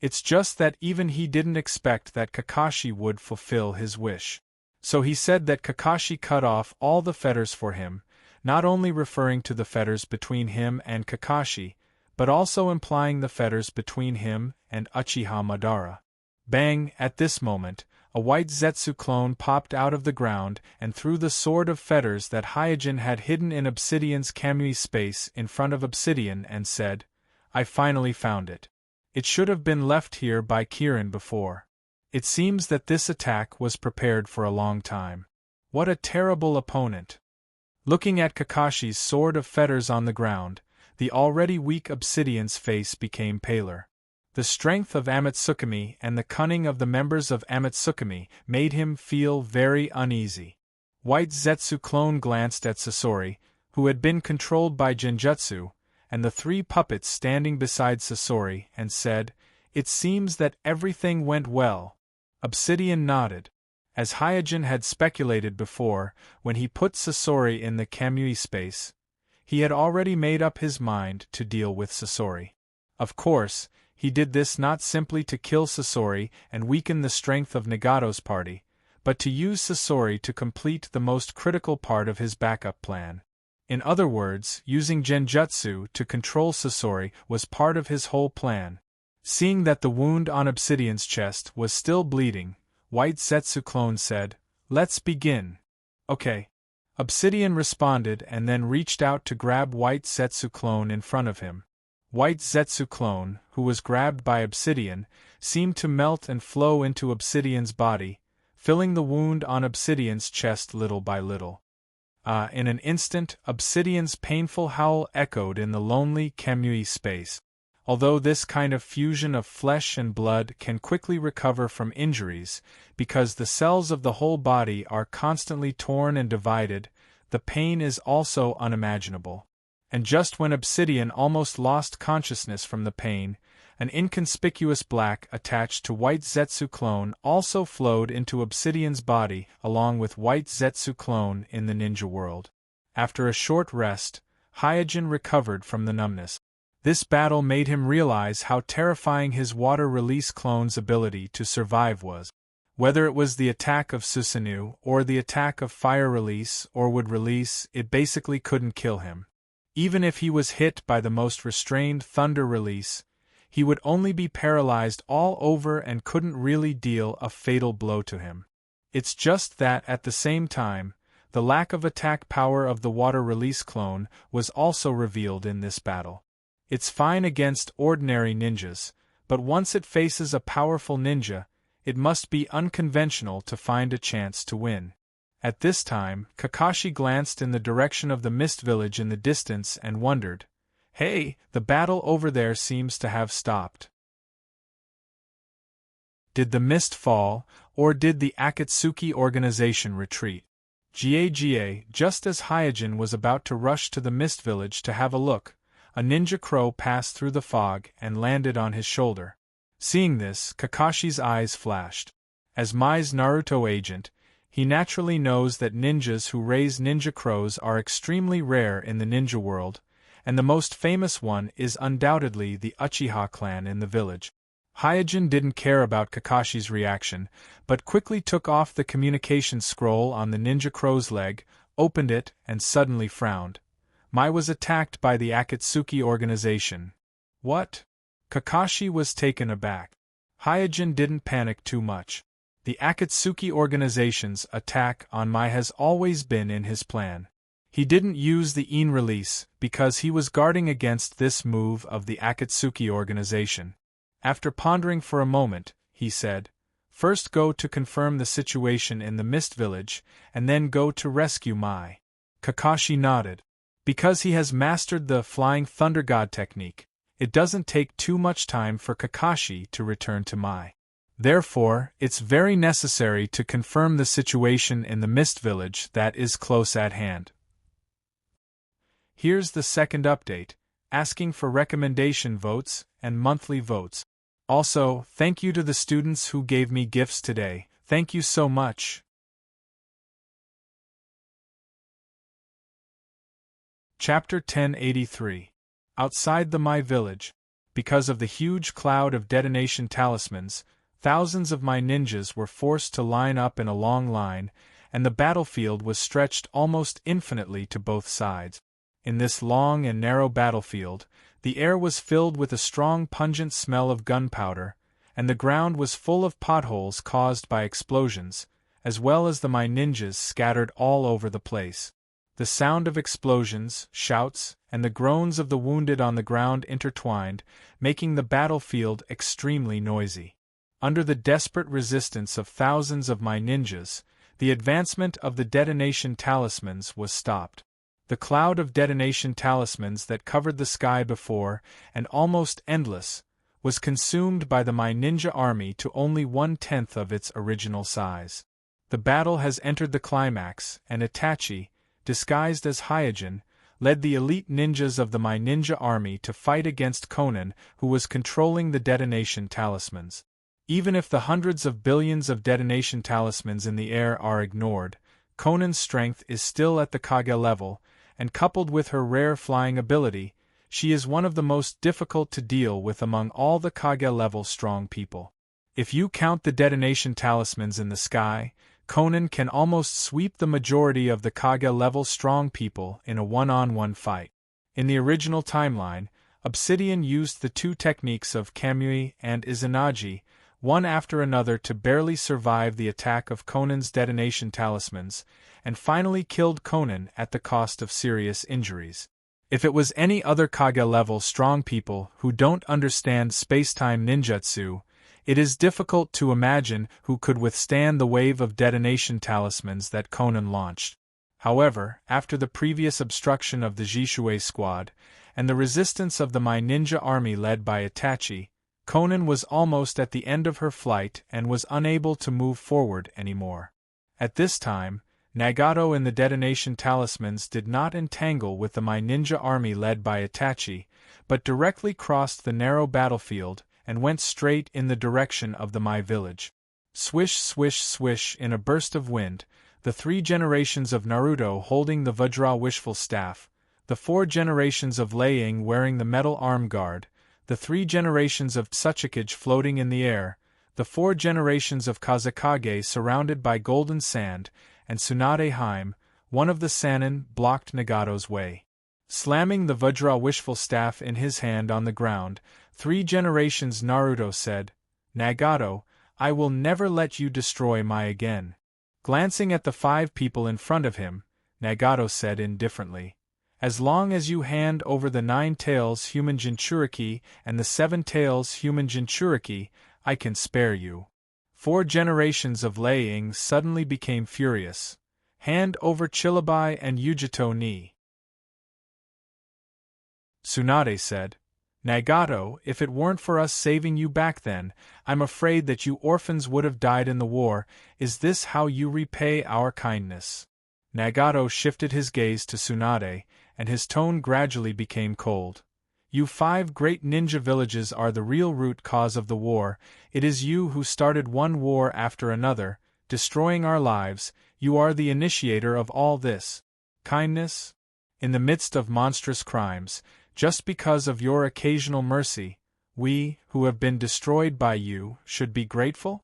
It's just that even he didn't expect that Kakashi would fulfill his wish. So he said that Kakashi cut off all the fetters for him, not only referring to the fetters between him and Kakashi, but also implying the fetters between him and Uchiha Madara. Bang! At this moment, a white Zetsu clone popped out of the ground and threw the sword of fetters that Hyojin had hidden in Obsidian's Kamui space in front of Obsidian and said, "I finally found it. It should have been left here by Kirin before." It seems that this attack was prepared for a long time. What a terrible opponent! Looking at Kakashi's sword of fetters on the ground, the already weak Obsidian's face became paler. The strength of Amatsukami and the cunning of the members of Amatsukami made him feel very uneasy. White Zetsu clone glanced at Sasori, who had been controlled by Genjutsu, and the 3 puppets standing beside Sasori, and said, "It seems that everything went well." Obsidian nodded. As Hyojin had speculated before, when he put Sasori in the Kamui space, he had already made up his mind to deal with Sasori. Of course, he did this not simply to kill Sasori and weaken the strength of Nagato's party, but to use Sasori to complete the most critical part of his backup plan. In other words, using Genjutsu to control Sasori was part of his whole plan. Seeing that the wound on Obsidian's chest was still bleeding, White Zetsu clone said, "Let's begin." "Okay." Obsidian responded and then reached out to grab White Zetsu clone in front of him. White Zetsu clone, who was grabbed by Obsidian, seemed to melt and flow into Obsidian's body, filling the wound on Obsidian's chest little by little. In an instant, Obsidian's painful howl echoed in the lonely Kamui space. Although this kind of fusion of flesh and blood can quickly recover from injuries, because the cells of the whole body are constantly torn and divided, the pain is also unimaginable. And just when Obsidian almost lost consciousness from the pain, an inconspicuous black attached to White Zetsu clone also flowed into Obsidian's body along with White Zetsu clone in the ninja world. After a short rest, Hyojin recovered from the numbness. This battle made him realize how terrifying his water release clone's ability to survive was. Whether it was the attack of Susanoo or the attack of fire release or wood release, it basically couldn't kill him. Even if he was hit by the most restrained thunder release, he would only be paralyzed all over and couldn't really deal a fatal blow to him. It's just that at the same time, the lack of attack power of the water release clone was also revealed in this battle. It's fine against ordinary ninjas, but once it faces a powerful ninja, it must be unconventional to find a chance to win. At this time, Kakashi glanced in the direction of the mist village in the distance and wondered, "Hey, the battle over there seems to have stopped. Did the mist fall, or did the Akatsuki organization retreat?" Just as Hyojin was about to rush to the mist village to have a look, a ninja crow passed through the fog and landed on his shoulder. Seeing this, Kakashi's eyes flashed. As Mai's Naruto agent, he naturally knows that ninjas who raise ninja crows are extremely rare in the ninja world, and the most famous one is undoubtedly the Uchiha clan in the village. Hyojin didn't care about Kakashi's reaction, but quickly took off the communication scroll on the ninja crow's leg, opened it, and suddenly frowned. Mai was attacked by the Akatsuki organization. What? Kakashi was taken aback. Hyojin didn't panic too much. The Akatsuki organization's attack on Mai has always been in his plan. He didn't use the In release because he was guarding against this move of the Akatsuki organization. After pondering for a moment, he said, "First go to confirm the situation in the Mist Village, and then go to rescue Mai." Kakashi nodded. Because he has mastered the Flying Thunder God technique, it doesn't take too much time for Kakashi to return to Mai. Therefore, it's very necessary to confirm the situation in the Mist Village that is close at hand. Here's the second update, asking for recommendation votes and monthly votes. Also, thank you to the students who gave me gifts today. Thank you so much. Chapter 1083. Outside the Mai village. Because of the huge cloud of detonation talismans, thousands of Mai ninjas were forced to line up in a long line, and the battlefield was stretched almost infinitely to both sides. In this long and narrow battlefield, the air was filled with a strong pungent smell of gunpowder, and the ground was full of potholes caused by explosions, as well as the Mai ninjas scattered all over the place. The sound of explosions, shouts, and the groans of the wounded on the ground intertwined, making the battlefield extremely noisy. Under the desperate resistance of thousands of Mai ninjas, the advancement of the detonation talismans was stopped. The cloud of detonation talismans that covered the sky before, and almost endless, was consumed by the Mai ninja army to only 1/10 of its original size. The battle has entered the climax, and Itachi, disguised as Hyojin, led the elite ninjas of the Mai ninja army to fight against Conan, who was controlling the detonation talismans. Even if the hundreds of billions of detonation talismans in the air are ignored, Conan's strength is still at the Kage level, and coupled with her rare flying ability, she is one of the most difficult to deal with among all the Kage level strong people. If you count the detonation talismans in the sky, Conan can almost sweep the majority of the Kage level strong people in a one-on-one fight. In the original timeline, Obsidian used the two techniques of Kamui and Izanagi, one after another to barely survive the attack of Conan's detonation talismans, and finally killed Conan at the cost of serious injuries. If it was any other Kage-level strong people who don't understand spacetime ninjutsu, it is difficult to imagine who could withstand the wave of detonation talismans that Conan launched. However, after the previous obstruction of the Jishui squad, and the resistance of the Mai Ninja army led by Itachi, Conan was almost at the end of her flight and was unable to move forward anymore. At this time, Nagato and the detonation talismans did not entangle with the Mai Ninja army led by Itachi, but directly crossed the narrow battlefield and went straight in the direction of the Mai village. Swish, swish, swish, in a burst of wind, the 3 generations of Naruto holding the Vajra wishful staff, the 4 generations of Lei Ying wearing the metal arm guard, the 3 generations of Tsuchikage floating in the air, the 4 generations of Kazekage surrounded by golden sand, and Tsunade Haim, one of the Sannin, blocked Nagato's way. Slamming the Vajra wishful staff in his hand on the ground, 3 generations Naruto said, "Nagato, I will never let you destroy Mai again." Glancing at the 5 people in front of him, Nagato said indifferently, "As long as you hand over the 9 tails human Jinchuriki and the 7 tails human Jinchuriki, I can spare you." 4 generations of Lei Ying suddenly became furious. "Hand over Chilabai and Yujito ni." Tsunade said, "Nagato, if it weren't for us saving you back then, I'm afraid that you orphans would have died in the war. Is this how you repay our kindness?" Nagato shifted his gaze to Tsunade, and his tone gradually became cold. "You 5 great ninja villages are the real root cause of the war. It is you who started one war after another, destroying our lives. You are the initiator of all this. Kindness? In the midst of monstrous crimes, just because of your occasional mercy, we, who have been destroyed by you, should be grateful?"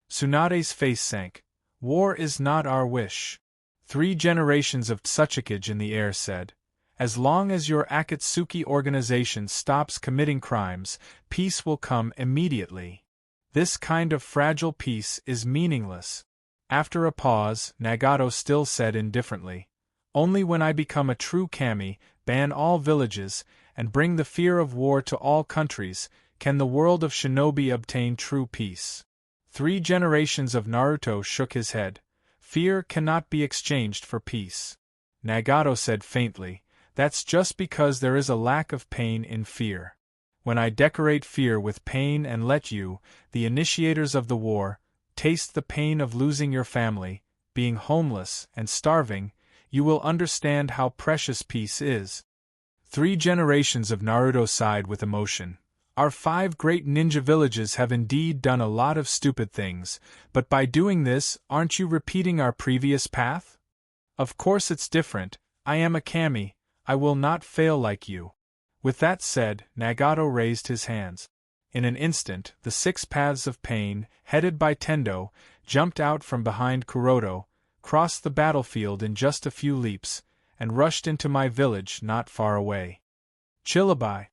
Tsunade's face sank. "War is not our wish." 3 generations of Tsuchikage in the air said, "As long as your Akatsuki organization stops committing crimes, peace will come immediately. This kind of fragile peace is meaningless." After a pause, Nagato still said indifferently, "Only when I become a true kami, ban all villages, and bring the fear of war to all countries, can the world of shinobi obtain true peace." 3 generations of Naruto shook his head. "Fear cannot be exchanged for peace." Nagato said faintly, "That's just because there is a lack of pain in fear. When I decorate fear with pain and let you, the initiators of the war, taste the pain of losing your family, being homeless and starving, you will understand how precious peace is." 3 generations of Naruto sighed with emotion. "Our 5 great ninja villages have indeed done a lot of stupid things, but by doing this, aren't you repeating our previous path? Of course it's different. I am a kami. I will not fail like you." With that said, Nagato raised his hands. In an instant, the 6 paths of pain, headed by Tendo, jumped out from behind Kuroto, crossed the battlefield in just a few leaps, and rushed into my village not far away. Chilabai.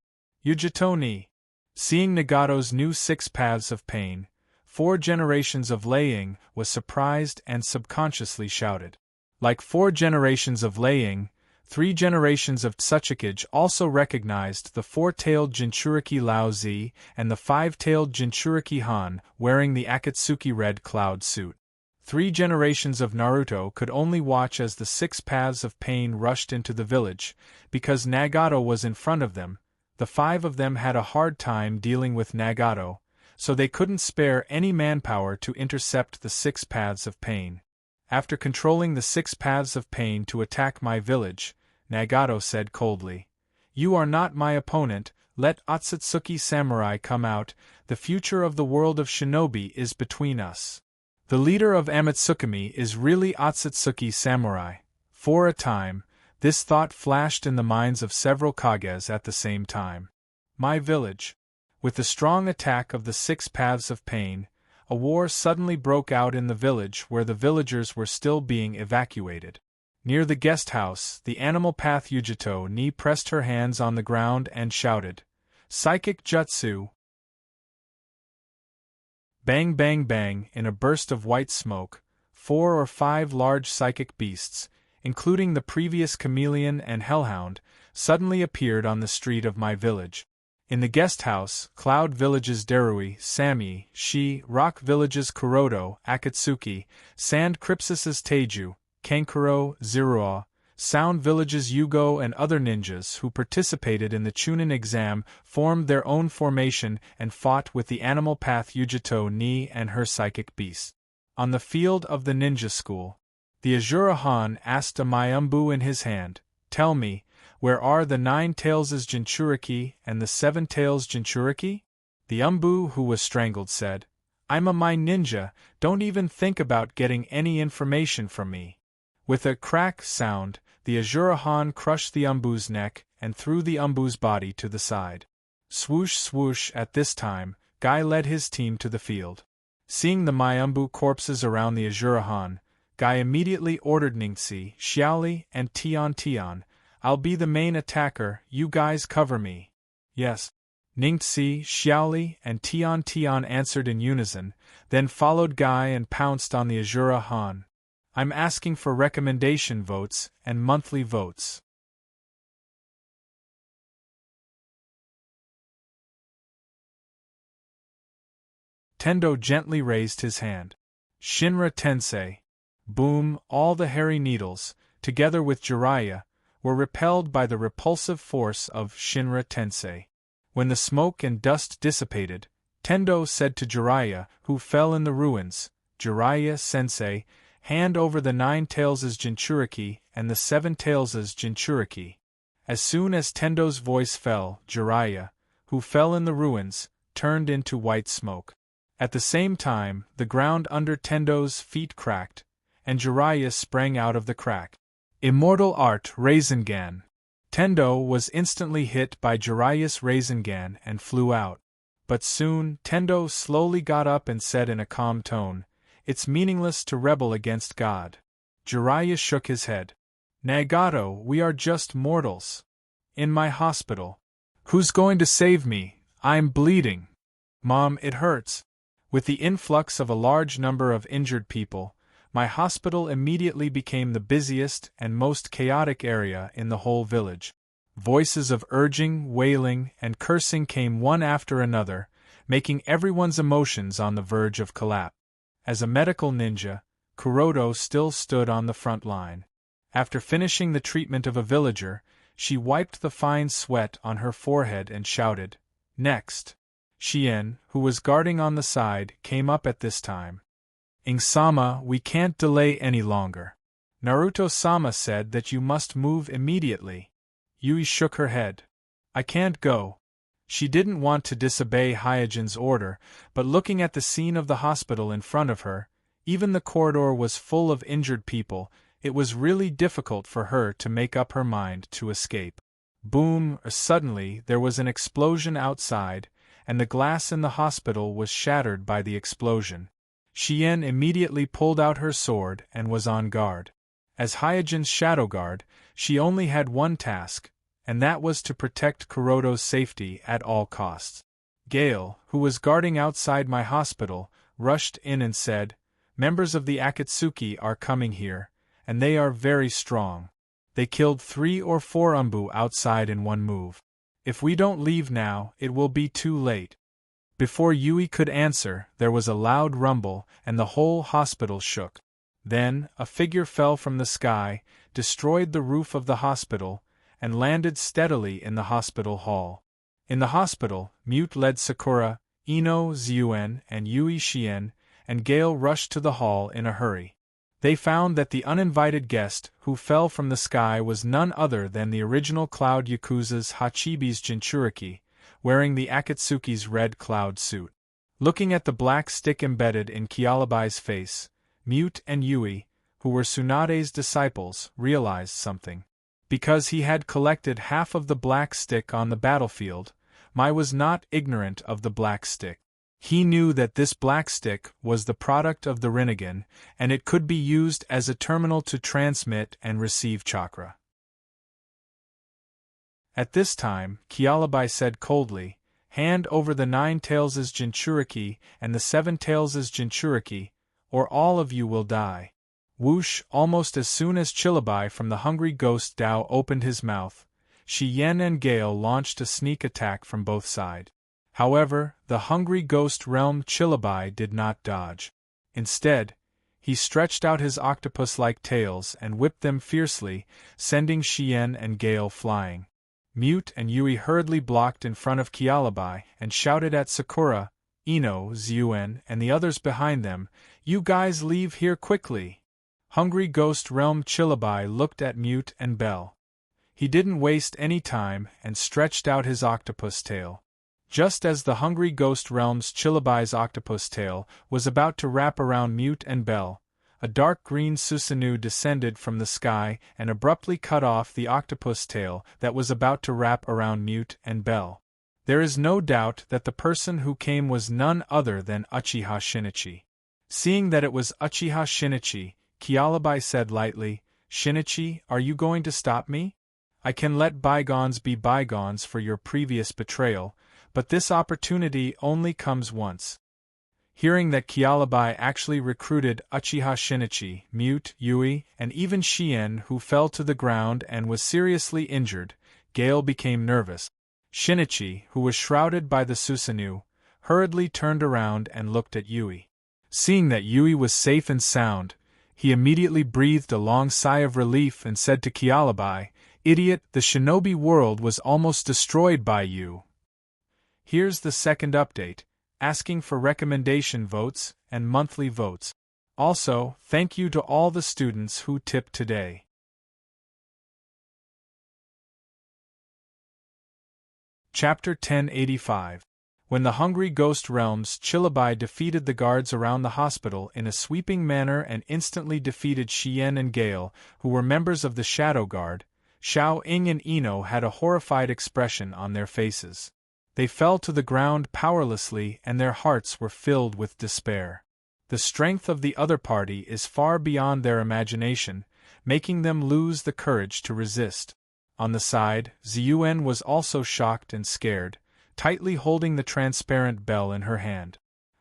Yujito ni. Seeing Nagato's new 6 paths of pain, 4 generations of Lei Ying was surprised and subconsciously shouted. Like 4 generations of Lei Ying, 3 generations of Tsuchikage also recognized the 4-tailed Jinchuriki Lao Zi and the 5-tailed Jinchuriki Han wearing the Akatsuki red cloud suit. 3 generations of Naruto could only watch as the 6 paths of pain rushed into the village, because Nagato was in front of them. The 5 of them had a hard time dealing with Nagato, so they couldn't spare any manpower to intercept the 6 paths of pain. After controlling the 6 paths of pain to attack my village, Nagato said coldly, "You are not my opponent, let Otsutsuki Samurai come out, the future of the world of shinobi is between us." The leader of Amatsukami is really Otsutsuki Samurai. For a time, this thought flashed in the minds of several Kages at the same time. My village. With the strong attack of the 6 paths of pain, a war suddenly broke out in the village where the villagers were still being evacuated. Near the guest house, the animal path Yujito ni pressed her hands on the ground and shouted, "Psychic Jutsu!" Bang bang bang, in a burst of white smoke, 4 or 5 large psychic beasts, including the previous chameleon and hellhound, suddenly appeared on the street of my village. In the guest house, Cloud Village's Darui, Sami, Shi, Rock Village's Kuroto, Akatsuki, Sand Crypsis's Teiju, Kankuro, Zirua, Sound Village's Yugo and other ninjas who participated in the Chunin exam formed their own formation and fought with the animal path Yujito Ni and her psychic beast. On the field of the ninja school, the Azura Han asked a Mayumbu in his hand, "Tell me, where are the 9 tails' Jinchuriki and the 7 tails' Jinchuriki?" The Umbu who was strangled said, "I'm a Mai ninja, don't even think about getting any information from me." With a crack sound, the Azura Han crushed the Umbu's neck and threw the Umbu's body to the side. Swoosh swoosh. At this time, Guy led his team to the field. Seeing the Mayumbu corpses around the Azura Han, Guy immediately ordered Ningxi, Xiaoli, and Tian, "I'll be the main attacker, you guys cover me." "Yes." Ningxi, Xiaoli, and Tian answered in unison, then followed Guy and pounced on the Azura Han. "I'm asking for recommendation votes and monthly votes." Tendo gently raised his hand. Shinra Tensei. Boom! All the hairy needles, together with Jiraiya, were repelled by the repulsive force of Shinra Tensei. When the smoke and dust dissipated, Tendo said to Jiraiya, who fell in the ruins, "Jiraiya-sensei, hand over the 9 tails' Jinchuriki and the 7 tails' Jinchuriki." As soon as Tendo's voice fell, Jiraiya, who fell in the ruins, turned into white smoke. At the same time, the ground under Tendo's feet cracked, and Jiraiya sprang out of the crack. Immortal Art Rasengan. Tendo was instantly hit by Jiraiya's Rasengan and flew out. But soon, Tendo slowly got up and said in a calm tone, "It's meaningless to rebel against God." Jiraiya shook his head. "Nagato, we are just mortals. In my hospital. Who's going to save me? I'm bleeding. Mom, it hurts." With the influx of a large number of injured people, my hospital immediately became the busiest and most chaotic area in the whole village. Voices of urging, wailing, and cursing came one after another, making everyone's emotions on the verge of collapse. As a medical ninja, Kuroto still stood on the front line. After finishing the treatment of a villager, she wiped the fine sweat on her forehead and shouted, "Next!" Shien, who was guarding on the side, came up at this time. "Ing-sama, we can't delay any longer. Naruto-sama said that you must move immediately." Yui shook her head. "I can't go." She didn't want to disobey Hyojin's order, but looking at the scene of the hospital in front of her, even the corridor was full of injured people, it was really difficult for her to make up her mind to escape. Boom! Suddenly there was an explosion outside, and the glass in the hospital was shattered by the explosion. Shien immediately pulled out her sword and was on guard. As Hyojin's shadow guard, she only had one task, and that was to protect Kuroto's safety at all costs. Gale, who was guarding outside my hospital, rushed in and said, "Members of the Akatsuki are coming here, and they are very strong. They killed 3 or 4 Umbu outside in one move. If we don't leave now, it will be too late." Before Yui could answer, there was a loud rumble, and the whole hospital shook. Then, a figure fell from the sky, destroyed the roof of the hospital, and landed steadily in the hospital hall. In the hospital, Mute led Sakura, Ino Zuen, and Yui Shien, and Gale rushed to the hall in a hurry. They found that the uninvited guest who fell from the sky was none other than the original Cloud Yakuza's Hachibi's Jinchuriki, wearing the Akatsuki's red cloud suit. Looking at the black stick embedded in Kyalabai's face, Mute and Yui, who were Tsunade's disciples, realized something. Because he had collected half of the black stick on the battlefield, Mai was not ignorant of the black stick. He knew that this black stick was the product of the Rinnegan, and it could be used as a terminal to transmit and receive chakra. At this time, Kyalabai said coldly, "Hand over the 9 tails' Jinchuriki and the 7 tails' Jinchuriki, or all of you will die." Whoosh! Almost as soon as Chillabai from the hungry ghost Dao opened his mouth, Yen and Gale launched a sneak attack from both sides. However, the hungry ghost realm Chillabai did not dodge. Instead, he stretched out his octopus-like tails and whipped them fiercely, sending Yen and Gale flying. Mute and Yui hurriedly blocked in front of Kialabai and shouted at Sakura, Ino, Zuen, and the others behind them, "You guys leave here quickly!" Hungry Ghost Realm Chillabai looked at Mute and Bell. He didn't waste any time and stretched out his octopus tail. Just as the Hungry Ghost Realm's Chillabai's octopus tail was about to wrap around Mute and Bell, a dark green Susanoo descended from the sky and abruptly cut off the octopus tail that was about to wrap around Mute and Bell. There is no doubt that the person who came was none other than Uchiha Shinichi. Seeing that it was Uchiha Shinichi, Kialabai said lightly, "Shinichi, are you going to stop me? I can let bygones be bygones for your previous betrayal, but this opportunity only comes once." Hearing that Kialabai actually recruited Uchiha Shinichi, Mute, Yui, and even Shien, who fell to the ground and was seriously injured, Gale became nervous. Shinichi, who was shrouded by the Susanoo, hurriedly turned around and looked at Yui. Seeing that Yui was safe and sound, he immediately breathed a long sigh of relief and said to Kialabai, "Idiot, the shinobi world was almost destroyed by you." Here's the second update, asking for recommendation votes and monthly votes. Also, thank you to all the students who tipped today. Chapter 1085. When the Hungry Ghost Realm's Chillabai defeated the guards around the hospital in a sweeping manner and instantly defeated Shien and Gale, who were members of the Shadow Guard, Xiao Ying and Ino had a horrified expression on their faces. They fell to the ground powerlessly and their hearts were filled with despair. The strength of the other party is far beyond their imagination, making them lose the courage to resist. On the side, Zuen was also shocked and scared, tightly holding the transparent bell in her hand.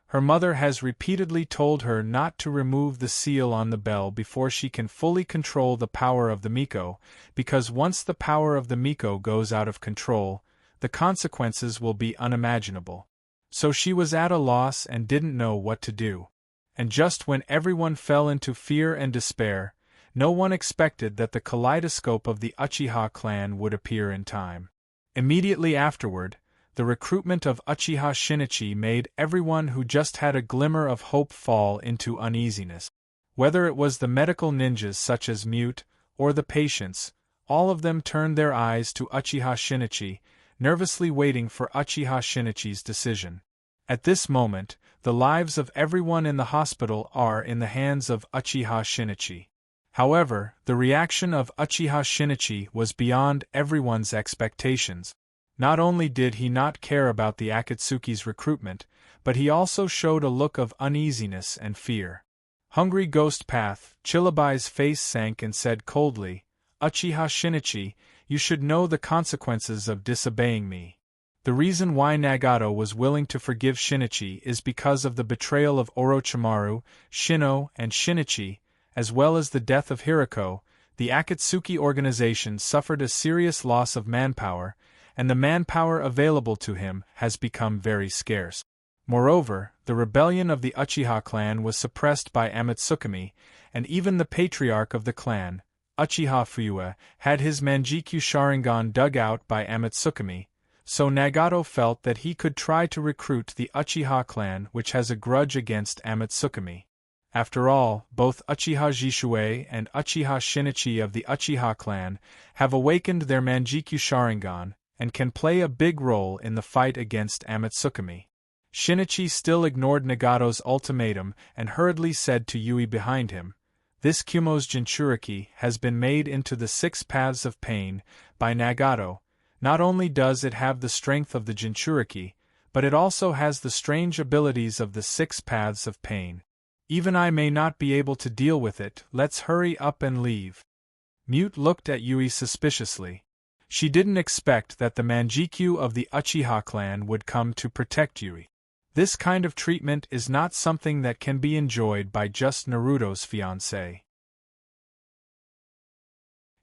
Her mother has repeatedly told her not to remove the seal on the bell before she can fully control the power of the Miko, because once the power of the Miko goes out of control, the consequences will be unimaginable. So she was at a loss and didn't know what to do. And just when everyone fell into fear and despair, no one expected that the kaleidoscope of the Uchiha clan would appear in time. Immediately afterward, the recruitment of Uchiha Shinichi made everyone who just had a glimmer of hope fall into uneasiness. Whether it was the medical ninjas such as Mute, or the patients, all of them turned their eyes to Uchiha Shinichi, nervously waiting for Uchiha Shinichi's decision. At this moment, the lives of everyone in the hospital are in the hands of Uchiha Shinichi. However, the reaction of Uchiha Shinichi was beyond everyone's expectations. Not only did he not care about the Akatsuki's recruitment, but he also showed a look of uneasiness and fear. Hungry Ghost Path, Chillabai's face sank and said coldly, "Uchiha Shinichi, you should know the consequences of disobeying me. The reason why Nagato was willing to forgive Shinichi is because of the betrayal of Orochimaru, Shino, and Shinichi, as well as the death of Hirako. The Akatsuki organization suffered a serious loss of manpower, and the manpower available to him has become very scarce. Moreover, the rebellion of the Uchiha clan was suppressed by Amatsukami, and even the patriarch of the clan, Uchiha Fuyue, had his Manjikyu Sharingan dug out by Amatsukami, so Nagato felt that he could try to recruit the Uchiha clan, which has a grudge against Amatsukami. After all, both Uchiha Jishue and Uchiha Shinichi of the Uchiha clan have awakened their Manjikyu Sharingan, and can play a big role in the fight against Amatsukami. Shinichi still ignored Nagato's ultimatum and hurriedly said to Yui behind him, "This Kumo's Jinchuriki has been made into the 6 Paths of Pain by Nagato. Not only does it have the strength of the Jinchuriki, but it also has the strange abilities of the 6 Paths of Pain. Even I may not be able to deal with it, let's hurry up and leave." Mute looked at Yui suspiciously. She didn't expect that the Manjikyu of the Uchiha clan would come to protect Yui. This kind of treatment is not something that can be enjoyed by just Naruto's fiancée.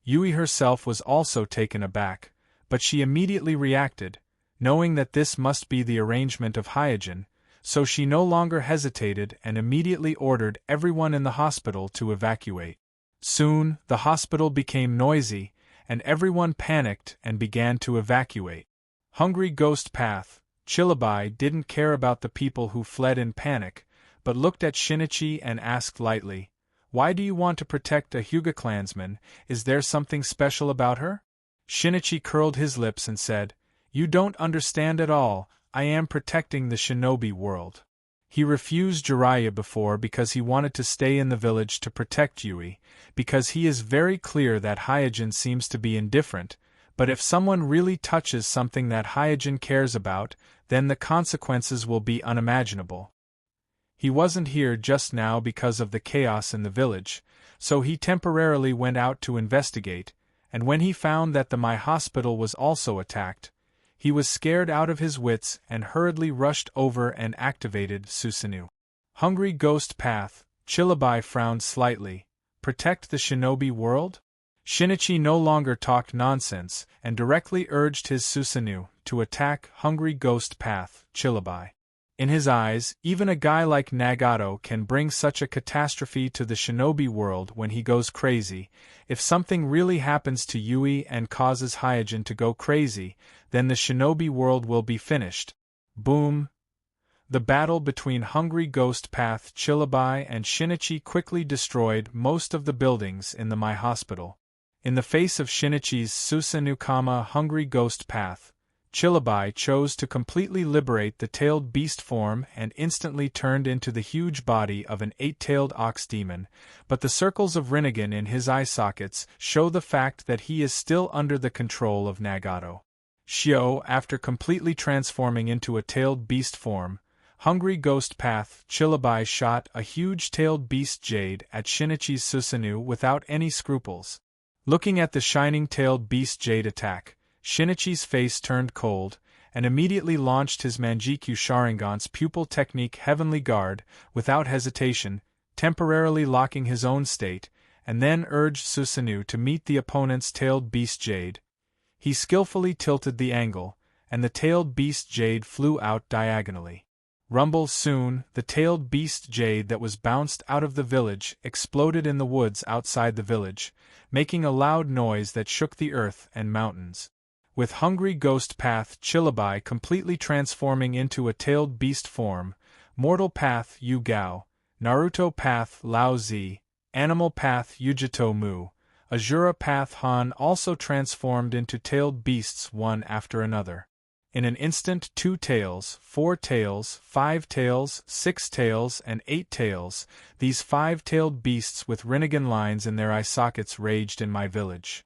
Yui herself was also taken aback, but she immediately reacted, knowing that this must be the arrangement of Hyojin, so she no longer hesitated and immediately ordered everyone in the hospital to evacuate. Soon, the hospital became noisy, and everyone panicked and began to evacuate. Hungry Ghost Path, Chillabai didn't care about the people who fled in panic, but looked at Shinichi and asked lightly, "Why do you want to protect a Hyuga clansman? Is there something special about her?" Shinichi curled his lips and said, "You don't understand at all, I am protecting the shinobi world." He refused Jiraiya before because he wanted to stay in the village to protect Yui, because he is very clear that Hyojin seems to be indifferent, but if someone really touches something that Hyojin cares about, then the consequences will be unimaginable. He wasn't here just now because of the chaos in the village, so he temporarily went out to investigate, and when he found that the My Hospital was also attacked, he was scared out of his wits and hurriedly rushed over and activated Susanoo. Hungry Ghost Path, Chillabai frowned slightly. Protect the shinobi world? Shinichi no longer talked nonsense and directly urged his Susanoo to attack Hungry Ghost Path, Chillabai. In his eyes, even a guy like Nagato can bring such a catastrophe to the shinobi world when he goes crazy. If something really happens to Yui and causes Hyojin to go crazy, then the shinobi world will be finished. Boom! The battle between Hungry Ghost Path Chillabai and Shinichi quickly destroyed most of the buildings in the My Hospital. In the face of Shinichi's Susanoo Hungry Ghost Path, Chillabai chose to completely liberate the tailed beast form and instantly turned into the huge body of an 8-tailed ox demon, but the circles of Rinnegan in his eye sockets show the fact that he is still under the control of Nagato. Shio, after completely transforming into a tailed beast form, Hungry Ghost Path Chillabai shot a huge tailed beast jade at Shinichi's Susanoo without any scruples. Looking at the shining tailed beast jade attack, Shinichi's face turned cold, and immediately launched his Manjikyu Sharingan's pupil technique Heavenly Guard, without hesitation, temporarily locking his own state, and then urged Susanoo to meet the opponent's tailed beast jade. He skillfully tilted the angle, and the tailed beast jade flew out diagonally. Rumble soon, the tailed beast jade that was bounced out of the village exploded in the woods outside the village, making a loud noise that shook the earth and mountains. With Hungry Ghost Path Chillabai completely transforming into a tailed beast form, Mortal Path Yu Gao, Naruto Path Lao Zi, Animal Path Yujito Mu, Azura Path Han also transformed into tailed beasts one after another. In an instant 2 tails, 4 tails, 5 tails, 6 tails, and 8 tails, these 5-tailed beasts with Rinnegan lines in their eye sockets raged in my village.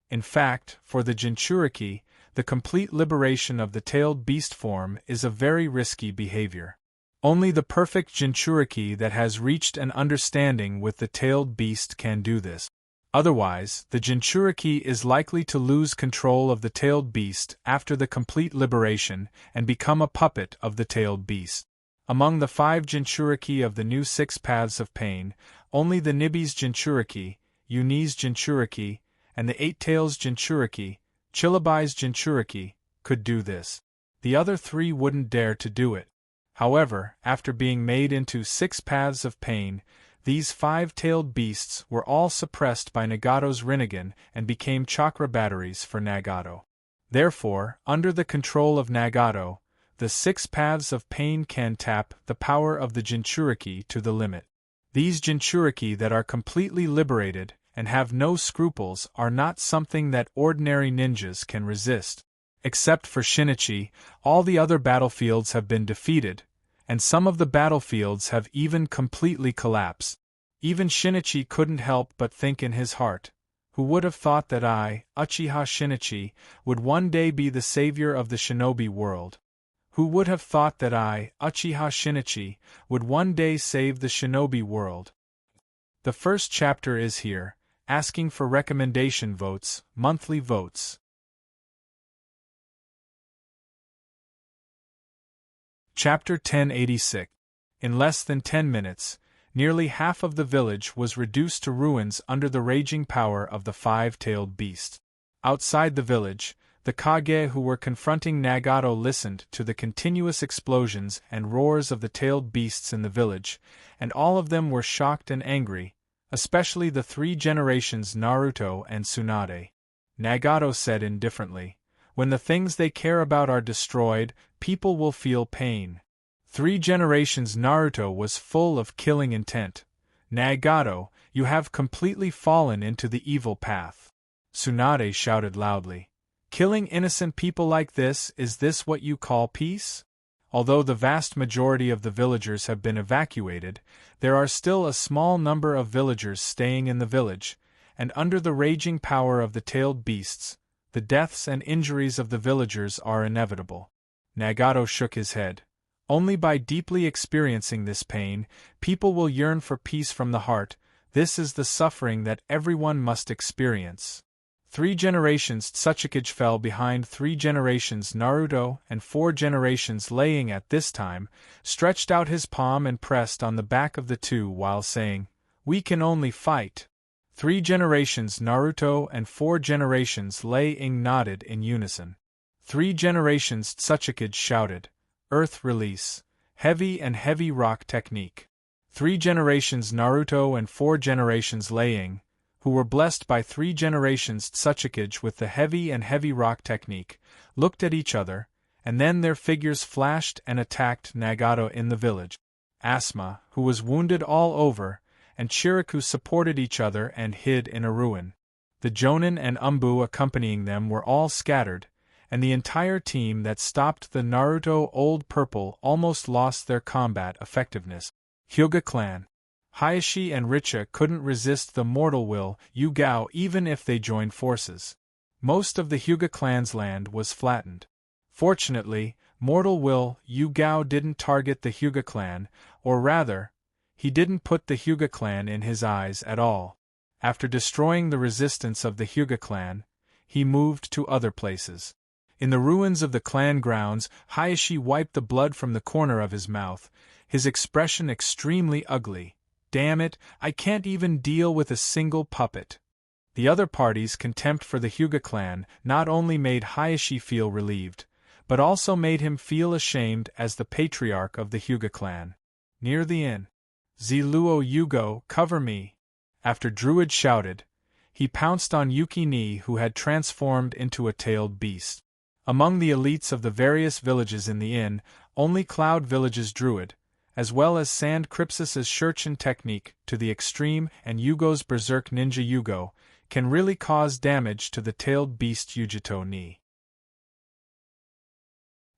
In fact, for the Jinchuriki, the complete liberation of the tailed beast form is a very risky behavior. Only the perfect Jinchuriki that has reached an understanding with the tailed beast can do this. Otherwise, the Jinchuriki is likely to lose control of the tailed beast after the complete liberation and become a puppet of the tailed beast. Among the 5 Jinchuriki of the new 6 Paths of Pain, only the Nibi's Jinchuriki, Yuni's Jinchuriki, and the 8 Tails Jinchuriki, Chillabai's Jinchuriki, could do this. The other 3 wouldn't dare to do it. However, after being made into 6 Paths of Pain, these 5-tailed beasts were all suppressed by Nagato's Rinnegan and became chakra batteries for Nagato. Therefore, under the control of Nagato, the 6 Paths of Pain can tap the power of the Jinchuriki to the limit. These Jinchuriki that are completely liberated and have no scruples are not something that ordinary ninjas can resist. Except for Shinichi, all the other battlefields have been defeated, and some of the battlefields have even completely collapsed. Even Shinichi couldn't help but think in his heart, who would have thought that I, Uchiha Shinichi, would one day be the savior of the shinobi world? Who would have thought that I, Uchiha Shinichi, would one day save the shinobi world? The first chapter is here, asking for recommendation votes, monthly votes. Chapter 1086. In less than 10 minutes, Nearly half of the village was reduced to ruins under the raging power of the five-tailed beast. Outside the village, the Kage who were confronting Nagato listened to the continuous explosions and roars of the tailed beasts in the village, and all of them were shocked and angry, especially the three generations Naruto and Tsunade. Nagato said indifferently, "When the things they care about are destroyed, people will feel pain." Three generations Naruto was full of killing intent. "Nagato, you have completely fallen into the evil path." Tsunade shouted loudly. "Killing innocent people like this, is this what you call peace?" Although the vast majority of the villagers have been evacuated, there are still a small number of villagers staying in the village, and under the raging power of the tailed beasts, the deaths and injuries of the villagers are inevitable. Nagato shook his head. Only by deeply experiencing this pain, people will yearn for peace from the heart. This is the suffering that everyone must experience. Three generations Tsuchikage fell behind three generations Naruto and four generations Laying at this time, stretched out his palm and pressed on the back of the two while saying, "We can only fight." Three generations Naruto and four generations Laying nodded in unison. Three generations Tsuchikage shouted, "Earth release, heavy and heavy rock technique." Three generations Naruto and four generations Laying, who were blessed by three generations Tsuchikage with the heavy and heavy rock technique, looked at each other, and then their figures flashed and attacked Nagato in the village. Asuma, who was wounded all over, and Chiriku supported each other and hid in a ruin. The Jonin and Umbu accompanying them were all scattered, and the entire team that stopped the Naruto Old Purple almost lost their combat effectiveness. Hyuga clan. Hayashi and Richa couldn't resist the mortal will Yugao even if they joined forces. Most of the Hyuga clan's land was flattened. Fortunately, mortal will Yugao didn't target the Hyuga clan, or rather, he didn't put the Hyuga clan in his eyes at all. After destroying the resistance of the Hyuga clan, he moved to other places. In the ruins of the clan grounds, Hayashi wiped the blood from the corner of his mouth, his expression extremely ugly. "Damn it, I can't even deal with a single puppet." The other party's contempt for the Hyuga clan not only made Hayashi feel relieved, but also made him feel ashamed as the patriarch of the Hyuga clan. Near the inn, "Ziluo Yugo, cover me!" After Druid shouted, he pounced on Yuki Ni who had transformed into a tailed beast. Among the elites of the various villages in the inn, only Cloud Village's Druid, as well as Sand Crypsis's Shurchen technique to the extreme and Yugo's Berserk Ninja Yugo, can really cause damage to the tailed beast Yujito Ni.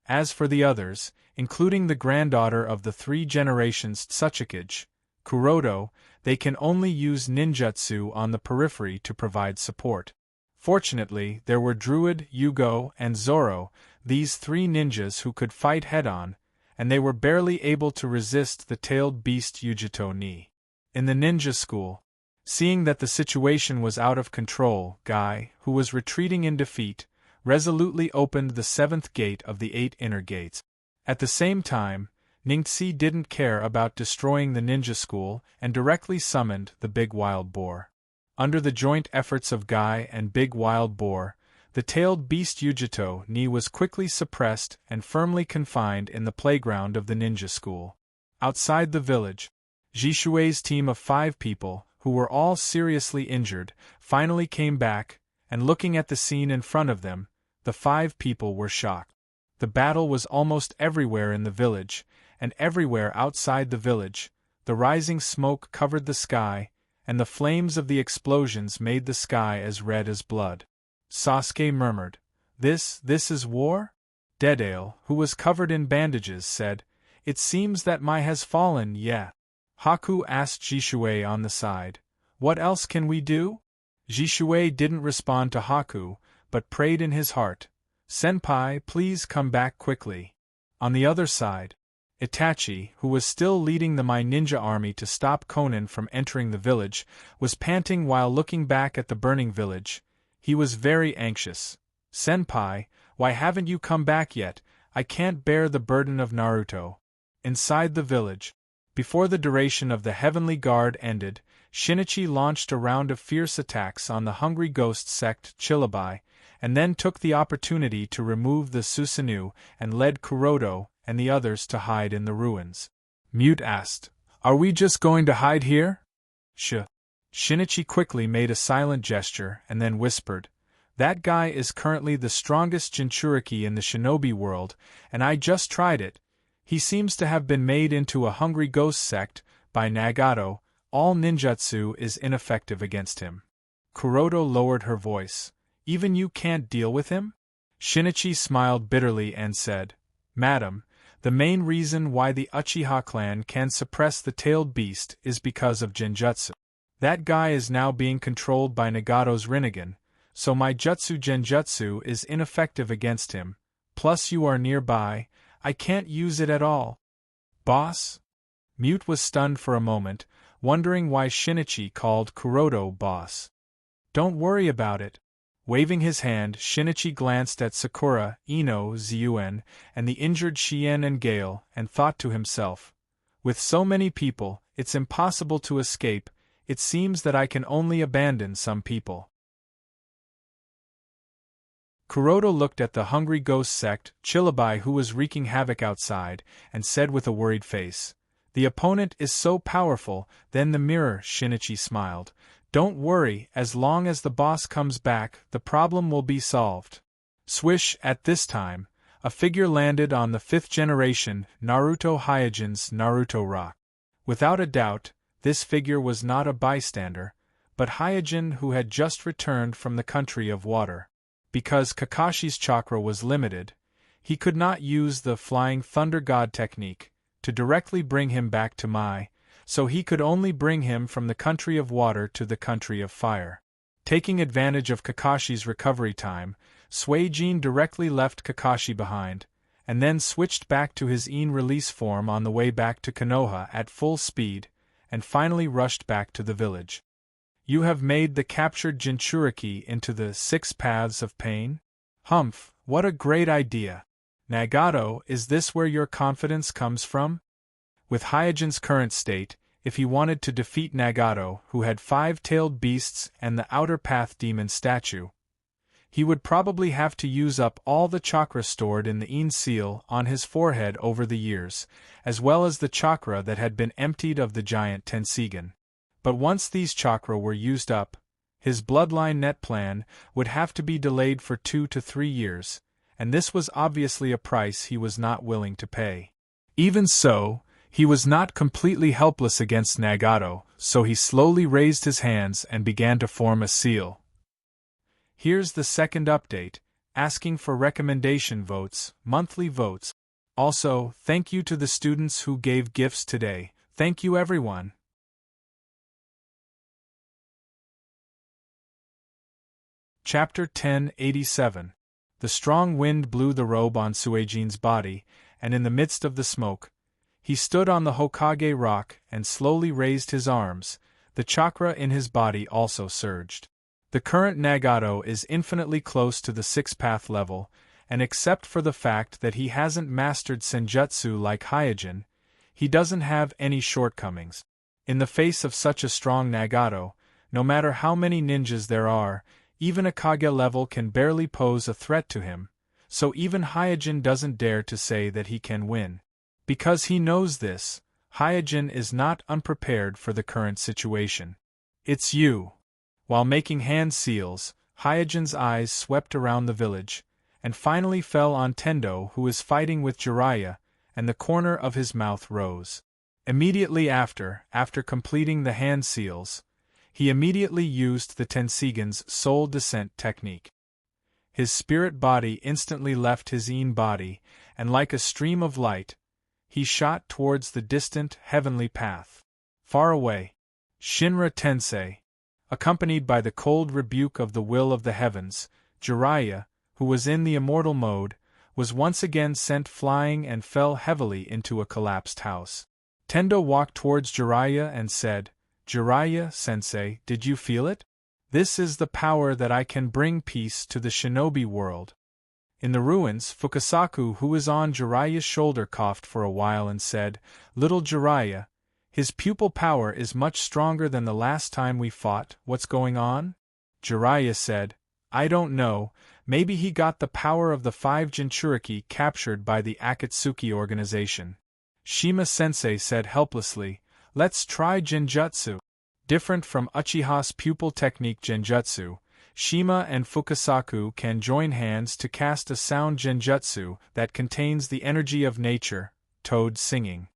As for the others, including the granddaughter of the three generations Tsuchikage, Kuroto, they can only use ninjutsu on the periphery to provide support. Fortunately, there were Druid, Yugo, and Zoro, these three ninjas who could fight head-on, and they were barely able to resist the tailed beast Yujito Ni. In the ninja school, seeing that the situation was out of control, Guy, who was retreating in defeat, resolutely opened the seventh gate of the 8 inner gates. At the same time, Ningxi didn't care about destroying the ninja school and directly summoned the big wild boar. Under the joint efforts of Guy and Big Wild Boar, the tailed beast Yujito Ni was quickly suppressed and firmly confined in the playground of the ninja school. Outside the village, Jishui's team of 5 people, who were all seriously injured, finally came back, and looking at the scene in front of them, the 5 people were shocked. The battle was almost everywhere in the village, and everywhere outside the village. The rising smoke covered the sky, and the flames of the explosions made the sky as red as blood. Sasuke murmured, This is war?" Dedale, who was covered in bandages, said, "It seems that Mai has fallen, yeah." Haku asked Jishui on the side, "What else can we do?" Jishui didn't respond to Haku, but prayed in his heart, "Senpai, please come back quickly." On the other side, Itachi, who was still leading the Mai ninja army to stop Konan from entering the village, was panting while looking back at the burning village. He was very anxious. "Senpai, why haven't you come back yet? I can't bear the burden of Naruto." Inside the village, Before the duration of the Heavenly Guard ended, Shinichi launched a round of fierce attacks on the hungry ghost sect Chilabai, and then took the opportunity to remove the Susanoo and led Kuroto and the others to hide in the ruins. Mute asked, "Are we just going to hide here?" Shinichi quickly made a silent gesture and then whispered, "That guy is currently the strongest Jinchuriki in the shinobi world, and I just tried it. He seems to have been made into a hungry ghost sect by Nagato. All ninjutsu is ineffective against him." Kuroto lowered her voice. "Even you can't deal with him?" Shinichi smiled bitterly and said, "Madam, the main reason why the Uchiha clan can suppress the tailed beast is because of genjutsu. That guy is now being controlled by Nagato's Rinnegan, so my jutsu genjutsu is ineffective against him, plus you are nearby, I can't use it at all." "Boss?" Mute was stunned for a moment, wondering why Shinichi called Kuroto boss. "Don't worry about it." Waving his hand, Shinichi glanced at Sakura, Ino, Zuen, and the injured Shien and Gale, and thought to himself, "With so many people, it's impossible to escape. It seems that I can only abandon some people." Kuroto looked at the hungry ghost sect, Chilabai, who was wreaking havoc outside, and said with a worried face, "The opponent is so powerful." Then the mirror, Shinichi smiled. "Don't worry, as long as the boss comes back, the problem will be solved." Swish, at this time, a figure landed on the 5th generation Naruto Hyojin's Naruto Rock. Without a doubt, this figure was not a bystander, but Hyojin, who had just returned from the country of water. Because Kakashi's chakra was limited, he could not use the Flying Thunder God technique to directly bring him back to Mai, so he could only bring him from the country of water to the country of fire. Taking advantage of Kakashi's recovery time, Suijin directly left Kakashi behind, and then switched back to his Ein release form on the way back to Konoha at full speed, and finally rushed back to the village. "You have made the captured Jinchuriki into the 6 paths of pain? Humph, what a great idea! Nagato, is this where your confidence comes from?" With Hyojin's current state, if he wanted to defeat Nagato, who had 5-tailed beasts and the outer path demon statue, he would probably have to use up all the chakra stored in the Ein seal on his forehead over the years, as well as the chakra that had been emptied of the giant Tenseigan. But once these chakra were used up, his bloodline net plan would have to be delayed for 2 to 3 years, and this was obviously a price he was not willing to pay. Even so, he was not completely helpless against Nagato, so he slowly raised his hands and began to form a seal. Here's the second update, asking for recommendation votes, monthly votes. Also, thank you to the students who gave gifts today. Thank you everyone. Chapter 1087. The strong wind blew the robe on Suijin's body, and in the midst of the smoke, he stood on the Hokage rock and slowly raised his arms. The chakra in his body also surged. The current Nagato is infinitely close to the 6-path level, and except for the fact that he hasn't mastered Senjutsu like Hyojin, he doesn't have any shortcomings. In the face of such a strong Nagato, no matter how many ninjas there are, even a Kage level can barely pose a threat to him, so even Hyojin doesn't dare to say that he can win. Because he knows this, Hyojin is not unprepared for the current situation. "It's you." While making hand seals, Hyojin's eyes swept around the village, and finally fell on Tendo, who is fighting with Jiraiya, and the corner of his mouth rose. Immediately after completing the hand seals, he immediately used the Tenseigan's soul descent technique. His spirit body instantly left his Ein body, and like a stream of light, he shot towards the distant, heavenly path. Far away, Shinra Tensei, accompanied by the cold rebuke of the will of the heavens, Jiraiya, who was in the immortal mode, was once again sent flying and fell heavily into a collapsed house. Tendo walked towards Jiraiya and said, "Jiraiya-sensei, did you feel it? This is the power that I can bring peace to the shinobi world." In the ruins, Fukasaku, who was on Jiraiya's shoulder, coughed for a while and said, "Little Jiraiya, His pupil power is much stronger than the last time we fought. What's going on? Jiraiya said. I don't know, maybe he got the power of the 5 Jinchuriki captured by the Akatsuki organization. Shima-sensei said helplessly, let's try Genjutsu. Different from Uchiha's pupil technique Genjutsu, Shima and Fukasaku can join hands to cast a sound Genjutsu that contains the energy of nature, toad singing.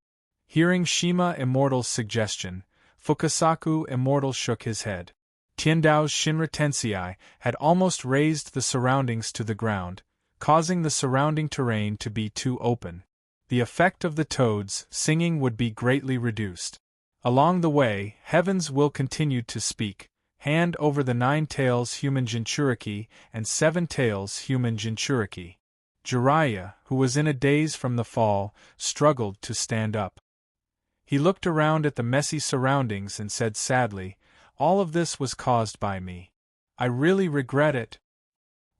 Hearing Shima Immortal's suggestion, Fukasaku Immortal shook his head. Tiandao's Shinra Tensei had almost razed the surroundings to the ground, causing the surrounding terrain to be too open. The effect of the toads singing would be greatly reduced. Along the way, Heavens will continue to speak. Hand over the 9 tails human Jinchuriki and 7 tails human Jinchuriki. Jiraiya, who was in a daze from the fall, struggled to stand up. He looked around at the messy surroundings and said sadly, all of this was caused by me. I really regret it.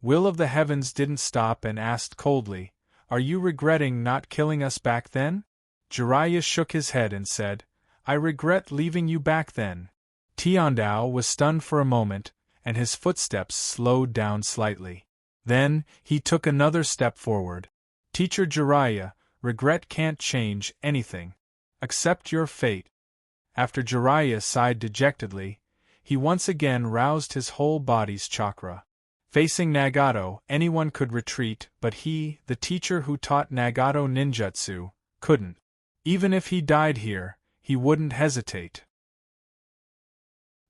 Will of the Heavens didn't stop and asked coldly, are you regretting not killing us back then? Jiraiya shook his head and said, I regret leaving you back then. Tiandao was stunned for a moment, and his footsteps slowed down slightly. Then, he took another step forward. Teacher Jiraiya, regret can't change anything. Accept your fate. After Jiraiya sighed dejectedly, he once again roused his whole body's chakra. Facing Nagato, anyone could retreat, but he, the teacher who taught Nagato ninjutsu, couldn't. Even if he died here, he wouldn't hesitate.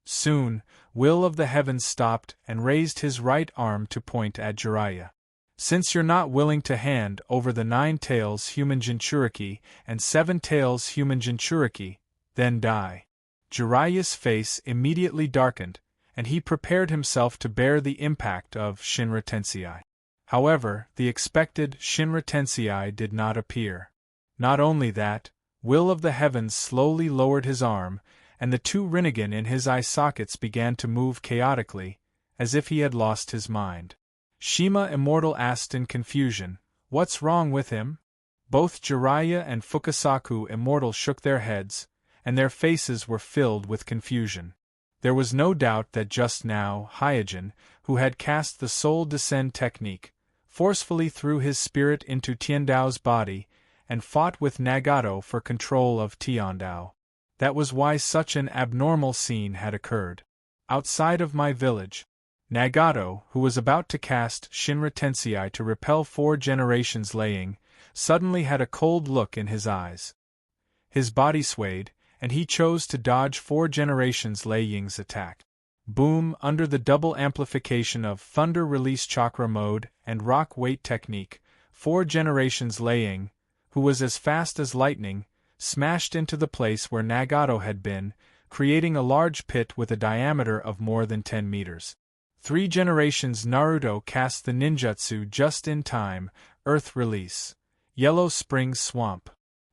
Soon, Will of the Heavens stopped and raised his right arm to point at Jiraiya. Since you're not willing to hand over the 9 tails human Jinchuriki and 7 tails human Jinchuriki, then die. Jiraiya's face immediately darkened, and he prepared himself to bear the impact of Shinra Tensei. However, the expected Shinra Tensei did not appear. Not only that, Will of the Heavens slowly lowered his arm, and the 2 Rinnegan in his eye sockets began to move chaotically, as if he had lost his mind. Shima Immortal asked in confusion, what's wrong with him? Both Jiraiya and Fukasaku Immortal shook their heads, and their faces were filled with confusion. There was no doubt that just now, Hyojin, who had cast the Soul Descend technique, forcefully threw his spirit into Tiandao's body, and fought with Nagato for control of Tiandao. That was why such an abnormal scene had occurred. Outside of my village, Nagato, who was about to cast Shinra Tensei to repel 4 generations laying, suddenly had a cold look in his eyes. His body swayed, and he chose to dodge 4 generations Lei Ying's attack. Boom! Under the double amplification of Thunder Release Chakra Mode and Rock Weight Technique, 4 generations Lei Ying, who was as fast as lightning, smashed into the place where Nagato had been, creating a large pit with a diameter of more than 10 meters. 3 generations Naruto cast the ninjutsu just in time, Earth Release, Yellow Spring Swamp.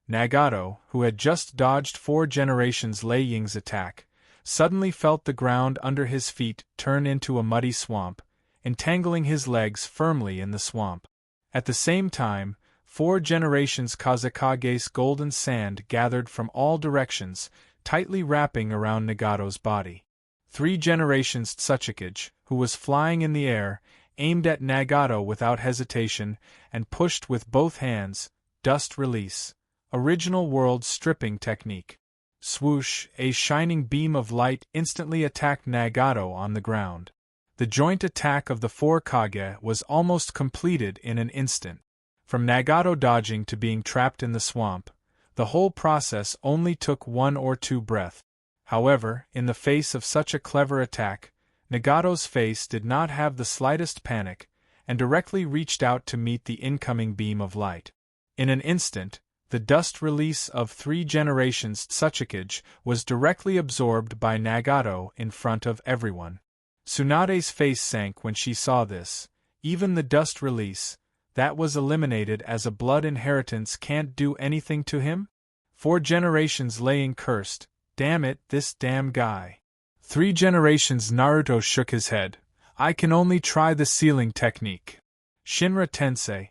Nagato, who had just dodged 4 generations Lei Ying's attack, suddenly felt the ground under his feet turn into a muddy swamp, entangling his legs firmly in the swamp. At the same time, 4 generations Kazekage's golden sand gathered from all directions, tightly wrapping around Nagato's body. 3 generations Tsuchikage, who was flying in the air, aimed at Nagato without hesitation, and pushed with both hands, Dust Release, Original World Stripping Technique. Swoosh! A shining beam of light instantly attacked Nagato on the ground. The joint attack of the 4 Kage was almost completed in an instant. From Nagato dodging to being trapped in the swamp, the whole process only took 1 or 2 breaths. However, in the face of such a clever attack, Nagato's face did not have the slightest panic, and directly reached out to meet the incoming beam of light. In an instant, the dust release of 3 generations Tsuchikage was directly absorbed by Nagato in front of everyone. Tsunade's face sank when she saw this. Even the dust release, that was eliminated as a blood inheritance, can't do anything to him? 4 generations laying cursed, damn it, this damn guy. 3 generations Naruto shook his head. I can only try the sealing technique. Shinra Tensei.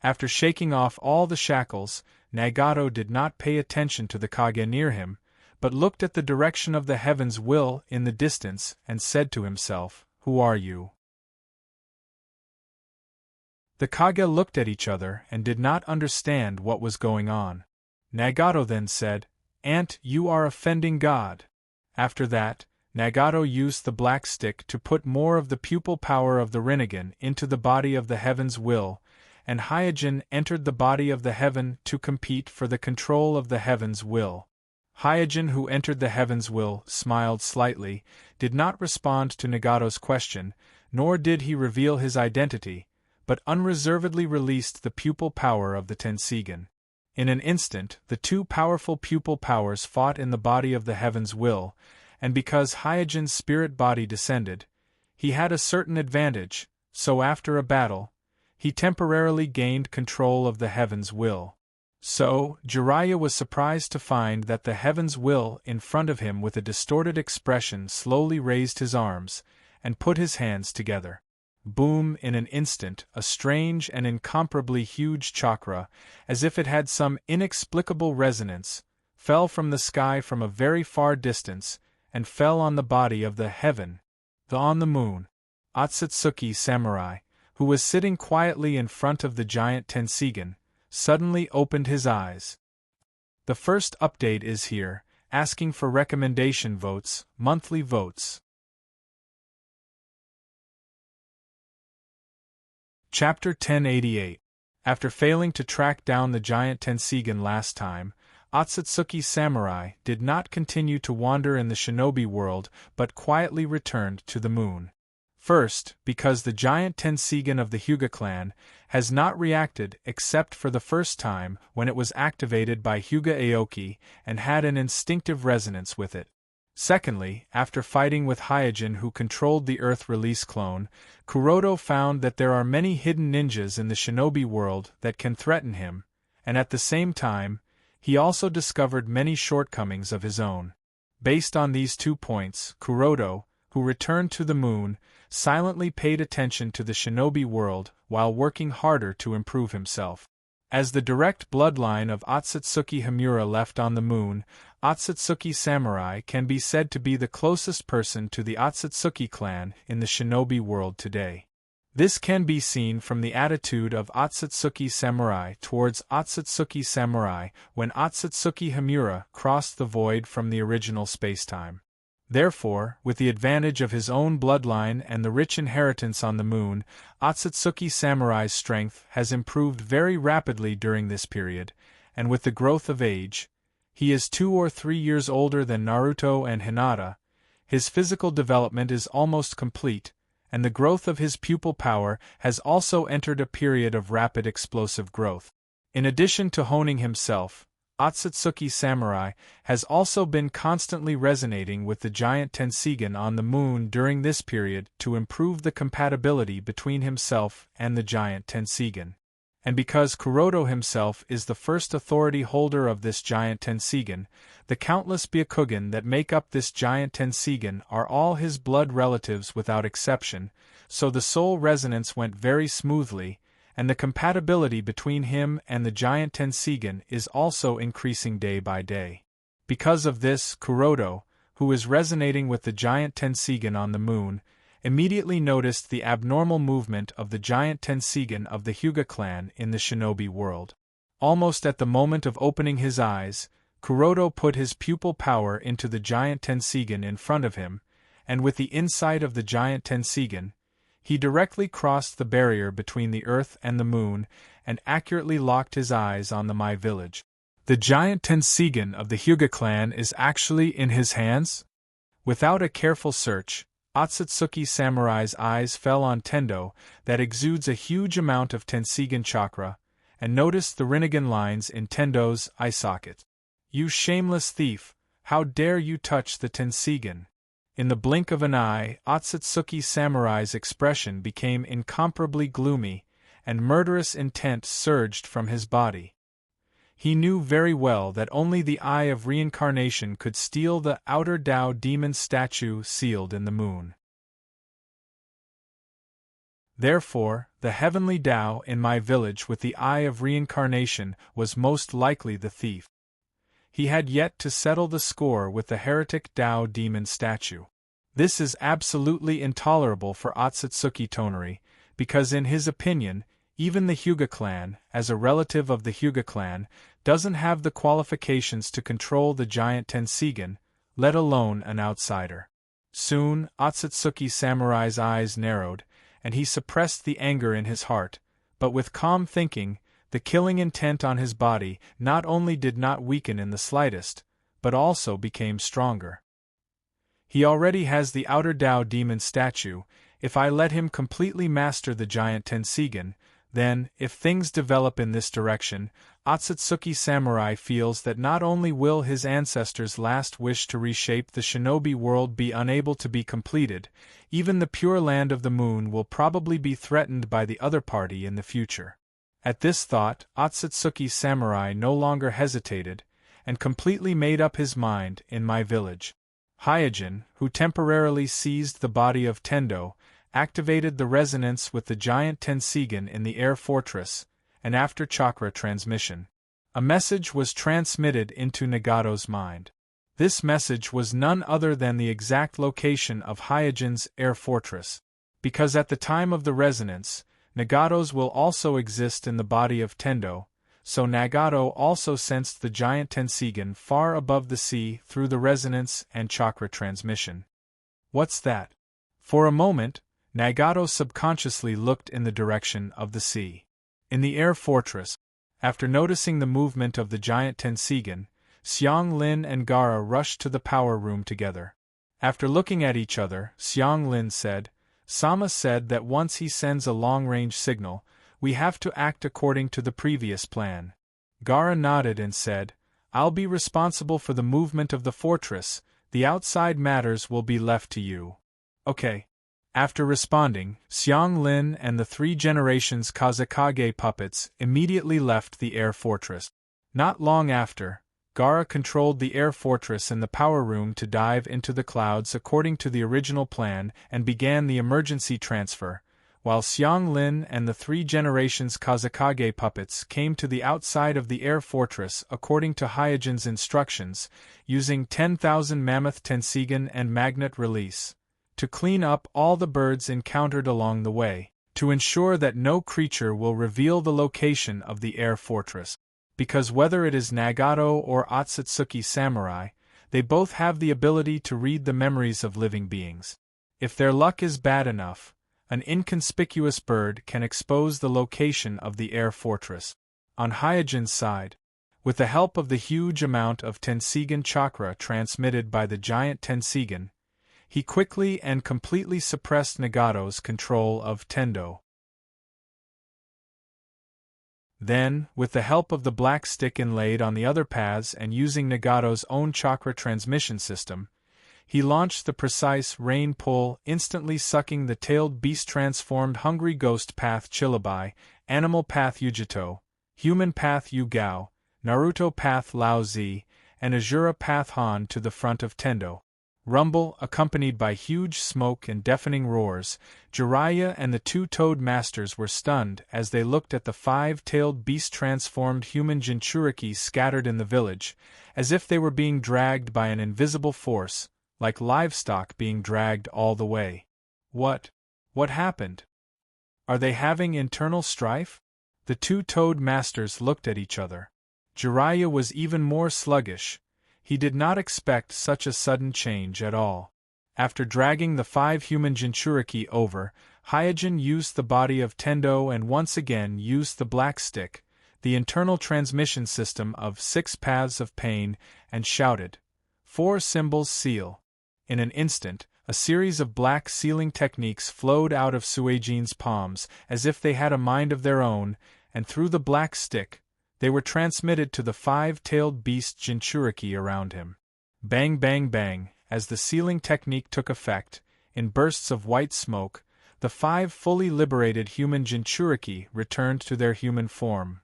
After shaking off all the shackles, Nagato did not pay attention to the Kage near him, but looked at the direction of the heaven's will in the distance and said to himself, "Who are you?" The Kage looked at each other and did not understand what was going on. Nagato then said, "Aunt, you are offending God." After that, Nagato used the black stick to put more of the pupil power of the Rinnegan into the body of the heaven's will, and Hyojin entered the body of the heaven to compete for the control of the heaven's will. Hyojin, who entered the heaven's will, smiled slightly, did not respond to Nagato's question, nor did he reveal his identity, but unreservedly released the pupil power of the Tenseigan. In an instant, the two powerful pupil powers fought in the body of the heaven's will, and because Hyojin's spirit body descended, he had a certain advantage, so after a battle, he temporarily gained control of the heaven's will. So, Jiraiya was surprised to find that the heaven's will in front of him with a distorted expression slowly raised his arms, and put his hands together. Boom! In an instant, a strange and incomparably huge chakra, as if it had some inexplicable resonance, fell from the sky from a very far distance, and fell on the body of the heaven, on the moon. Otsutsuki Samurai, who was sitting quietly in front of the giant Tenseigan, suddenly opened his eyes. The first update is here, asking for recommendation votes, monthly votes. Chapter 1088. After failing to track down the giant Tenseigan last time, Otsutsuki Samurai did not continue to wander in the shinobi world but quietly returned to the moon. First, because the giant Tenseigan of the Hyuga clan has not reacted except for the first time when it was activated by Hyuga Aoki and had an instinctive resonance with it. Secondly, after fighting with Hyojin, who controlled the Earth Release clone, Kuroto found that there are many hidden ninjas in the shinobi world that can threaten him, and at the same time, he also discovered many shortcomings of his own. Based on these 2 points, Kuroto, who returned to the moon, silently paid attention to the shinobi world while working harder to improve himself. As the direct bloodline of Otsutsuki Himura left on the moon, Otsutsuki Samurai can be said to be the closest person to the Otsutsuki clan in the shinobi world today. This can be seen from the attitude of Otsutsuki Samurai towards Otsutsuki Samurai when Otsutsuki Himura crossed the void from the original spacetime. Therefore, with the advantage of his own bloodline and the rich inheritance on the moon, Otsutsuki Samurai's strength has improved very rapidly during this period, and with the growth of age, he is 2 or 3 years older than Naruto and Hinata, his physical development is almost complete, and the growth of his pupil power has also entered a period of rapid explosive growth. In addition to honing himself, Otsutsuki Samurai has also been constantly resonating with the giant Tenseigan on the moon during this period to improve the compatibility between himself and the giant Tenseigan. And because Kuroto himself is the first authority holder of this giant Tenseigan, the countless Byakugan that make up this giant Tenseigan are all his blood relatives without exception, so the soul resonance went very smoothly, and the compatibility between him and the giant Tenseigan is also increasing day by day. Because of this, Kuroto, who is resonating with the giant Tenseigan on the moon, immediately noticed the abnormal movement of the giant Tenseigan of the Hyuga clan in the shinobi world. Almost at the moment of opening his eyes, Kuroto put his pupil power into the giant Tenseigan in front of him, and with the insight of the giant Tenseigan, he directly crossed the barrier between the Earth and the Moon and accurately locked his eyes on the Mai village. The giant Tenseigan of the Hyuga clan is actually in his hands? Without a careful search, Otsutsuki Samurai's eyes fell on Tendo, that exudes a huge amount of Tenseigan chakra, and noticed the Rinnegan lines in Tendo's eye socket. "You shameless thief, how dare you touch the Tenseigan?" In the blink of an eye, Otsutsuki Samurai's expression became incomparably gloomy, and murderous intent surged from his body. He knew very well that only the Eye of Reincarnation could steal the outer Tao demon statue sealed in the moon. Therefore, the heavenly Tao in my village with the Eye of Reincarnation was most likely the thief. he had yet to settle the score with the heretic Tao demon statue. This is absolutely intolerable for Otsutsuki Tonari, because in his opinion, even the Hyuga clan, as a relative of the Hyuga clan, doesn't have the qualifications to control the giant Tenseigan, let alone an outsider. Soon, Otsutsuki Samurai's eyes narrowed, and he suppressed the anger in his heart, but with calm thinking, the killing intent on his body not only did not weaken in the slightest, but also became stronger. He already has the outer Tao demon statue. If I let him completely master the giant Tenseigan, then, if things develop in this direction, Otsutsuki Samurai feels that not only will his ancestors' last wish to reshape the shinobi world be unable to be completed, even the Pure Land of the Moon will probably be threatened by the other party in the future. At this thought, Otsutsuki Samurai no longer hesitated, and completely made up his mind. In my village, Hyojin, who temporarily seized the body of Tendo, activated the resonance with the giant Tenseigan in the air fortress, and after chakra transmission, a message was transmitted into Nagato's mind. This message was none other than the exact location of Hyojin's air fortress, because at the time of the resonance, Nagato's will also exist in the body of Tendo, so Nagato also sensed the giant Tenseigan far above the sea through the resonance and chakra transmission. What's that? For a moment, Nagato subconsciously looked in the direction of the sea. In the air fortress, after noticing the movement of the giant Tenseigan, Xiang Lin and Gaara rushed to the power room together. After looking at each other, Xiang Lin said, "Sama said that once he sends a long-range signal, we have to act according to the previous plan." Gaara nodded and said, "I'll be responsible for the movement of the fortress, the outside matters will be left to you." "Okay." After responding, Xiang Lin and the 3 generations Kazekage puppets immediately left the air fortress. Not long after, Gaara controlled the air fortress in the power room to dive into the clouds according to the original plan and began the emergency transfer, while Xiang Lin and the 3 generations Kazekage puppets came to the outside of the air fortress according to Hyojin's instructions, using 10,000 Mammoth Tenseigan and Magnet Release, to clean up all the birds encountered along the way, to ensure that no creature will reveal the location of the air fortress. Because whether it is Nagato or Otsutsuki Samurai, they both have the ability to read the memories of living beings. If their luck is bad enough, an inconspicuous bird can expose the location of the air fortress. On Hyojin's side, with the help of the huge amount of Tenseigan chakra transmitted by the giant Tenseigan, he quickly and completely suppressed Nagato's control of Tendo. Then, with the help of the black stick inlaid on the other paths and using Nagato's own chakra transmission system, he launched the precise rain pull, instantly sucking the tailed beast-transformed hungry ghost path Chilabai, animal path Yujito, human path Yugao, Naruto path Lao Zi, and Azura path Han to the front of Tendo. Rumble, accompanied by huge smoke and deafening roars, Jiraiya and the 2 Toad Masters were stunned as they looked at the 5-tailed beast-transformed human Jinchuriki scattered in the village, as if they were being dragged by an invisible force, like livestock being dragged all the way. What happened? Are they having internal strife? The 2 Toad Masters looked at each other. Jiraiya was even more sluggish. He did not expect such a sudden change at all. After dragging the 5 human Jinchuriki over, Hyojin used the body of Tendo and once again used the black stick, the internal transmission system of 6 paths of pain, and shouted, "4 symbols seal." In an instant, a series of black sealing techniques flowed out of Suijin's palms as if they had a mind of their own, and through the black stick, they were transmitted to the 5-tailed beast Jinchuriki around him. Bang bang bang, as the sealing technique took effect, in bursts of white smoke, the 5 fully liberated human Jinchuriki returned to their human form.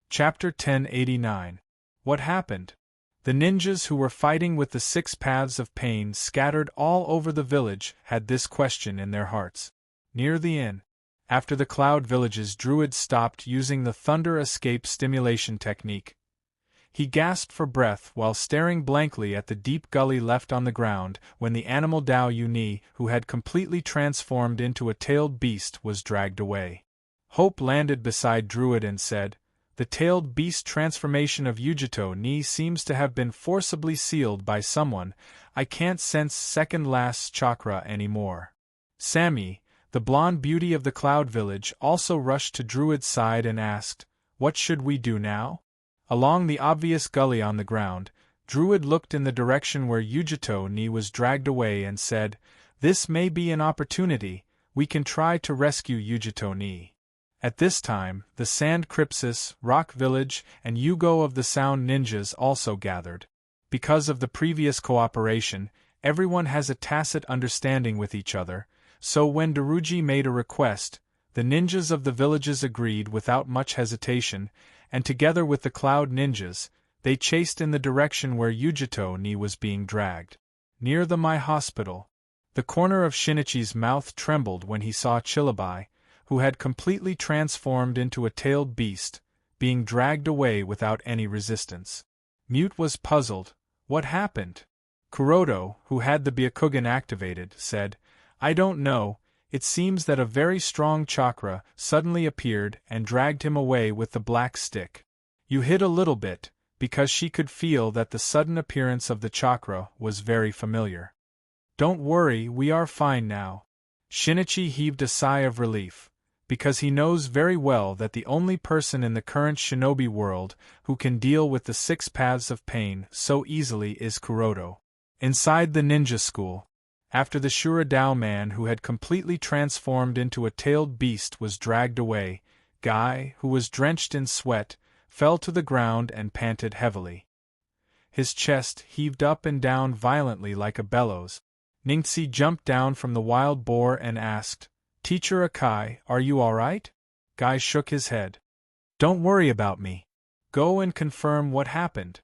Chapter 1089. What happened? The ninjas who were fighting with the 6 paths of pain scattered all over the village had this question in their hearts. Near the inn, After the Cloud Village's druid stopped using the thunder escape stimulation technique. He gasped for breath while staring blankly at the deep gully left on the ground when the animal Dao Yuni, who had completely transformed into a tailed beast, was dragged away. Hope landed beside Druid and said, "The tailed beast transformation of Yujito Ni seems to have been forcibly sealed by someone. I can't sense second last chakra anymore." Sammy, the blonde beauty of the Cloud Village, also rushed to Druid's side and asked, "What should we do now?" Along the obvious gully on the ground, Druid looked in the direction where Yujito Ni was dragged away and said, "This may be an opportunity. We can try to rescue Yujito Ni." At this time, the Sand Crypsis, Rock Village, and Yugo of the Sound Ninjas also gathered. Because of the previous cooperation, everyone has a tacit understanding with each other, so when Daruji made a request, the ninjas of the villages agreed without much hesitation, and together with the Cloud Ninjas, they chased in the direction where Yujito Ni was being dragged. Near the My Hospital, the corner of Shinichi's mouth trembled when he saw Chilabai, who had completely transformed into a tailed beast, being dragged away without any resistance. Mute was puzzled. What happened? Kuroto, who had the Byakugan activated, said, "I don't know. It seems that a very strong chakra suddenly appeared and dragged him away with the black stick." You hid a little bit, because she could feel that the sudden appearance of the chakra was very familiar. "Don't worry, we are fine now." Shinichi heaved a sigh of relief, because he knows very well that the only person in the current shinobi world who can deal with the 6 paths of pain so easily is Kuroto. Inside the ninja school, after the Shuradao man who had completely transformed into a tailed beast was dragged away, Guy, who was drenched in sweat, fell to the ground and panted heavily. His chest heaved up and down violently like a bellows. Ningxi jumped down from the wild boar and asked, "Teacher Akai, are you all right?" Guy shook his head. "Don't worry about me. Go and confirm what happened."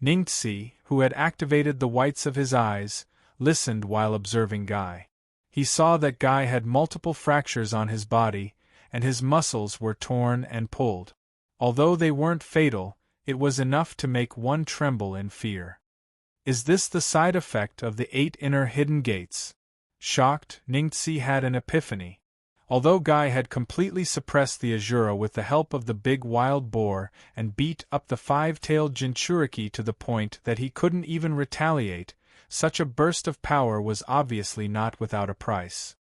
Ningxi, who had activated the whites of his eyes, listened while observing Guy. He saw that Guy had multiple fractures on his body, and his muscles were torn and pulled. Although they weren't fatal, it was enough to make one tremble in fear. Is this the side effect of the 8 inner hidden gates? Shocked, Ningxi had an epiphany. Although Guy had completely suppressed the Azura with the help of the big wild boar and beat up the 5-tailed Jinchuriki to the point that he couldn't even retaliate, such a burst of power was obviously not without a price.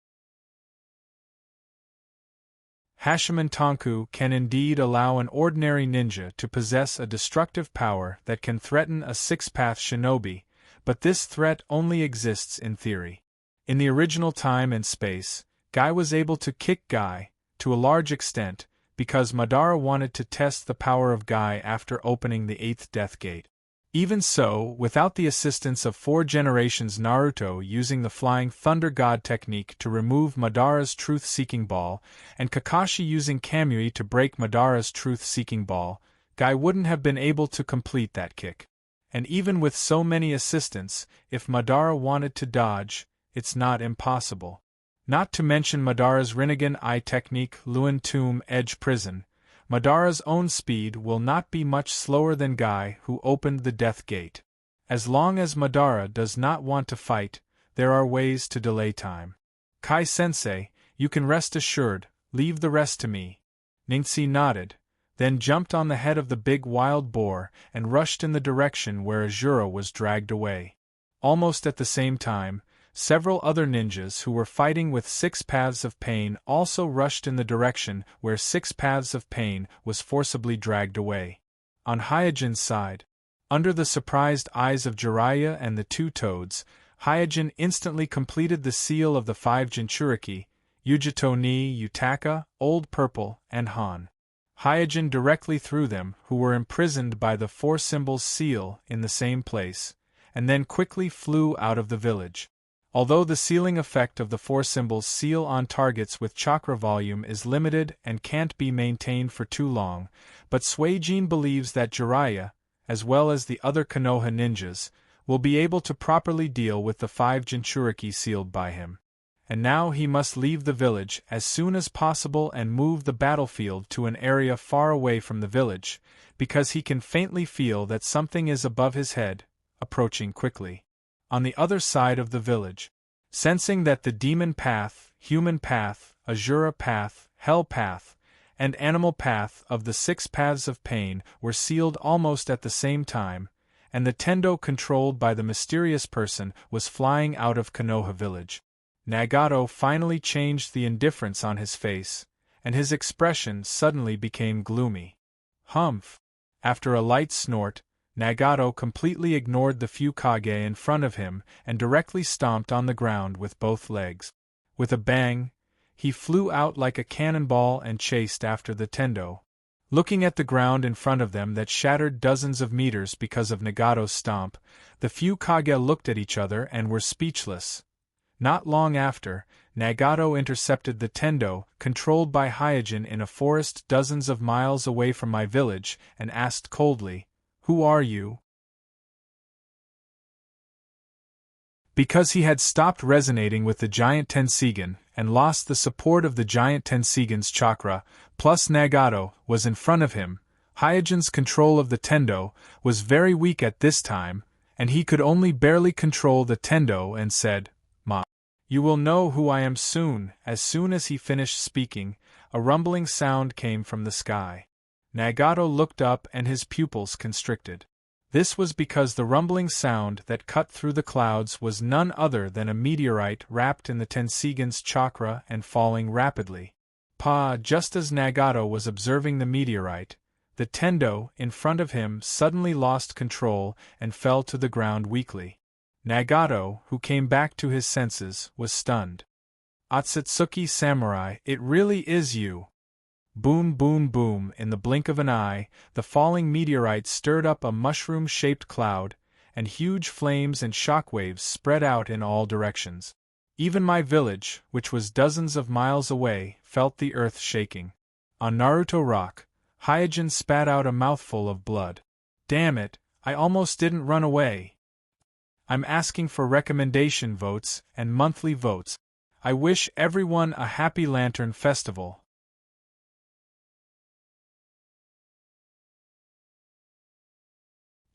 Hashiman Tonku can indeed allow an ordinary ninja to possess a destructive power that can threaten a 6-path shinobi, but this threat only exists in theory. In the original time and space, Guy was able to kick Guy, to a large extent, because Madara wanted to test the power of Guy after opening the 8th Death Gate. Even so, without the assistance of 4 generations Naruto using the Flying Thunder God technique to remove Madara's truth-seeking ball, and Kakashi using Kamui to break Madara's truth-seeking ball, Guy wouldn't have been able to complete that kick. And even with so many assistants, if Madara wanted to dodge, it's not impossible. Not to mention Madara's Rinnegan Eye technique Luan Tomb Edge Prison, Madara's own speed will not be much slower than Guy who opened the Death Gate. As long as Madara does not want to fight, there are ways to delay time. Kai-sensei, you can rest assured, leave the rest to me. Ningxi nodded, then jumped on the head of the big wild boar and rushed in the direction where Azura was dragged away. Almost at the same time, several other ninjas who were fighting with 6 paths of pain also rushed in the direction where 6 paths of pain was forcibly dragged away. On Hyojin's side, under the surprised eyes of Jiraiya and the 2 toads, Hyojin instantly completed the seal of the 5 Jinchuriki, Yujito Ni, Yutaka, Old Purple, and Han. Hyojin directly threw them, who were imprisoned by the 4 symbols seal, in the same place, and then quickly flew out of the village. Although the sealing effect of the 4 symbols seal on targets with chakra volume is limited and can't be maintained for too long, but Suijin believes that Jiraiya, as well as the other Konoha ninjas, will be able to properly deal with the 5 Jinchuriki sealed by him. and now he must leave the village as soon as possible and move the battlefield to an area far away from the village, because he can faintly feel that something is above his head, approaching quickly. On the other side of the village, sensing that the demon path, human path, Asura path, hell path, and animal path of the 6 paths of pain were sealed almost at the same time, and the Tendo controlled by the mysterious person was flying out of Konoha village, Nagato finally changed the indifference on his face, and his expression suddenly became gloomy. Humph! After a light snort, Nagato completely ignored the few Kage in front of him and directly stomped on the ground with both legs. With a bang, he flew out like a cannonball and chased after the Tendo. Looking at the ground in front of them that shattered dozens of meters because of Nagato's stomp, the few Kage looked at each other and were speechless. Not long after, Nagato intercepted the Tendo, controlled by Hyojin in a forest dozens of miles away from my village, and asked coldly, "Who are you?" Because he had stopped resonating with the giant Tenseigan, and lost the support of the giant Tenseigan's chakra, plus Nagato was in front of him, Hyojin's control of the Tendo was very weak at this time, and he could only barely control the Tendo and said, "Ma. You will know who I am soon." As soon as he finished speaking, a rumbling sound came from the sky. Nagato looked up and his pupils constricted. This was because the rumbling sound that cut through the clouds was none other than a meteorite wrapped in the Tenseigan's chakra and falling rapidly. Just as Nagato was observing the meteorite, the Tendo in front of him suddenly lost control and fell to the ground weakly. Nagato, who came back to his senses, was stunned. "Otsutsuki Samurai, it really is you!" Boom, boom, boom, in the blink of an eye, the falling meteorite stirred up a mushroom-shaped cloud, and huge flames and shockwaves spread out in all directions. Even my village, which was dozens of miles away, felt the earth shaking. On Naruto Rock, Hyojin spat out a mouthful of blood. "Damn it, I almost didn't run away. I'm asking for recommendation votes and monthly votes. I wish everyone a happy Lantern Festival."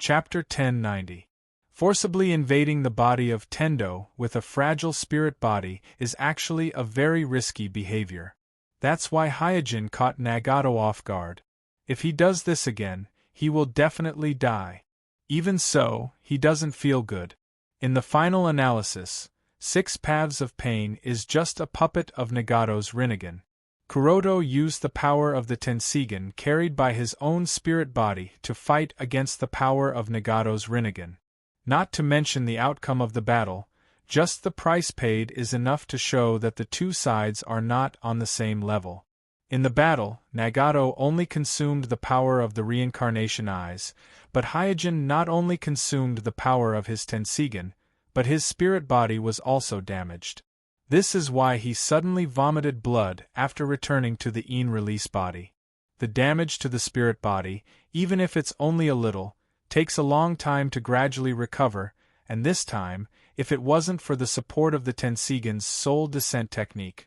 Chapter 1090. Forcibly invading the body of Tendo with a fragile spirit body is actually a very risky behavior. That's why Hyojin caught Nagato off guard. If he does this again, he will definitely die. Even so, he doesn't feel good. In the final analysis, 6 Paths of Pain is just a puppet of Nagato's Rinnegan. Kuroto used the power of the Tenseigan carried by his own spirit body to fight against the power of Nagato's Rinnegan. Not to mention the outcome of the battle, just the price paid is enough to show that the two sides are not on the same level. In the battle, Nagato only consumed the power of the reincarnation eyes, but Hyojin not only consumed the power of his Tenseigan, but his spirit body was also damaged. This is why he suddenly vomited blood after returning to the in-release body. The damage to the spirit body, even if it's only a little, takes a long time to gradually recover, and this time, if it wasn't for the support of the Tenseigan's soul descent technique,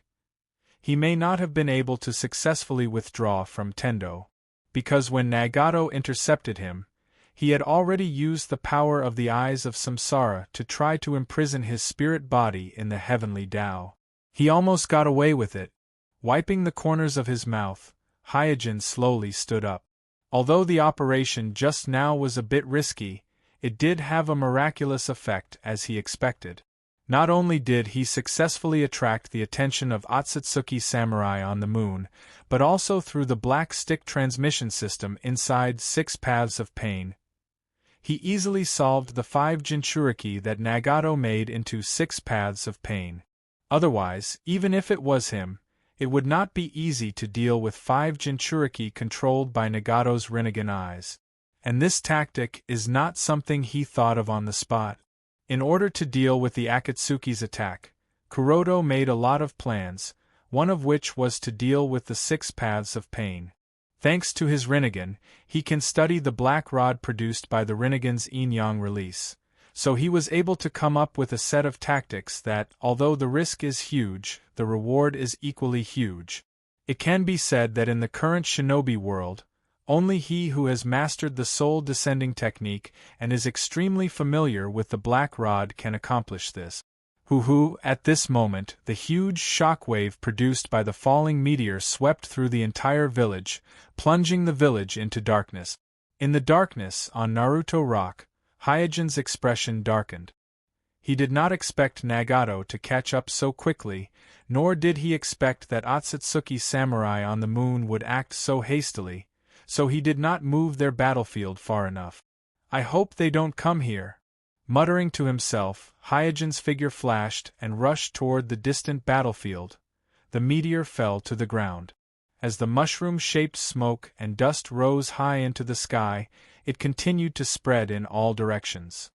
he may not have been able to successfully withdraw from Tendo. Because when Nagato intercepted him, he had already used the power of the eyes of Samsara to try to imprison his spirit body in the heavenly Tao. He almost got away with it. Wiping the corners of his mouth, Hyojin slowly stood up. Although the operation just now was a bit risky, it did have a miraculous effect as he expected. Not only did he successfully attract the attention of Otsutsuki Samurai on the moon, but also through the black stick transmission system inside 6 Paths of Pain, he easily solved the 5 Jinchuriki that Nagato made into 6 Paths of Pain. Otherwise, even if it was him, it would not be easy to deal with 5 Jinchuriki controlled by Nagato's Rinnegan eyes. And this tactic is not something he thought of on the spot. In order to deal with the Akatsuki's attack, Kuroto made a lot of plans, one of which was to deal with the 6 Paths of Pain. Thanks to his Rinnegan, he can study the black rod produced by the Rinnegan's yin-yang release, so he was able to come up with a set of tactics that, although the risk is huge, the reward is equally huge. It can be said that in the current shinobi world, only he who has mastered the soul descending technique and is extremely familiar with the black rod can accomplish this. At this moment, the huge shockwave produced by the falling meteor swept through the entire village, plunging the village into darkness. In the darkness, on Naruto Rock, Hyojin's expression darkened. He did not expect Nagato to catch up so quickly, nor did he expect that Otsutsuki samurai on the moon would act so hastily, so he did not move their battlefield far enough. "I hope they don't come here." Muttering to himself, Hyojin's figure flashed and rushed toward the distant battlefield. The meteor fell to the ground. As the mushroom-shaped smoke and dust rose high into the sky, it continued to spread in all directions.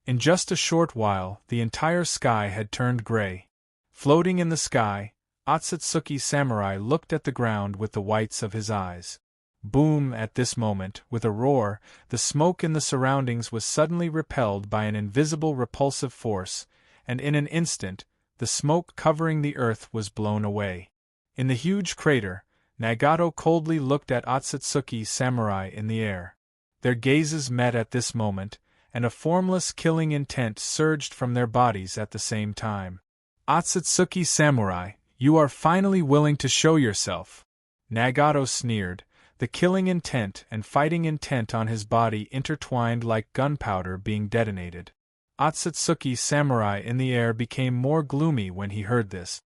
In just a short while, the entire sky had turned gray. Floating in the sky, Otsutsuki samurai looked at the ground with the whites of his eyes. Boom! At this moment, with a roar, the smoke in the surroundings was suddenly repelled by an invisible repulsive force, and in an instant, the smoke covering the earth was blown away. In the huge crater, Nagato coldly looked at Otsutsuki samurai in the air. Their gazes met at this moment, and a formless killing intent surged from their bodies at the same time. "Otsutsuki samurai, you are finally willing to show yourself," Nagato sneered, the killing intent and fighting intent on his body intertwined like gunpowder being detonated. Otsutsuki samurai in the air became more gloomy when he heard this.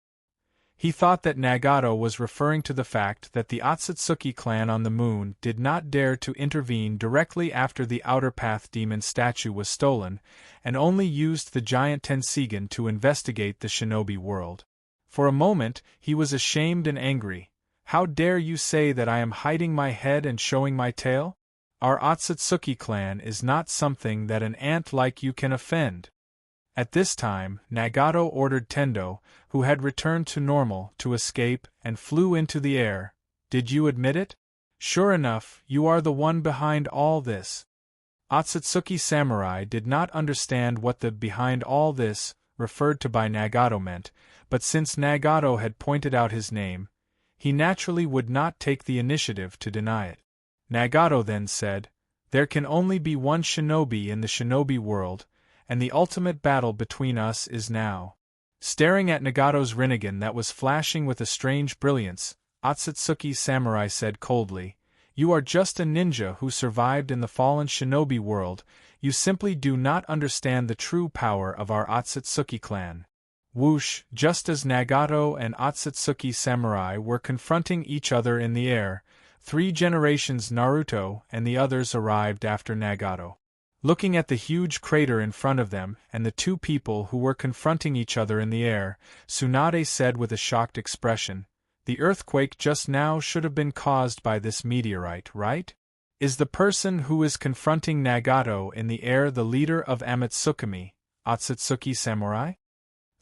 He thought that Nagato was referring to the fact that the Otsutsuki clan on the moon did not dare to intervene directly after the Outer Path demon statue was stolen, and only used the giant Tenseigan to investigate the shinobi world. For a moment, he was ashamed and angry. "How dare you say that I am hiding my head and showing my tail? Our Otsutsuki clan is not something that an ant like you can offend." At this time, Nagato ordered Tendo, who had returned to normal, to escape, and flew into the air. "Did you admit it? Sure enough, you are the one behind all this." Otsutsuki samurai did not understand what the "behind all this" referred to by Nagato meant, but since Nagato had pointed out his name, he naturally would not take the initiative to deny it. Nagato then said, "There can only be one shinobi in the shinobi world, and the ultimate battle between us is now." Staring at Nagato's rinnegan that was flashing with a strange brilliance, Otsutsuki samurai said coldly, "You are just a ninja who survived in the fallen shinobi world, you simply do not understand the true power of our Otsutsuki clan." Whoosh! Just as Nagato and Otsutsuki samurai were confronting each other in the air, 3 generations Naruto and the others arrived after Nagato. Looking at the huge crater in front of them and the 2 people who were confronting each other in the air, Tsunade said with a shocked expression, "The earthquake just now should have been caused by this meteorite, right? Is the person who is confronting Nagato in the air the leader of Amatsukami, Otsutsuki samurai?"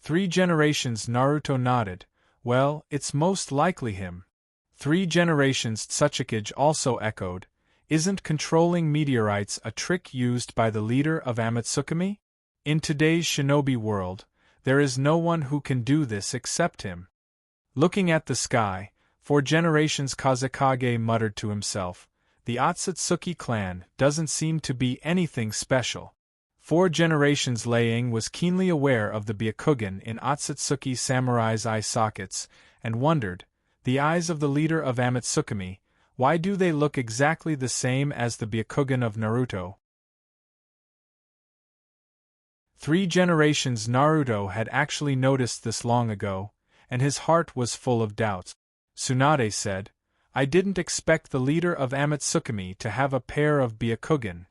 3 generations Naruto nodded. "Well, it's most likely him." 3 generations Tsuchikage also echoed, "Isn't controlling meteorites a trick used by the leader of Amatsukami? In today's shinobi world, there is no one who can do this except him." Looking at the sky, 4 generations Kazekage muttered to himself, "The Otsutsuki clan doesn't seem to be anything special." 4 generations Liang was keenly aware of the Byakugan in Otsutsuki samurai's eye sockets, and wondered, the eyes of the leader of Amatsukami, why do they look exactly the same as the Byakugan of Naruto? 3 generations Naruto had actually noticed this long ago, and his heart was full of doubts. Tsunade said, "I didn't expect the leader of Amatsukami to have a pair of Byakugan.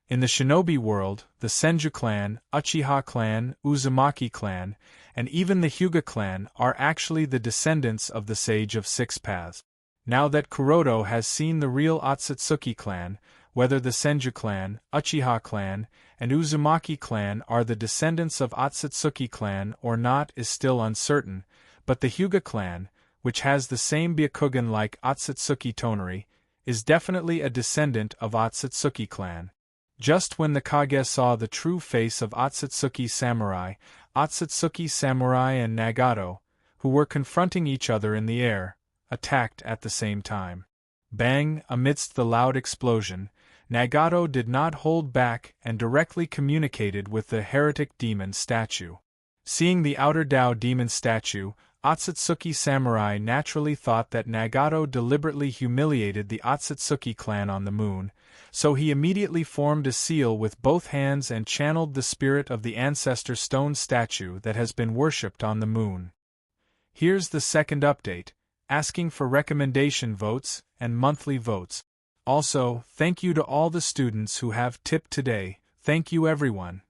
In the shinobi world, the Senju clan, Uchiha clan, Uzumaki clan, and even the Hyuga clan are actually the descendants of the Sage of 6 Paths. Now that Kuroto has seen the real Otsutsuki clan, whether the Senju clan, Uchiha clan, and Uzumaki clan are the descendants of Otsutsuki clan or not is still uncertain, but the Hyuga clan, which has the same Byakugan like Otsutsuki Tonari, is definitely a descendant of Otsutsuki clan. Just when the Kage saw the true face of Otsutsuki Samurai and Nagato, who were confronting each other in the air, attacked at the same time. Bang! Amidst the loud explosion, Nagato did not hold back and directly communicated with the heretic demon statue. Seeing the outer Tao demon statue, Otsutsuki Samurai naturally thought that Nagato deliberately humiliated the Otsutsuki clan on the moon, so he immediately formed a seal with both hands and channeled the spirit of the ancestor stone statue that has been worshipped on the moon. Here's the second update, asking for recommendation votes and monthly votes. Also, thank you to all the students who have tipped today. Thank you everyone.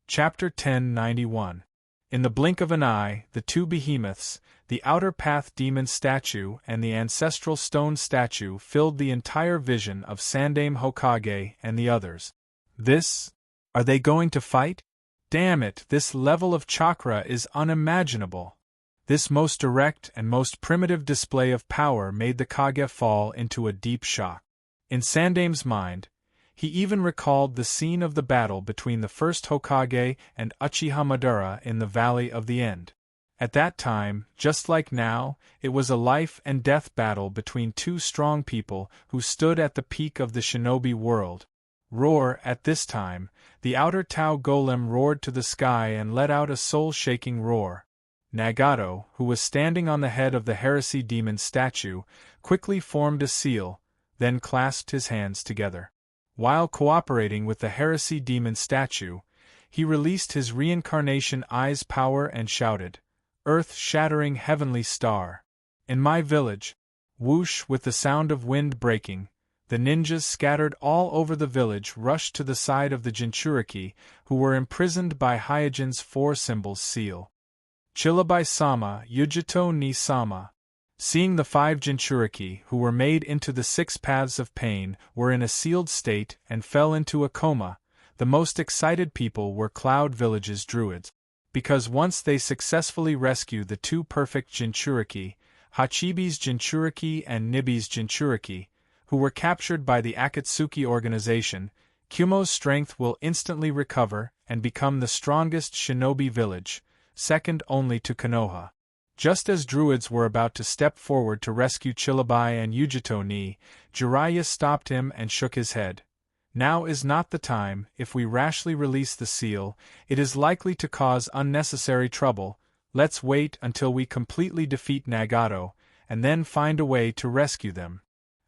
Chapter 1091. In the blink of an eye, the two behemoths, the outer path demon statue and the ancestral stone statue filled the entire vision of Sandaime Hokage and the others. This? Are they going to fight? Damn it, this level of chakra is unimaginable. This most direct and most primitive display of power made the Kage fall into a deep shock. In Sandaime's mind, he even recalled the scene of the battle between the first Hokage and Uchiha Madara in the Valley of the End. At that time, just like now, it was a life and death battle between two strong people who stood at the peak of the shinobi world. Roar! At this time, the outer Tao golem roared to the sky and let out a soul-shaking roar. Nagato, who was standing on the head of the heresy demon statue, quickly formed a seal, then clasped his hands together. While cooperating with the heresy demon statue, he released his reincarnation eyes power and shouted, "Earth-shattering heavenly star! In my village!" Whoosh! With the sound of wind breaking, the ninjas scattered all over the village rushed to the side of the Jinchuriki, who were imprisoned by Hyojin's four symbols seal. Chilabai-sama, Yujito ni Sama. Seeing the five Jinchuriki, who were made into the 6 paths of pain, were in a sealed state and fell into a coma, the most excited people were Cloud Village's druids. Because once they successfully rescue the 2 perfect Jinchuriki, Hachibi's Jinchuriki and Nibi's Jinchuriki, who were captured by the Akatsuki organization, Kumo's strength will instantly recover and become the strongest shinobi village, second only to Konoha. Just as druids were about to step forward to rescue Chilabai and Yujito ni, Jiraiya stopped him and shook his head. Now is not the time. If we rashly release the seal, it is likely to cause unnecessary trouble. Let's wait until we completely defeat Nagato, and then find a way to rescue them.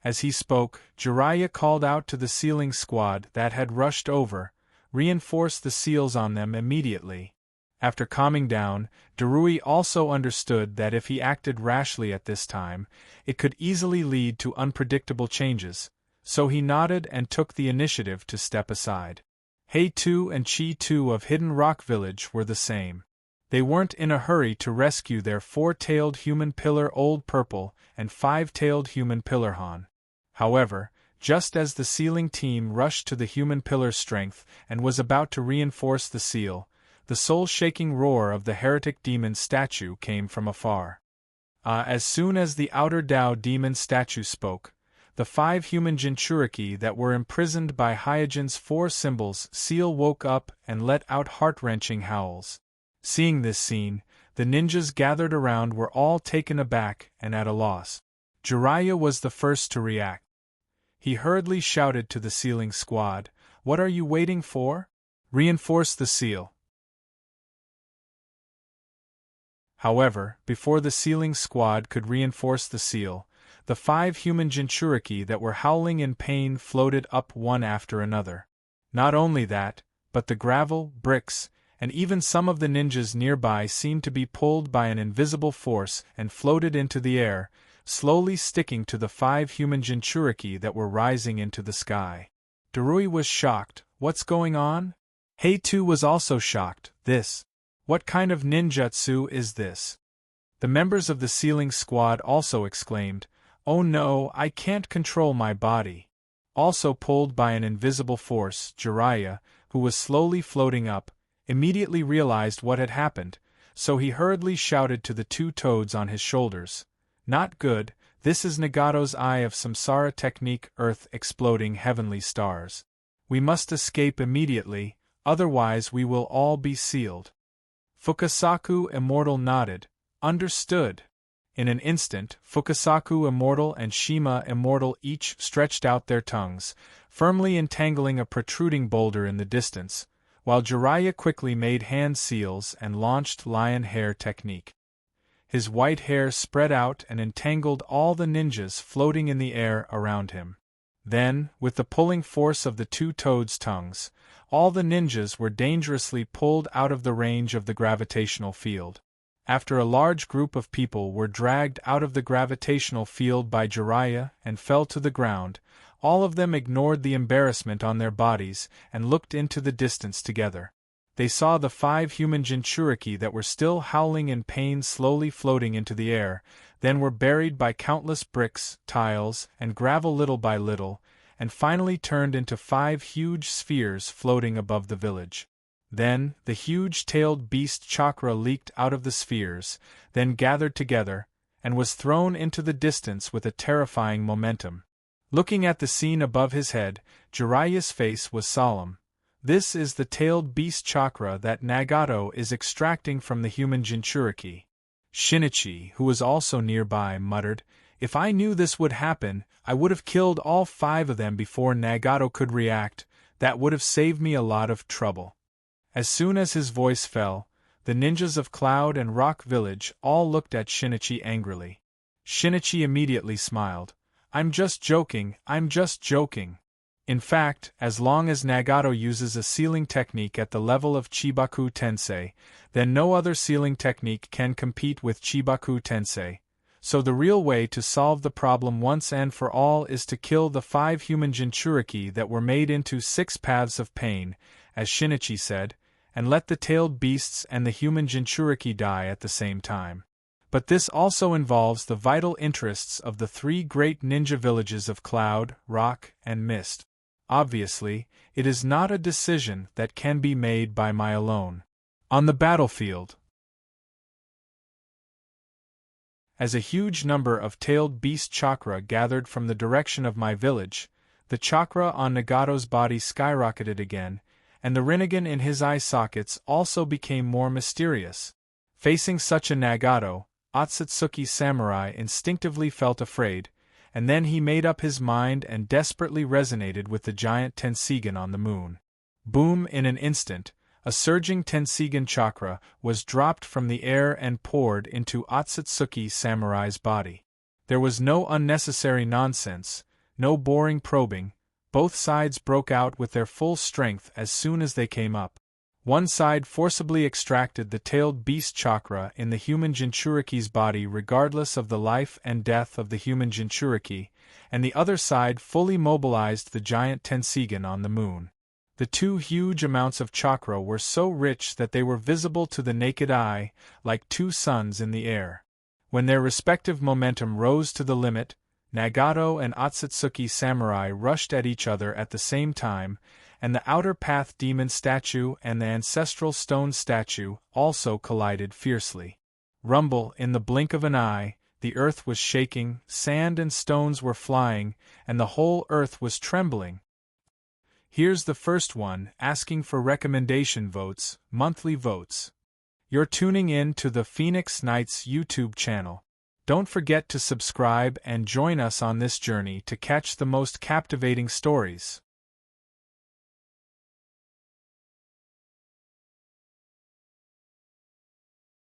As he spoke, Jiraiya called out to the sealing squad that had rushed over, "Reinforce the seals on them immediately." After calming down, Darui also understood that if he acted rashly at this time, it could easily lead to unpredictable changes, so he nodded and took the initiative to step aside. Hei-2 and Chi-2 of Hidden Rock Village were the same. They weren't in a hurry to rescue their 4-tailed human pillar Old Purple and 5-tailed human pillar Han. However, just as the sealing team rushed to the human pillar's strength and was about to reinforce the seal, the soul-shaking roar of the heretic demon statue came from afar. As soon as the outer Tao demon statue spoke, the 5 human Jinchuriki that were imprisoned by Hyojin's 4 symbols seal woke up and let out heart-wrenching howls. Seeing this scene, the ninjas gathered around were all taken aback and at a loss. Jiraiya was the first to react. He hurriedly shouted to the sealing squad, "What are you waiting for? Reinforce the seal." However, before the sealing squad could reinforce the seal, the 5 human Jinchuriki that were howling in pain floated up one after another. Not only that, but the gravel, bricks, and even some of the ninjas nearby seemed to be pulled by an invisible force and floated into the air, slowly sticking to the 5 human Jinchuriki that were rising into the sky. Darui was shocked. What's going on? Hei-2 was also shocked. What kind of ninjutsu is this? The members of the sealing squad also exclaimed, "Oh no, I can't control my body." Also pulled by an invisible force, Jiraiya, who was slowly floating up, immediately realized what had happened, so he hurriedly shouted to the 2 toads on his shoulders, "Not good, This is Nagato's Eye of Samsara technique, Earth exploding heavenly stars. We must escape immediately, otherwise we will all be sealed. Fukasaku Immortal nodded. Understood. In an instant, Fukasaku Immortal and Shima Immortal each stretched out their tongues, firmly entangling a protruding boulder in the distance, while Jiraiya quickly made hand seals and launched lion hair technique. His white hair spread out and entangled all the ninjas floating in the air around him. Then, with the pulling force of the two toads' tongues, all the ninjas were dangerously pulled out of the range of the gravitational field. After a large group of people were dragged out of the gravitational field by Jiraiya and fell to the ground, all of them ignored the embarrassment on their bodies and looked into the distance together. They saw the 5 human Jinchuriki that were still howling in pain slowly floating into the air, then were buried by countless bricks, tiles, and gravel little by little, and finally turned into 5 huge spheres floating above the village. Then, the huge-tailed beast chakra leaked out of the spheres, then gathered together, and was thrown into the distance with a terrifying momentum. Looking at the scene above his head, Jiraiya's face was solemn. This is the tailed beast chakra that Nagato is extracting from the human Jinchuriki. Shinichi, who was also nearby, muttered, "If I knew this would happen, I would have killed all 5 of them before Nagato could react. That would have saved me a lot of trouble." As soon as his voice fell, the ninjas of Cloud and Rock Village all looked at Shinichi angrily. Shinichi immediately smiled. I'm just joking. In fact, as long as Nagato uses a sealing technique at the level of Chibaku Tensei, then no other sealing technique can compete with Chibaku Tensei. So the real way to solve the problem once and for all is to kill the 5 human Jinchuriki that were made into 6 paths of pain, as Shinichi said, and let the tailed beasts and the human Jinchuriki die at the same time. But this also involves the vital interests of the 3 great ninja villages of Cloud, Rock, and Mist. Obviously, it is not a decision that can be made by me alone. On the battlefield, as a huge number of tailed beast chakra gathered from the direction of my village, the chakra on Nagato's body skyrocketed again, and the Rinnegan in his eye sockets also became more mysterious. Facing such a Nagato, Otsutsuki Samurai instinctively felt afraid, and then he made up his mind and desperately resonated with the giant Tenseigan on the moon. Boom! In an instant, a surging Tenseigan chakra was dropped from the air and poured into Otsutsuki Samurai's body. There was no unnecessary nonsense, no boring probing. Both sides broke out with their full strength as soon as they came up. One side forcibly extracted the tailed beast chakra in the human Jinchuriki's body regardless of the life and death of the human Jinchuriki, and the other side fully mobilized the giant Tenseigan on the moon. The 2 huge amounts of chakra were so rich that they were visible to the naked eye, like 2 suns in the air. When their respective momentum rose to the limit, Nagato and Otsutsuki Samurai rushed at each other at the same time, and the Outer Path Demon statue and the Ancestral Stone statue also collided fiercely. Rumble! In the blink of an eye, the earth was shaking, sand and stones were flying, and the whole earth was trembling. Here's the first one, asking for recommendation votes, monthly votes. You're tuning in to the Phoenix Knights YouTube channel. Don't forget to subscribe and join us on this journey to catch the most captivating stories.